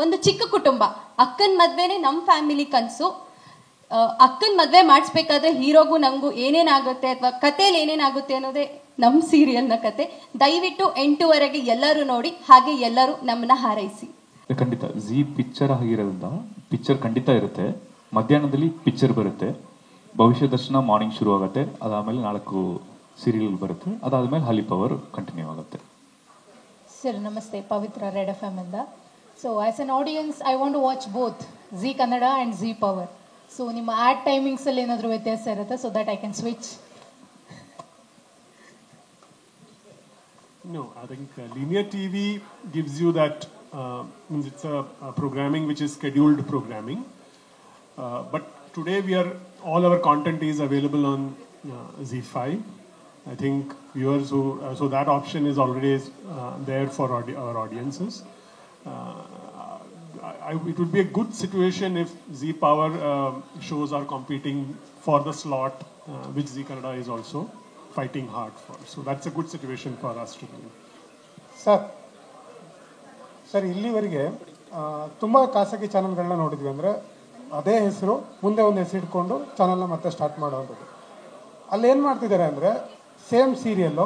ಒಂದು ಚಿಕ್ಕ ಕುಟುಂಬ, ಅಕ್ಕನ ಮದುವೆನೇ ನಮ್ಮ ಫ್ಯಾಮಿಲಿ ಕನಸು. ಅಕ್ಕನ ಮದುವೆ ಮಾಡಿಸ್ಬೇಕಾದ್ರೆ ಹೀರೋಗೂ ನಂಗೂ ಏನೇನಾಗುತ್ತೆ ಅಥವಾ ಕಥೆಯಲ್ಲಿ ಏನೇನಾಗುತ್ತೆ ಅನ್ನೋದೇ ನಮ್ಮ ಸೀರಿಯಲ್ನ ಕತೆ. ದಯವಿಟ್ಟು 8ವರೆಗೆ ಎಲ್ಲರೂ ನೋಡಿ, ಹಾಗೆ ಎಲ್ಲರೂ ನಮ್ಮನ್ನ ಹಾರೈಸಿ. ಖಂಡಿತ ಜಿ ಪಿಕ್ಚರ್ ಆಗಿರೋದ್ರಿಂದ ಪಿಕ್ಚರ್ ಖಂಡಿತ ಇರುತ್ತೆ. ಮಧ್ಯಾಹ್ನದಲ್ಲಿ ಪಿಕ್ಚರ್ ಬರುತ್ತೆ, ಭವಿಷ್ಯ ದರ್ಶನ ಮಾರ್ನಿಂಗ್ ಶುರು ಆಗುತ್ತೆ, ಅದಾದಮೇಲೆ 4 ಸೀರಿಯಲ್ ಬರುತ್ತೆ, ಅದಾದಮೇಲೆ ಹಾಲಿ ಪವರ್ ಕಂಟಿನ್ಯೂ ಆಗುತ್ತೆ. ಸರ್ ನಮಸ್ತೆ, ಪವಿತ್ರ ರೆಡ್ ಎಫ್ ಎಮ್ ಇಂದ. So as an audience I want to watch both Zee Kannada and Zee Power. So ನಿಮ್ಮ ಆ್ಯಡ್ ಟೈಮಿಂಗ್ಸಲ್ಲಿ ಏನಾದರೂ ವ್ಯತ್ಯಾಸ ಇರುತ್ತೆ, so that I can switch? No, I think linear TV gives you that, means it's a programming which is scheduled programming. But today all our content is available on ZEE5. I think viewers who, so that option is already there for our audiences. It would be a good situation if Zee Power shows are competing for the slot which Zee Kannada is also fighting hard for. So that's a good situation for us to be in. Sir ಇಲ್ಲಿವರೆಗೆ ತುಂಬ ಖಾಸಗಿ ಚಾನಲ್ಗಳನ್ನ ನೋಡಿದ್ವಿ. ಅಂದರೆ ಅದೇ ಹೆಸರು ಮುಂದೆ ಒಂದು ಹೆಸರು ಇಟ್ಕೊಂಡು ಚಾನಲ್ನ ಮತ್ತೆ ಸ್ಟಾರ್ಟ್ ಮಾಡೋವಂಥದ್ದು. ಅಲ್ಲೇನು ಮಾಡ್ತಿದ್ದಾರೆ ಅಂದರೆ ಸೇಮ್ ಸೀರಿಯಲ್ಲು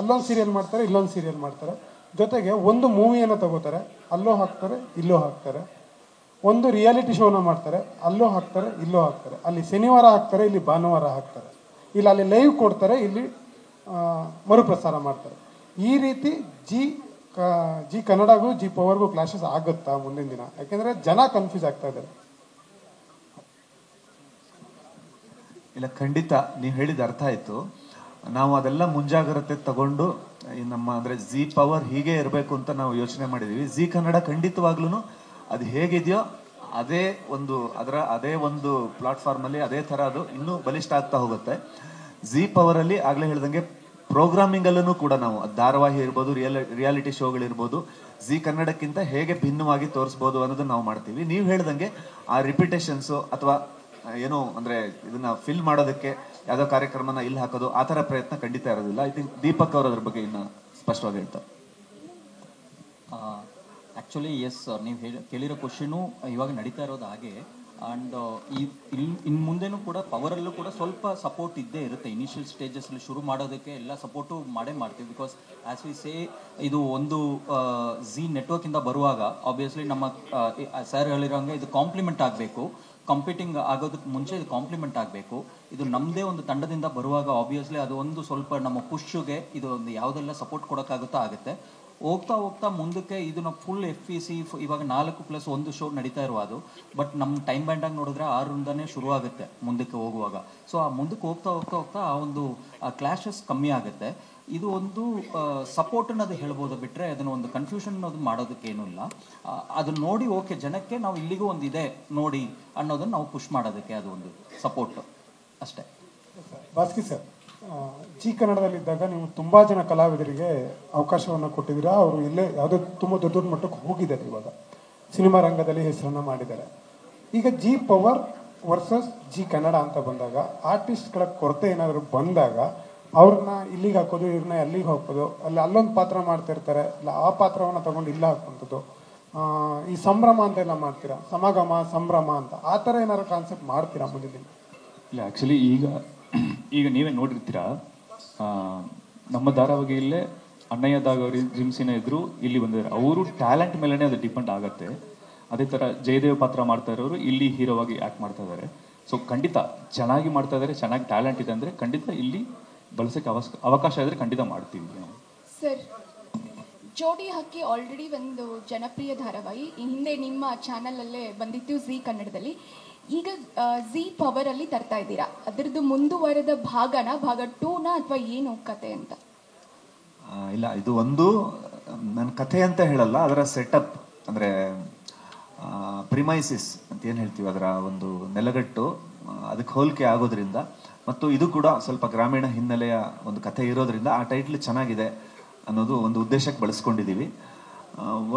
ಅಲ್ಲೊಂದು ಸೀರಿಯಲ್ ಮಾಡ್ತಾರೆ, ಇಲ್ಲೊಂದು ಸೀರಿಯಲ್ ಮಾಡ್ತಾರೆ, ಜೊತೆಗೆ ಒಂದು ಮೂವಿಯನ್ನು ತಗೋತಾರೆ, ಅಲ್ಲೋ ಹಾಕ್ತಾರೆ, ಇಲ್ಲೋ ಹಾಕ್ತಾರೆ. ಒಂದು ರಿಯಾಲಿಟಿ ಶೋನ ಮಾಡ್ತಾರೆ, ಅಲ್ಲೋ ಹಾಕ್ತಾರೆ, ಇಲ್ಲೋ ಹಾಕ್ತಾರೆ. ಅಲ್ಲಿ ಶನಿವಾರ ಹಾಕ್ತಾರೆ, ಇಲ್ಲಿ ಭಾನುವಾರ ಹಾಕ್ತಾರೆ. ಇಲ್ಲಿ ಅಲ್ಲಿ ಲೈವ್ ಕೊಡ್ತಾರೆ, ಇಲ್ಲಿ ಮರುಪ್ರಸಾರ ಮಾಡ್ತಾರೆ. ಈ ರೀತಿ ಜಿ ಕನ್ನಡಗೂ ಜಿ ಪವರ್ಗೂ ಕ್ಲಾಶಸ್ ಆಗುತ್ತಾ ಮುಂದಿನ ದಿನ? ಯಾಕೆಂದರೆ ಜನ ಕನ್ಫ್ಯೂಸ್ ಆಗ್ತಾ ಇದ್ದಾರೆ. ಇಲ್ಲ, ಖಂಡಿತ ನೀವು ಹೇಳಿದ ಅರ್ಥ ಆಯಿತು. ನಾವು ಅದೆಲ್ಲ ಮುಂಜಾಗ್ರತೆ ತಗೊಂಡು ನಮ್ಮ ಅಂದರೆ ಜಿ ಪವರ್ ಹೀಗೆ ಇರಬೇಕು ಅಂತ ನಾವು ಯೋಚನೆ ಮಾಡಿದ್ದೀವಿ. ಜಿ ಕನ್ನಡ ಖಂಡಿತವಾಗ್ಲೂ ಅದು ಹೇಗಿದೆಯೋ ಅದೇ ಒಂದು ಪ್ಲಾಟ್ಫಾರ್ಮಲ್ಲಿ ಅದೇ ಥರ ಅದು ಇನ್ನೂ ಬಲಿಷ್ಠ ಆಗ್ತಾ ಹೋಗುತ್ತೆ. ಜಿ ಪವರಲ್ಲಿ ಆಗಲೇ ಹೇಳ್ದಂಗೆ ಪ್ರೋಗ್ರಾಮಿಂಗಲ್ಲೂ ಕೂಡ ನಾವು ಧಾರಾವಾಹಿ ಇರ್ಬೋದು, ರಿಯಾಲಿಟಿ ಶೋಗಳಿರ್ಬೋದು, ಜಿ ಕನ್ನಡಕ್ಕಿಂತ ಹೇಗೆ ಭಿನ್ನವಾಗಿ ತೋರಿಸ್ಬೋದು ಅನ್ನೋದನ್ನ ನಾವು ಮಾಡ್ತೀವಿ. ನೀವು ಹೇಳ್ದಂಗೆ ಆ ರಿಪಿಟೇಷನ್ಸು ಅಥವಾ ಏನೋ ಅಂದರೆ ಇದನ್ನ ಫಿಲ್ ಮಾಡೋದಕ್ಕೆ ಯಾವುದೋ ಕಾರ್ಯಕ್ರಮನ ಇಲ್ಲಿ ಹಾಕೋದು ಆ ಥರ ಪ್ರಯತ್ನ ಖಂಡಿತ ಇರೋದಿಲ್ಲ. ಐ ಥಿಂಕ್ ದೀಪಕ್ ಅವರು ಅದ್ರ ಬಗ್ಗೆ ಇನ್ನು ಸ್ಪಷ್ಟವಾಗಿ ಹೇಳ್ತಾರೆ. ಆ್ಯಕ್ಚುಲಿ ಎಸ್ ಸರ್, ನೀವು ಕೇಳಿರೋ ಕ್ವಶನು ಇವಾಗ ನಡೀತಾ ಇರೋದು ಹಾಗೆ. ಆ್ಯಂಡ್ ಇನ್ನು ಮುಂದೆನೂ ಕೂಡ ಪವರಲ್ಲೂ ಕೂಡ ಸ್ವಲ್ಪ ಸಪೋರ್ಟ್ ಇದ್ದೇ ಇರುತ್ತೆ. ಇನಿಷಿಯಲ್ ಸ್ಟೇಜಸ್ಸಲ್ಲಿ ಶುರು ಮಾಡೋದಕ್ಕೆ ಎಲ್ಲ ಸಪೋರ್ಟು ಮಾಡೇ ಮಾಡ್ತೀವಿ. ಬಿಕಾಸ್ ಆ್ಯಸ್ ವಿ ಸೇ, ಇದು ಒಂದು ಜಿ ನೆಟ್ವರ್ಕಿಂದ ಬರುವಾಗ ಆಬ್ವಿಯಸ್ಲಿ ನಮ್ಮ ಸರ್ ಹೇಳಿರೋಂಗೆ ಇದು ಕಾಂಪ್ಲಿಮೆಂಟ್ ಆಗಬೇಕು. ಕಾಂಪಿಟಿಂಗ್ ಆಗೋದಕ್ಕೆ ಮುಂಚೆ ಇದು ಕಾಂಪ್ಲಿಮೆಂಟ್ ಆಗಬೇಕು. ಇದು ನಮ್ಮದೇ ಒಂದು ತಂಡದಿಂದ ಬರುವಾಗ ಆಬ್ವಿಯಸ್ಲಿ ಅದು ಒಂದು ಸ್ವಲ್ಪ ನಮ್ಮ ಪುಷ್ಗೆ ಇದು ಒಂದು ಯಾವುದೆಲ್ಲ ಸಪೋರ್ಟ್ ಕೊಡೋಕ್ಕಾಗುತ್ತೋ ಆಗುತ್ತೆ. ಹೋಗ್ತಾ ಮುಂದಕ್ಕೆ ಇದನ್ನ ಫುಲ್ FEC ಇವಾಗ 4+1 ಶೋ ನಡೀತಾ ಇರುವ ಅದು. ಬಟ್ ನಮ್ಮ ಟೈಮ್ ಬ್ಯಾಂಡಾಗಿ ನೋಡಿದ್ರೆ 6ರಿಂದನೇ ಶುರು ಆಗುತ್ತೆ ಮುಂದಕ್ಕೆ ಹೋಗುವಾಗ. ಸೊ ಆ ಮುಂದಕ್ಕೆ ಹೋಗ್ತಾ ಆ ಒಂದು ಕ್ಲಾಶಸ್ ಕಮ್ಮಿ ಆಗುತ್ತೆ. ಇದು ಒಂದು ಸಪೋರ್ಟ್ ಅನ್ನೋದು ಹೇಳ್ಬೋದು, ಬಿಟ್ಟರೆ ಅದನ್ನು ಒಂದು ಕನ್ಫ್ಯೂಷನ್ ಅನ್ನೋದು ಮಾಡೋದಕ್ಕೇನೂ ಇಲ್ಲ. ಅದನ್ನ ನೋಡಿ ಓಕೆ ಜನಕ್ಕೆ ನಾವು ಇಲ್ಲಿಗೂ ಒಂದು ಇದೆ ನೋಡಿ ಅನ್ನೋದನ್ನು ನಾವು ಪುಷ್ ಮಾಡೋದಕ್ಕೆ ಅದು ಒಂದು ಸಪೋರ್ಟ್ ಅಷ್ಟೇ. ಭಾಸ್ಕಿ ಸರ್, ಜಿ ಕನ್ನಡದಲ್ಲಿದ್ದಾಗ ನೀವು ತುಂಬ ಜನ ಕಲಾವಿದರಿಗೆ ಅವಕಾಶವನ್ನು ಕೊಟ್ಟಿದ್ದೀರಾ. ಅವರು ಇಲ್ಲೇ ಯಾವುದೋ ತುಂಬ ದೊಡ್ಡ ಮಟ್ಟಕ್ಕೆ ಹೋಗಿದ್ದಾರೆ, ಇವಾಗ ಸಿನಿಮಾ ರಂಗದಲ್ಲಿ ಹೆಸರನ್ನು ಮಾಡಿದ್ದಾರೆ. ಈಗ G power versus G Kannada ಅಂತ ಬಂದಾಗ ಆರ್ಟಿಸ್ಟ್ಗಳ ಕೊರತೆ ಏನಾದರೂ ಬಂದಾಗ ಅವ್ರನ್ನ ಇಲ್ಲಿಗೆ ಹಾಕೋದು, ಇವ್ರನ್ನ ಅಲ್ಲಿಗೆ ಹಾಕೋದು, ಅಲ್ಲೊಂದು ಪಾತ್ರ ಮಾಡ್ತಾ ಇರ್ತಾರೆ, ಇಲ್ಲ ಆ ಪಾತ್ರವನ್ನು ತಗೊಂಡು ಇಲ್ಲ ಹಾಕುವಂಥದ್ದು, ಈ ಸಂಭ್ರಮ ಅಂತ ಎಲ್ಲ ಮಾಡ್ತೀರಾ, ಸಮಾಗಮ ಸಂಭ್ರಮ ಅಂತ ಆ ಥರ ಏನಾದ್ರು ಕಾನ್ಸೆಪ್ಟ್ ಮಾಡ್ತೀರಾ ಮುಂದಿನ ದಿನ? ಇಲ್ಲ, ಆ್ಯಕ್ಚುಲಿ ಈಗ ನೀವೇ ನೋಡಿರ್ತೀರಾ, ನಮ್ಮ ಧಾರಾವಾಹಿಯಲ್ಲೇ ಅಣ್ಣಯ್ಯದಾಗ ಜಿಮ್ಸಿನ ಇದ್ರು ಇಲ್ಲಿ ಬಂದಿದ್ದಾರೆ. ಅವರು ಟ್ಯಾಲೆಂಟ್ ಮೇಲೇ ಅದು ಡಿಪೆಂಡ್ ಆಗುತ್ತೆ. ಅದೇ ಥರ ಜಯದೇವ್ ಪಾತ್ರ ಮಾಡ್ತಾ ಇರೋರು ಇಲ್ಲಿ ಹೀರೋವಾಗಿ ಆ್ಯಕ್ಟ್ ಮಾಡ್ತಾ ಇದ್ದಾರೆ. ಸೊ ಖಂಡಿತ ಚೆನ್ನಾಗಿ ಮಾಡ್ತಾ ಇದ್ದಾರೆ, ಚೆನ್ನಾಗಿ ಟ್ಯಾಲೆಂಟ್ ಇದೆ ಅಂದರೆ ಖಂಡಿತ ಇಲ್ಲಿ ಬಳಸೋಕ್ಕೆ ಅವಕಾಶ ಇದ್ದರೆ ಖಂಡಿತ ಮಾಡ್ತೀವಿ ನಾವು. ಸರ್, ಜೋಡಿ ಹಕ್ಕಿ ಆಲ್ರೆಡಿ ಒಂದು ಜನಪ್ರಿಯ ಧಾರಾವಾಹಿ. ಈ ಹಿಂದೆ ನಿಮ್ಮ ಚಾನಲಲ್ಲೇ ಬಂದಿತ್ತು ಜಿ ಕನ್ನಡದಲ್ಲಿ. ಈಗ ಜಿ ಪವರಲ್ಲಿ ತರ್ತಾ ಇದ್ದೀರಾ, ಅದರದ್ದು ಮುಂದುವರೆದ ಭಾಗ 2ನ ಅಥವಾ ಏನು ಕತೆ ಅಂತ? ಇಲ್ಲ, ಇದು ಒಂದು ನನ್ನ ಕಥೆ ಅಂತ ಹೇಳಲ್ಲ, ಅದರ ಸೆಟಪ್ ಅಂದರೆ ಪ್ರಿಮೈಸಿಸ್ ಅಂತ ಏನು ಹೇಳ್ತೀವಿ, ಅದರ ಒಂದು ನೆಲಗಟ್ಟು ಅದಕ್ಕೆ ಹೋಲಿಕೆ ಆಗೋದ್ರಿಂದ, ಮತ್ತು ಇದು ಕೂಡ ಸ್ವಲ್ಪ ಗ್ರಾಮೀಣ ಹಿನ್ನೆಲೆಯ ಒಂದು ಕಥೆ ಇರೋದ್ರಿಂದ ಆ ಟೈಟ್ಲ್ ಚೆನ್ನಾಗಿದೆ ಅನ್ನೋದು ಒಂದು ಉದ್ದೇಶಕ್ಕೆ ಬಳಸ್ಕೊಂಡಿದ್ದೀವಿ.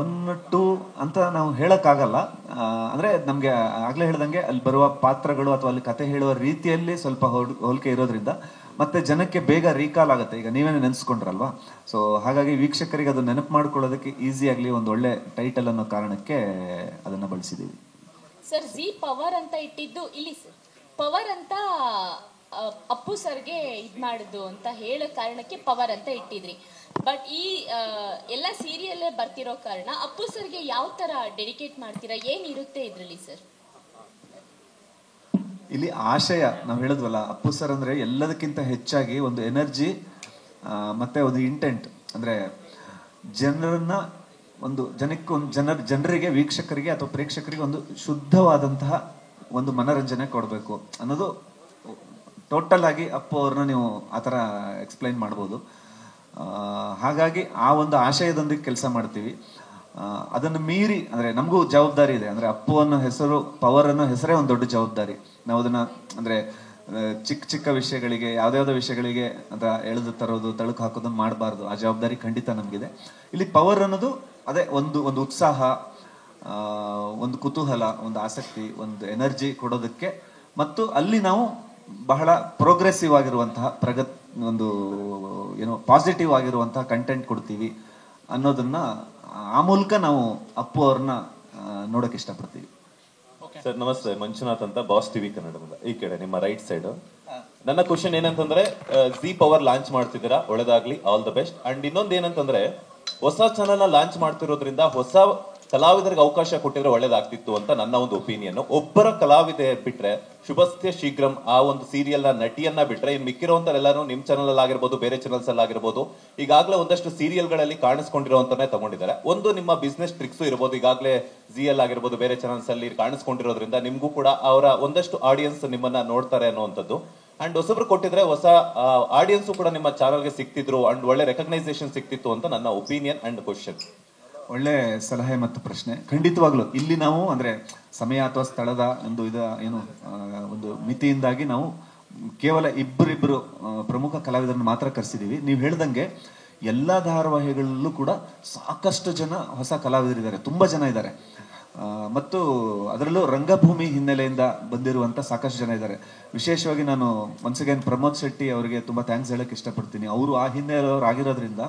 1, 2 ಅಂತ ನಾವು ಹೇಳೋಕ್ಕಾಗಲ್ಲ. ಅಂದರೆ ನಮಗೆ ಆಗಲೇ ಹೇಳ್ದಂಗೆ ಅಲ್ಲಿ ಬರುವ ಪಾತ್ರಗಳು ಅಥವಾ ಅಲ್ಲಿ ಕತೆ ಹೇಳುವ ರೀತಿಯಲ್ಲಿ ಸ್ವಲ್ಪ ಹೋಲಿಕೆ ಇರೋದ್ರಿಂದ ಮತ್ತೆ ಜನಕ್ಕೆ ಬೇಗ ರೀಕಾಲ್ ಆಗುತ್ತೆ. ಈಗ ನೀವೇನೇ ನೆನೆಸ್ಕೊಂಡ್ರಲ್ವಾ, ಸೊ ಹಾಗಾಗಿ ವೀಕ್ಷಕರಿಗೆ ಅದು ನೆನಪು ಮಾಡ್ಕೊಳ್ಳೋದಕ್ಕೆ ಈಸಿ ಆಗಲಿ ಒಂದು ಒಳ್ಳೆ ಟೈಟಲ್ ಅನ್ನೋ ಕಾರಣಕ್ಕೆ ಅದನ್ನು ಬಳಸಿದ್ದೀವಿ. ಸರ್, ಜಿ ಪವರ್ ಅಂತ ಇಟ್ಟಿದ್ದು ಇಲ್ಲಿ ಪವರ್ ಅಂತ ಅಪ್ಪು ಸರ್ಗೆ ಇದು ಮಾಡುದು ಅಂತ ಹೇಳೋ ಕಾರಣಕ್ಕೆ ಪವರ್ ಅಂತ ಇಟ್ಟಿದ್ರಿ. ಬಟ್ ಈ ಎಲ್ಲ ಸೀರಿಯಲ್ಲೇ ಬರ್ತಿರೋ ಕಾರಣ ಅಪ್ಪು ಸರ್ಗೆ ಯಾವ ತರ ಡೆಡಿಕೇಟ್ ಮಾಡ್ತೀರಾ, ಏನಿರುತ್ತೆ ಇದರಲ್ಲಿ ಸರ್? ಇಲ್ಲಿ ಆಶಯ ನಾವು ಹೇಳಿದ್ವಲ್ಲ, ಅಪ್ಪು ಸರ್ ಅಂದ್ರೆ ಎಲ್ಲದಕ್ಕಿಂತ ಹೆಚ್ಚಾಗಿ ಒಂದು ಎನರ್ಜಿ ಮತ್ತೆ ಒಂದು ಇಂಟೆಂಟ್, ಅಂದ್ರೆ ಜನರನ್ನ ಒಂದು ಜನರಿಗೆ ವೀಕ್ಷಕರಿಗೆ ಅಥವಾ ಪ್ರೇಕ್ಷಕರಿಗೆ ಒಂದು ಶುದ್ಧವಾದಂತಹ ಒಂದು ಮನರಂಜನೆ ಕೊಡಬೇಕು ಅನ್ನೋದು ಟೋಟಲ್ ಆಗಿ ಅಪ್ಪು ಅವ್ರನ್ನ ನೀವು ಆ ಥರ ಎಕ್ಸ್ಪ್ಲೈನ್ ಮಾಡ್ಬೋದು. ಹಾಗಾಗಿ ಆ ಒಂದು ಆಶಯದೊಂದಿಗೆ ಕೆಲಸ ಮಾಡ್ತೀವಿ. ಅದನ್ನು ಮೀರಿ ಅಂದರೆ ನಮಗೂ ಜವಾಬ್ದಾರಿ ಇದೆ. ಅಂದರೆ ಅಪ್ಪು ಅನ್ನೋ ಹೆಸರು, ಪವರ್ ಅನ್ನೋ ಹೆಸರೇ ಒಂದು ದೊಡ್ಡ ಜವಾಬ್ದಾರಿ. ನಾವು ಅದನ್ನು ಅಂದರೆ ಚಿಕ್ಕ ಚಿಕ್ಕ ವಿಷಯಗಳಿಗೆ, ಯಾವುದ್ಯಾವುದೋ ವಿಷಯಗಳಿಗೆ ಅಂತ ಎಳೆದು ತರೋದು, ತಳುಕು ಹಾಕೋದನ್ನು ಮಾಡಬಾರ್ದು. ಆ ಜವಾಬ್ದಾರಿ ಖಂಡಿತ ನಮಗಿದೆ. ಇಲ್ಲಿ ಪವರ್ ಅನ್ನೋದು ಅದೇ ಒಂದು ಉತ್ಸಾಹ, ಒಂದು ಕುತೂಹಲ, ಒಂದು ಆಸಕ್ತಿ, ಒಂದು ಎನರ್ಜಿ ಕೊಡೋದಕ್ಕೆ, ಮತ್ತು ಅಲ್ಲಿ ನಾವು ಬಹಳ ಪ್ರೋಗ್ರೆಸಿವ್ ಆಗಿರುವಂತಹ ಒಂದು ಏನೋ ಪಾಸಿಟಿವ್ ಆಗಿರುವಂತಹ ಕಂಟೆಂಟ್ ಕೊಡ್ತೀವಿ ಅನ್ನೋದನ್ನ ಆ ಮೂಲಕ ನಾವು ಅಪ್ಪು ಅವ್ರನ್ನ ನೋಡಕ್ ಇಷ್ಟಪಡ್ತೀವಿ. ಸರ್ ನಮಸ್ತೆ, ಮಂಜುನಾಥ್ ಅಂತ, ಬಾಸ್ ಟಿವಿ ಕನ್ನಡದಿಂದ. ಈ ಕಡೆ ನಿಮ್ಮ ರೈಟ್ ಸೈಡ್. ನನ್ನ ಕ್ವಶನ್ ಏನಂತಂದ್ರೆ, ಜಿ ಪವರ್ ಲಾಂಚ್ ಮಾಡ್ತಿದ್ದೀರಾ, ಒಳ್ಳೇದಾಗ್ಲಿ, ಆಲ್ ದ ಬೆಸ್ಟ್. ಅಂಡ್ ಇನ್ನೊಂದು ಏನಂತಂದ್ರೆ, ಹೊಸ ಚಾನಲ್ ನ ಲಾಂಚ್ ಮಾಡ್ತಿರೋದ್ರಿಂದ ಹೊಸ ಕಲಾವಿದರಿಗೆ ಅವಕಾಶ ಕೊಟ್ಟಿದ್ರೆ ಒಳ್ಳೇದಾಗ್ತಿತ್ತು ಅಂತ ನನ್ನ ಒಂದು ಒಪಿನಿಯನ್. ಒಬ್ಬರ ಕಲಾವಿದೆ ಬಿಟ್ರೆ, ಶುಭಸ್ಯ ಶೀಘ್ರಂ ಆ ಒಂದು ಸೀರಿಯಲ್ ನ ನಟಿಯನ್ನ ಬಿಟ್ರೆ ಇನ್ ಮಿಕ್ಕಿರೋಂಥರೆಲ್ಲಾನು ನಿಮ್ ಚಾನಲ್ ಅಲ್ಲಿ ಆಗಿರ್ಬೋದು, ಬೇರೆ ಚಾನಲ್ಸ್ ಅಲ್ಲಿ ಆಗಿರ್ಬೋದು, ಈಗಾಗಲೇ ಒಂದಷ್ಟು ಸೀರಿಯಲ್ ಗಳಲ್ಲಿ ಕಾಣಿಸ್ಕೊಂಡಿರೋಂತಾನೆ ತಗೊಂಡಿದ್ದಾರೆ. ಒಂದು ನಿಮ್ಮ ಬಿಸ್ನೆಸ್ ಟ್ರಿಕ್ಸ್ ಇರ್ಬೋದು, ಈಗಾಗಲೇ ಜಿ ಎಲ್ ಆಗಿರ್ಬೋದು, ಬೇರೆ ಚಾನಲ್ಸ್ ಅಲ್ಲಿ ಕಾಣಿಸ್ಕೊಂಡಿರೋದ್ರಿಂದ ನಿಮ್ಗೂ ಕೂಡ ಅವರ ಒಂದಷ್ಟು ಆಡಿಯನ್ಸ್ ನಿಮ್ಮನ್ನ ನೋಡ್ತಾರೆ ಅನ್ನುವಂಥದ್ದು. ಅಂಡ್ ಹೊಸಬ್ರು ಕೊಟ್ಟಿದ್ರೆ ಹೊಸ ಆಡಿಯನ್ಸ್ ಕೂಡ ನಿಮ್ಮ ಚಾನಲ್ಗೆ ಸಿಕ್ತಿದ್ರು ಅಂಡ್ ಒಳ್ಳೆ ರೆಕಗ್ನೈಸೇಷನ್ ಸಿಕ್ತಿತ್ತು ಅಂತ ನನ್ನ ಒಪಿನಿಯನ್ ಅಂಡ್ ಕ್ವಶನ್. ಒಳ್ಳೆ ಸಲಹೆ ಮತ್ತು ಪ್ರಶ್ನೆ. ಖಂಡಿತವಾಗ್ಲು ಇಲ್ಲಿ ನಾವು ಅಂದ್ರೆ ಸಮಯ ಅಥವಾ ಸ್ಥಳದ ಒಂದು ಮಿತಿಯಿಂದಾಗಿ ನಾವು ಕೇವಲ ಇಬ್ಬರಿಬ್ಬರು ಪ್ರಮುಖ ಕಲಾವಿದರನ್ನು ಮಾತ್ರ ಕರೆಸಿದೀವಿ. ನೀವು ಹೇಳ್ದಂಗೆ ಎಲ್ಲಾ ಧಾರಾವಾಹಿಗಳಲ್ಲೂ ಕೂಡ ಸಾಕಷ್ಟು ಜನ ಹೊಸ ಕಲಾವಿದರಿದ್ದಾರೆ, ತುಂಬಾ ಜನ ಇದ್ದಾರೆ. ಮತ್ತು ಅದರಲ್ಲೂ ರಂಗಭೂಮಿ ಹಿನ್ನೆಲೆಯಿಂದ ಬಂದಿರುವಂತ ಸಾಕಷ್ಟು ಜನ ಇದ್ದಾರೆ. ವಿಶೇಷವಾಗಿ ನಾನು ಒನ್ಸ್ ಅಗೇನ್ ಪ್ರಮೋದ್ ಶೆಟ್ಟಿ ಅವರಿಗೆ ತುಂಬಾ ಥ್ಯಾಂಕ್ಸ್ ಹೇಳಕ್ ಇಷ್ಟಪಡ್ತೀನಿ. ಅವರು ಆ ಹಿನ್ನೆಲೆಯವರು ಆಗಿರೋದ್ರಿಂದ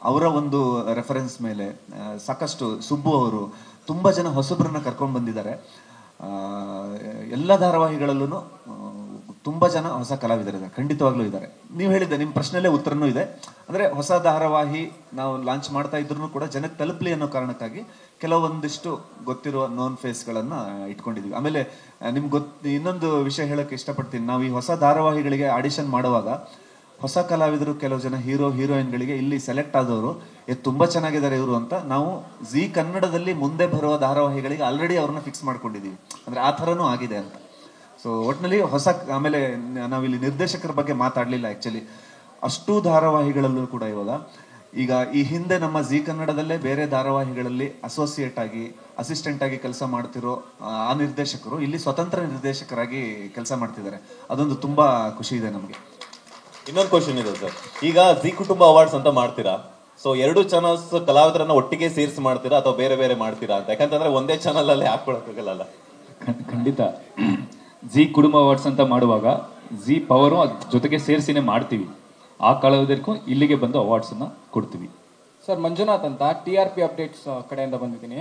ಅವರ ಒಂದು ರೆಫರೆನ್ಸ್ ಮೇಲೆ ಸಾಕಷ್ಟು ಸುಬ್ಬು ಅವರು ತುಂಬಾ ಜನ ಹೊಸಬ್ರನ್ನ ಕರ್ಕೊಂಡು ಬಂದಿದ್ದಾರೆ. ಎಲ್ಲ ಧಾರಾವಾಹಿಗಳಲ್ಲೂ ತುಂಬಾ ಜನ ಹೊಸ ಕಲಾವಿದರಿದ್ದಾರೆ, ಖಂಡಿತವಾಗ್ಲೂ ಇದ್ದಾರೆ. ನೀವು ಹೇಳಿದ್ದೆ, ನಿಮ್ಮ ಪ್ರಶ್ನೆಯಲ್ಲೇ ಉತ್ತರನೂ ಇದೆ. ಅಂದ್ರೆ ಹೊಸ ಧಾರಾವಾಹಿ ನಾವು ಲಾಂಚ್ ಮಾಡ್ತಾ ಇದ್ರು ಕೂಡ ಜನಕ್ಕೆ ತಲುಪಲಿ ಅನ್ನೋ ಕಾರಣಕ್ಕಾಗಿ ಕೆಲವೊಂದಿಷ್ಟು ಗೊತ್ತಿರುವ ನೋನ್ ಫೇಸ್ಗಳನ್ನ ಇಟ್ಕೊಂಡಿದೀವಿ. ಆಮೇಲೆ ನಿಮ್ಗೆ ಇನ್ನೊಂದು ವಿಷಯ ಹೇಳಕ್ ಇಷ್ಟಪಡ್ತೀನಿ. ನಾವು ಈ ಹೊಸ ಧಾರಾವಾಹಿಗಳಿಗೆ ಆಡಿಷನ್ ಮಾಡುವಾಗ ಹೊಸ ಕಲಾವಿದರು, ಕೆಲವು ಜನ ಹೀರೋಯಿನ್ಗಳಿಗೆ ಇಲ್ಲಿ ಸೆಲೆಕ್ಟ್ ಆದವರು ತುಂಬಾ ಚೆನ್ನಾಗಿದ್ದಾರೆ ಇವರು ಅಂತ ನಾವು ಜಿ ಕನ್ನಡದಲ್ಲಿ ಮುಂದೆ ಬರುವ ಧಾರಾವಾಹಿಗಳಿಗೆ ಆಲ್ರೆಡಿ ಅವ್ರನ್ನ ಫಿಕ್ಸ್ ಮಾಡ್ಕೊಂಡಿದೀವಿ. ಅಂದ್ರೆ ಆ ಥರನೂ ಆಗಿದೆ ಅಂತ. ಸೊ ಒಟ್ಟಿನಲ್ಲಿ ಆಮೇಲೆ ನಾವಿಲ್ಲಿ ನಿರ್ದೇಶಕರ ಬಗ್ಗೆ ಮಾತಾಡ್ಲಿಲ್ಲ. ಆಕ್ಚುಲಿ ಅಷ್ಟು ಧಾರಾವಾಹಿಗಳಲ್ಲೂ ಕೂಡ ಇವಾಗ ಈಗ ಈ ಹಿಂದೆ ನಮ್ಮ ಜಿ ಕನ್ನಡದಲ್ಲೇ ಬೇರೆ ಧಾರಾವಾಹಿಗಳಲ್ಲಿ ಅಸೋಸಿಯೇಟ್ ಆಗಿ, ಅಸಿಸ್ಟೆಂಟ್ ಆಗಿ ಕೆಲಸ ಮಾಡ್ತಿರೋ ಆ ನಿರ್ದೇಶಕರು ಇಲ್ಲಿ ಸ್ವತಂತ್ರ ನಿರ್ದೇಶಕರಾಗಿ ಕೆಲಸ ಮಾಡ್ತಿದ್ದಾರೆ. ಅದೊಂದು ತುಂಬಾ ಖುಷಿ ಇದೆ ನಮಗೆ. ಇನ್ನೊಂದು ಕ್ವಶನ್ ಇದೆ ಸರ್, ಈಗ ಜಿ ಕುಟುಂಬ ಅವಾರ್ಡ್ಸ್ ಅಂತ ಮಾಡ್ತೀರಾ, ಸೊ ಎರಡು ಚಾನಲ್ಸ್ ಕಲಾವಿದರನ್ನ ಒಟ್ಟಿಗೆ ಸೇರಿಸಿ ಮಾಡ್ತೀರಾ ಅಥವಾ ಬೇರೆ ಬೇರೆ ಮಾಡ್ತೀರಾ ಅಂತ? ಯಾಕಂತಂದ್ರೆ ಒಂದೇ ಚಾನಲ್ ಅಲ್ಲಿ ಹಾಕೊಳಕ್ಕಾಗಲ್ಲ. ಖಂಡಿತ ಜಿ ಕುಟುಂಬ ಅವಾರ್ಡ್ಸ್ ಅಂತ ಮಾಡುವಾಗ ಜಿ ಪವರು ಜೊತೆಗೆ ಸೇರಿಸಿನೇ ಮಾಡ್ತೀವಿ. ಆ ಕಲಾವಿದರಿಗೂ ಇಲ್ಲಿಗೆ ಬಂದು ಅವಾರ್ಡ್ಸ್ ಅನ್ನ ಕೊಡ್ತೀವಿ. ಸರ್, ಮಂಜುನಾಥ್ ಅಂತ, TRP ಅಪ್ಡೇಟ್ಸ್ ಕಡೆಯಿಂದ ಬಂದಿದ್ದೀನಿ.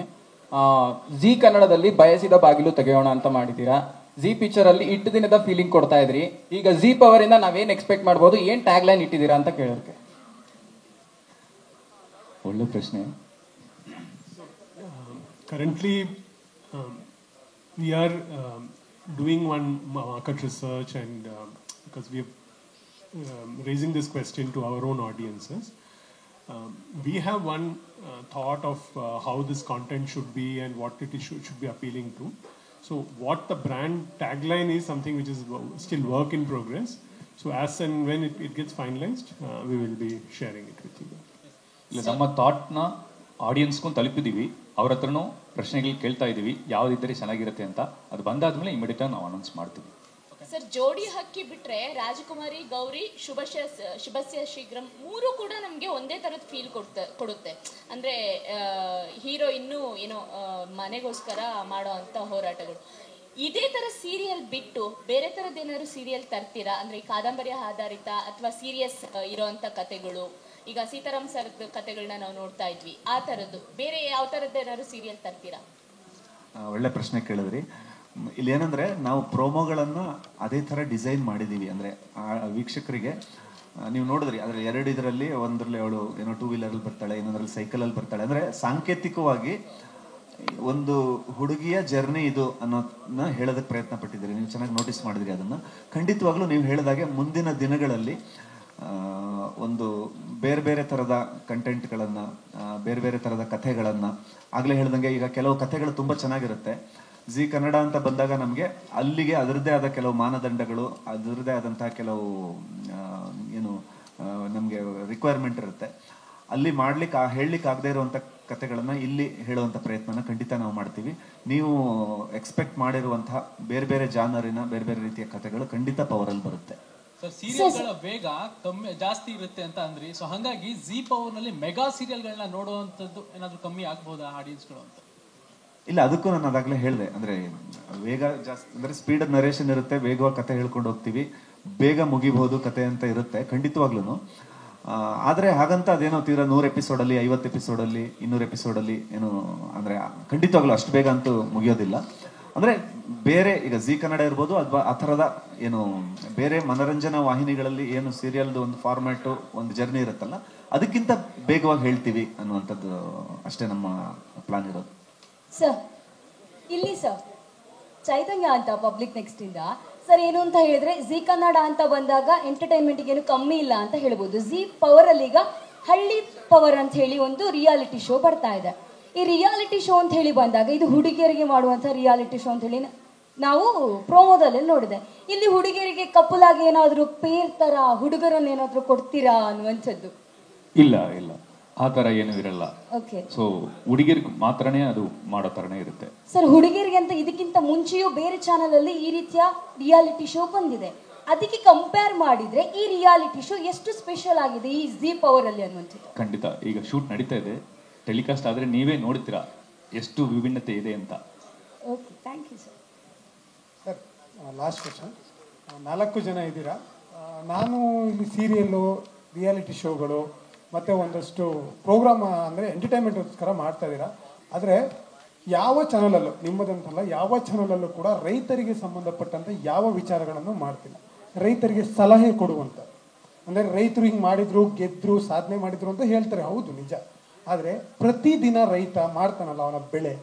ಜಿ ಕನ್ನಡದಲ್ಲಿ ಬಯಸಿದ ಬಾಗಿಲು ತೆಗೆಯೋಣ ಅಂತ ಮಾಡಿದ್ದೀರಾ. ಜಿ ಪಿಕ್ಚರ್ ಅಲ್ಲಿ ಇಟ್ಟು ದಿನದ ಫೀಲಿಂಗ್ ಕೊಡ್ತಾ ಇದ್ರಿ. ಈಗ ಜಿ ಪವರ್ ಇಂದ ನಾವೇನ್ ಎಕ್ಸ್ಪೆಕ್ಟ್ ಮಾಡ್ಬೋದು, ಏನ್ ಟ್ಯಾಗ್ ಲೈನ್ ಇಟ್ಟಿದ್ದೀರಾ ಅಂತ ಕೇಳೋಕೆ. ಒಳ್ಳೆ ಪ್ರಶ್ನೆ. Currently, we are doing one market research, and because we are raising this question to our own audiences, we have one thought of how this content should be and what it should be appealing to. So what the brand tagline is something which is still work in progress. So as and when it gets finalized, we will be sharing it with you. ಇಲ್ಲ, ನಮ್ಮ ಥಾಟ್ನ ಆಡಿಯನ್ಸ್ಗೂ ತಲುಪಿದೀವಿ. ಅವ್ರ ಹತ್ರನೂ ಪ್ರಶ್ನೆಗಳು ಕೇಳ್ತಾ ಇದೀವಿ, ಯಾವ್ದಿದ್ದರೆ ಚೆನ್ನಾಗಿರುತ್ತೆ ಅಂತ. ಅದು ಬಂದಾದ್ಮೇಲೆ ಇಮಿಡಿಯೇಟ್ ನಾವು ಅನೌನ್ಸ್ ಮಾಡ್ತೀವಿ. ಸರ್ ಜೋಡಿ ಹಕ್ಕಿ ಬಿಟ್ರೆ ರಾಜಕುಮಾರಿ, ಗೌರಿ, ಶುಭಸ್ಯ ಶೀಘ್ರಂ ಮೂರು ಕೂಡ ನಮಗೆ ಒಂದೇ ತರದ ಫೀಲ್ ಕೊಡುತ್ತೆ. ಅಂದ್ರೆ ಹೀರೋ ಇನ್ನೂ ಏನೋ ಮನೆಗೋಸ್ಕರ ಮಾಡೋ ಅಂತ ಹೋರಾಟಗಳು. ಇದೇ ತರ ಸೀರಿಯಲ್ ಬಿಟ್ಟು ಬೇರೆ ತರದ್ ಏನಾದ್ರು ಸೀರಿಯಲ್ ತರ್ತೀರಾ? ಅಂದ್ರೆ ಕಾದಂಬರಿ ಆಧಾರಿತ ಅಥವಾ ಸೀರಿಯಸ್ ಇರೋಂಥ ಕತೆಗಳು, ಈಗ ಸೀತಾರಾಮ್ ಸರ್ ಕತೆಗಳನ್ನ ನಾವು ನೋಡ್ತಾ ಇದ್ವಿ, ಆ ತರದ್ದು ಬೇರೆ ಯಾವ ತರದ್ದು ಏನಾದ್ರು ಸೀರಿಯಲ್ ತರ್ತೀರಾ? ಒಳ್ಳೆ ಪ್ರಶ್ನೆ ಕೇಳಿದ್ರಿ. ಇಲ್ಲಿ ಏನಂದ್ರೆ ನಾವು ಪ್ರೋಮೋಗಳನ್ನ ಅದೇ ತರ ಡಿಸೈನ್ ಮಾಡಿದೀವಿ. ಅಂದ್ರೆ ವೀಕ್ಷಕರಿಗೆ ನೀವು ನೋಡಿದ್ರಿ ಅದ್ರ ಇದರಲ್ಲಿ ಒಂದ್ರಲ್ಲಿ ಅವಳು ಏನೋ 2 ವೀಲರ್ ಬರ್ತಾಳೆ, ಇನ್ನೊಂದ್ರಲ್ಲಿ ಸೈಕಲ್ ಬರ್ತಾಳೆ. ಅಂದ್ರೆ ಸಾಂಕೇತಿಕವಾಗಿ ಒಂದು ಹುಡುಗಿಯ ಜರ್ನಿ ಇದು ಅನ್ನೋದನ್ನ ಹೇಳೋದಕ್ಕೆ ಪ್ರಯತ್ನ ಪಟ್ಟಿದ್ದೀರಿ. ನೀವು ಚೆನ್ನಾಗಿ ನೋಟಿಸ್ ಮಾಡಿದ್ರಿ ಅದನ್ನ. ಖಂಡಿತವಾಗ್ಲೂ ನೀವು ಹೇಳಿದಾಗೆ ಮುಂದಿನ ದಿನಗಳಲ್ಲಿ ಒಂದು ಬೇರೆ ಬೇರೆ ಥರದ ಕಂಟೆಂಟ್ಗಳನ್ನು, ಬೇರೆ ಬೇರೆ ಥರದ ಕಥೆಗಳನ್ನು, ಆಗಲೇ ಹೇಳ್ದಂಗೆ ಈಗ ಕೆಲವು ಕಥೆಗಳು ತುಂಬ ಚೆನ್ನಾಗಿರುತ್ತೆ. ಜಿ ಕನ್ನಡ ಅಂತ ಬಂದಾಗ ನಮಗೆ ಅಲ್ಲಿಗೆ ಅದರದ್ದೇ ಆದ ಕೆಲವು ಮಾನದಂಡಗಳು, ಅದರದ್ದೇ ಆದಂತಹ ಕೆಲವು ಏನು ನಮಗೆ ರಿಕ್ವೈರ್ಮೆಂಟ್ ಇರುತ್ತೆ. ಅಲ್ಲಿ ಹೇಳಲಿಕ್ಕೆ ಆಗದೆ ಇರುವಂಥ ಕಥೆಗಳನ್ನು ಇಲ್ಲಿ ಹೇಳುವಂಥ ಪ್ರಯತ್ನನ ಖಂಡಿತ ನಾವು ಮಾಡ್ತೀವಿ. ನೀವು ಎಕ್ಸ್ಪೆಕ್ಟ್ ಮಾಡಿರುವಂತಹ ಬೇರೆ ಬೇರೆ ಜಾನರಿನ ಬೇರೆ ಬೇರೆ ರೀತಿಯ ಕಥೆಗಳು ಖಂಡಿತ ಪವರಲ್ಲಿ ಬರುತ್ತೆ. ಸರ್ ಸೀರಿಯಲ್ಗಳ ವೇಗ ಜಾಸ್ತಿ ಇರುತ್ತೆ ಅಂತ ಅಂದ್ರಿ. ಸೊ ಹಾಗಾಗಿ ಜಿ ಪವರ್ ನಲ್ಲಿ ಮೆಗಾ ಸೀರಿಯಲ್ಗಳನ್ನ ನೋಡುವಂಥದ್ದು ಏನಾದ್ರು ಕಮ್ಮಿ ಆಗ್ಬೋದಾ ಆಡಿಯನ್ಸ್ಗಳು ಅಂತ? ಇಲ್ಲ, ಅದಕ್ಕೂ ನಾನು ಅದಾಗಲೇ ಹೇಳಿದೆ. ಅಂದ್ರೆ ವೇಗ ಜಾಸ್ತಿ ಅಂದ್ರೆ ಸ್ಪೀಡ್ ನರೇಷನ್ ಇರುತ್ತೆ, ವೇಗವಾಗಿ ಕತೆ ಹೇಳ್ಕೊಂಡು ಹೋಗ್ತೀವಿ, ಬೇಗ ಮುಗಿಬಹುದು ಕತೆ ಅಂತ ಇರುತ್ತೆ ಖಂಡಿತವಾಗ್ಲೂ. ಆದ್ರೆ ಹಾಗಂತ ಅದೇನೋ ತೀರಾ 100 ಎಪಿಸೋಡಲ್ಲಿ, 50 ಎಪಿಸೋಡಲ್ಲಿ, 200 ಎಪಿಸೋಡಲ್ಲಿ ಏನು ಅಂದ್ರೆ ಖಂಡಿತವಾಗ್ಲೂ ಅಷ್ಟು ಬೇಗ ಅಂತೂ ಮುಗಿಯೋದಿಲ್ಲ. ಅಂದ್ರೆ ಬೇರೆ ಈಗ ಜಿ ಕನ್ನಡ ಇರ್ಬೋದು ಅಥವಾ ಆ ಥರದ ಏನು ಬೇರೆ ಮನರಂಜನಾ ವಾಹಿನಿಗಳಲ್ಲಿ ಏನು ಸೀರಿಯಲ್ದು ಒಂದು ಫಾರ್ಮ್ಯಾಟು, ಒಂದು ಜರ್ನಿ ಇರುತ್ತಲ್ಲ, ಅದಕ್ಕಿಂತ ಬೇಗವಾಗಿ ಹೇಳ್ತೀವಿ ಅನ್ನುವಂಥದ್ದು ಅಷ್ಟೇ ನಮ್ಮ ಪ್ಲಾನ್ ಇರೋದು. ಸರ್ ಇಲ್ಲಿ ಸರ್ ಚೈತನ್ಯ ಅಂತ ಪಬ್ಲಿಕ್ ನೆಕ್ಸ್ಟ್ ಇಂದ ಸರ್ ಏನು ಅಂತ ಹೇಳಿದ್ರೆ, ಜಿ ಕನ್ನಡ ಅಂತ ಬಂದಾಗ ಎಂಟರ್ಟೈನ್ಮೆಂಟ್ಗೆ ಏನು ಕಮ್ಮಿ ಇಲ್ಲ ಅಂತ ಹೇಳ್ಬೋದು. ಜಿ ಪವರ್ ಅಲ್ಲಿ ಈಗ ಹಳ್ಳಿ ಪವರ್ ಅಂತ ಹೇಳಿ ಒಂದು ರಿಯಾಲಿಟಿ ಶೋ ಬರ್ತಾ ಇದೆ. ಈ ರಿಯಾಲಿಟಿ ಶೋ ಅಂತ ಹೇಳಿ ಬಂದಾಗ ಇದು ಹುಡುಗಿಯರಿಗೆ ಮಾಡುವಂಥ ರಿಯಾಲಿಟಿ ಶೋ ಅಂತ ಹೇಳಿ ನಾವು ಪ್ರೋಮೋದಲ್ಲಿ ನೋಡಿದೆ. ಇಲ್ಲಿ ಹುಡುಗಿಯರಿಗೆ ಕಪಲ್ ಆಗಿ ಏನಾದರೂ ಪೇರ್ ತರ ಹುಡುಗರನ್ನ ಏನಾದರೂ ಕೊಡ್ತೀರಾ ಅನ್ನುವಂಥದ್ದು? ಇಲ್ಲ ಇಲ್ಲ, ಆ ತರ ಏನು ಇರಲ್ಲ. ಓಕೆ. ಸೊ ಹುಡುಗಿರಿಗೆ ಮಾತ್ರನೇ ಅದು ಮಾಡೋ ತರನೇ ಇರುತ್ತೆ. ಸರ್ ಹುಡುಗಿಯರಿಗೆ ಅಂತ ಇದಕ್ಕಿಂತ ಮುಂಚೆಯೂ ಬೇರೆ ಚಾನಲ್ ಅಲ್ಲಿ ಈ ರೀತಿಯ ರಿಯಾಲಿಟಿ ಶೋ ಬಂದಿದೆ. ಅದಕ್ಕೆ ಕಂಪೇರ್ ಮಾಡಿದ್ರೆ ಈ ರಿಯಾಲಿಟಿ ಶೋ ಎಷ್ಟು ಸ್ಪೆಷಲ್ ಆಗಿದೆ ಈ ಜಿ ಪವರ್ ಅಲ್ಲಿ ಅನ್ನುವಂಥದ್ದು? ಖಂಡಿತ. ಈಗ ಶೂಟ್ ನಡೀತಾ ಇದೆ, ಟೆಲಿಕಾಸ್ಟ್ ಆದರೆ ನೀವೇ ನೋಡ್ತೀರಾ ಎಷ್ಟು ವಿಭಿನ್ನತೆ ಇದೆ ಅಂತ. Okay, thank you sir. Sir last question. 4 ಜನ ಇದ್ದೀರಾ. ನಾನು ಇಲ್ಲಿ ಸೀರಿಯಲ್ಲು, ರಿಯಾಲಿಟಿ ಶೋಗಳು ಮತ್ತು ಒಂದಷ್ಟು ಪ್ರೋಗ್ರಾಮ್ ಅಂದರೆ ಎಂಟರ್ಟೈನ್ಮೆಂಟ್ಗೋಸ್ಕರ ಮಾಡ್ತಾ ಇದ್ದೀರಾ. ಆದರೆ ಯಾವ ಚಾನಲಲ್ಲೂ ನಿಮ್ಮದಂತಲ್ಲ, ಯಾವ ಚಾನಲಲ್ಲೂ ಕೂಡ ರೈತರಿಗೆ ಸಂಬಂಧಪಟ್ಟಂತೆ ಯಾವ ವಿಚಾರಗಳನ್ನು ಮಾಡ್ತಿಲ್ಲ. ರೈತರಿಗೆ ಸಲಹೆ ಕೊಡುವಂಥ, ಅಂದರೆ ರೈತರು ಹಿಂಗೆ ಮಾಡಿದ್ರು, ಗೆದ್ದರು, ಸಾಧನೆ ಮಾಡಿದ್ರು ಅಂತ ಹೇಳ್ತಾರೆ, ಹೌದು ನಿಜ. ಆದರೆ ಪ್ರತಿದಿನ ರೈತ ಮಾಡ್ತಾನಲ್ಲ ಅವನ ಬೆಳೆ,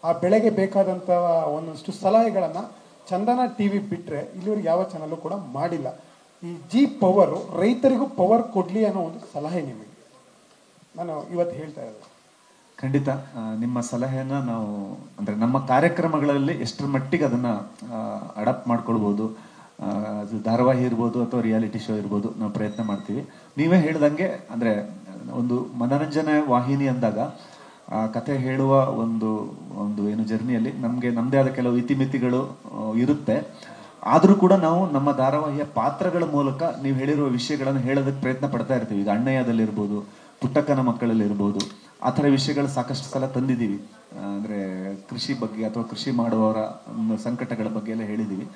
ಆ ಬೆಳೆಗೆ ಬೇಕಾದಂಥ ಒಂದಷ್ಟು ಸಲಹೆಗಳನ್ನು ಚಂದನ ಟಿ ವಿ ಬಿಟ್ಟರೆ ಇಲ್ಲಿವರೆಗೆ ಯಾವ ಚಾನಲ್ಲು ಕೂಡ ಮಾಡಿಲ್ಲ. ಈ ಜಿ ಪವರು ರೈತರಿಗೂ ಪವರ್ ಕೊಡಲಿ ಅನ್ನೋ ಒಂದು ಸಲಹೆ ನಿಮಗೆ ನಾನು ಇವತ್ತು ಹೇಳ್ತಾ ಇರೋದು. ಖಂಡಿತ ನಿಮ್ಮ ಸಲಹೆನ ನಾವು ಅಂದರೆ ನಮ್ಮ ಕಾರ್ಯಕ್ರಮಗಳಲ್ಲಿ ಎಷ್ಟರ ಮಟ್ಟಿಗೆ ಅದನ್ನು ಅಡಾಪ್ಟ್ ಮಾಡ್ಕೊಳ್ಬೋದು, ಅದು ಧಾರಾವಾಹಿ ಇರ್ಬೋದು ಅಥವಾ ರಿಯಾಲಿಟಿ ಶೋ ಇರ್ಬೋದು, ನಾವು ಪ್ರಯತ್ನ ಮಾಡ್ತೀವಿ. ನೀವೇ ಹೇಳ್ದಂಗೆ ಅಂದರೆ ಒಂದು ಮನರಂಜನೆ ವಾಹಿನಿ ಅಂದಾಗ ಕತೆ ಹೇಳುವ ಒಂದು ಒಂದು ಏನು ಜರ್ನಿಯಲ್ಲಿ ನಮಗೆ ನಮ್ಮದೇ ಆದ ಕೆಲವು ಇತಿಮಿತಿಗಳು ಇರುತ್ತೆ. ಆದರೂ ಕೂಡ ನಾವು ನಮ್ಮ ಧಾರಾವಾಹಿಯ ಪಾತ್ರಗಳ ಮೂಲಕ ನೀವು ಹೇಳಿರುವ ವಿಷಯಗಳನ್ನು ಹೇಳೋದಕ್ಕೆ ಪ್ರಯತ್ನ ಪಡ್ತಾ ಇರ್ತೀವಿ. ಈಗ ಅಣ್ಣಯ್ಯದಲ್ಲಿರ್ಬೋದು, ಪುಟ್ಟಕ್ಕನ ಮಕ್ಕಳಲ್ಲಿರ್ಬೋದು, ಆ ಥರ ವಿಷಯಗಳು ಸಾಕಷ್ಟು ಸಲ ತಂದಿದ್ದೀವಿ. ಅಂದರೆ ಕೃಷಿ ಬಗ್ಗೆ ಅಥವಾ ಕೃಷಿ ಮಾಡುವವರ ಸಂಕಟಗಳ ಬಗ್ಗೆ ಎಲ್ಲ ಹೇಳಿದ್ದೀವಿ.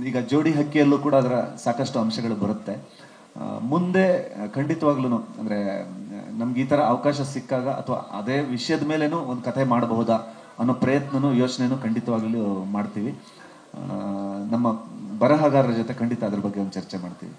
ಈಗ ಜೋಡಿ ಹಕ್ಕಿಯಲ್ಲೂ ಕೂಡ ಅದರ ಸಾಕಷ್ಟು ಅಂಶಗಳು ಬರುತ್ತೆ. ಮುಂದೆ ಖಂಡಿತವಾಗ್ಲೂ ಅಂದರೆ ನಮ್ಗೆ ಈ ಥರ ಅವಕಾಶ ಸಿಕ್ಕಾಗ ಅಥವಾ ಅದೇ ವಿಷಯದ ಮೇಲೇನೂ ಒಂದು ಕಥೆ ಮಾಡಬಹುದಾ ಅನ್ನೋ ಪ್ರಯತ್ನನೂ ಯೋಚನೆನೂ ಖಂಡಿತವಾಗ್ಲೂ ಮಾಡ್ತೀವಿ. ನಮ್ಮ ಬರಹಗಾರರ ಜೊತೆ ಖಂಡಿತ ಅದ್ರ ಬಗ್ಗೆ ಒಂದು ಚರ್ಚೆ ಮಾಡ್ತೀವಿ.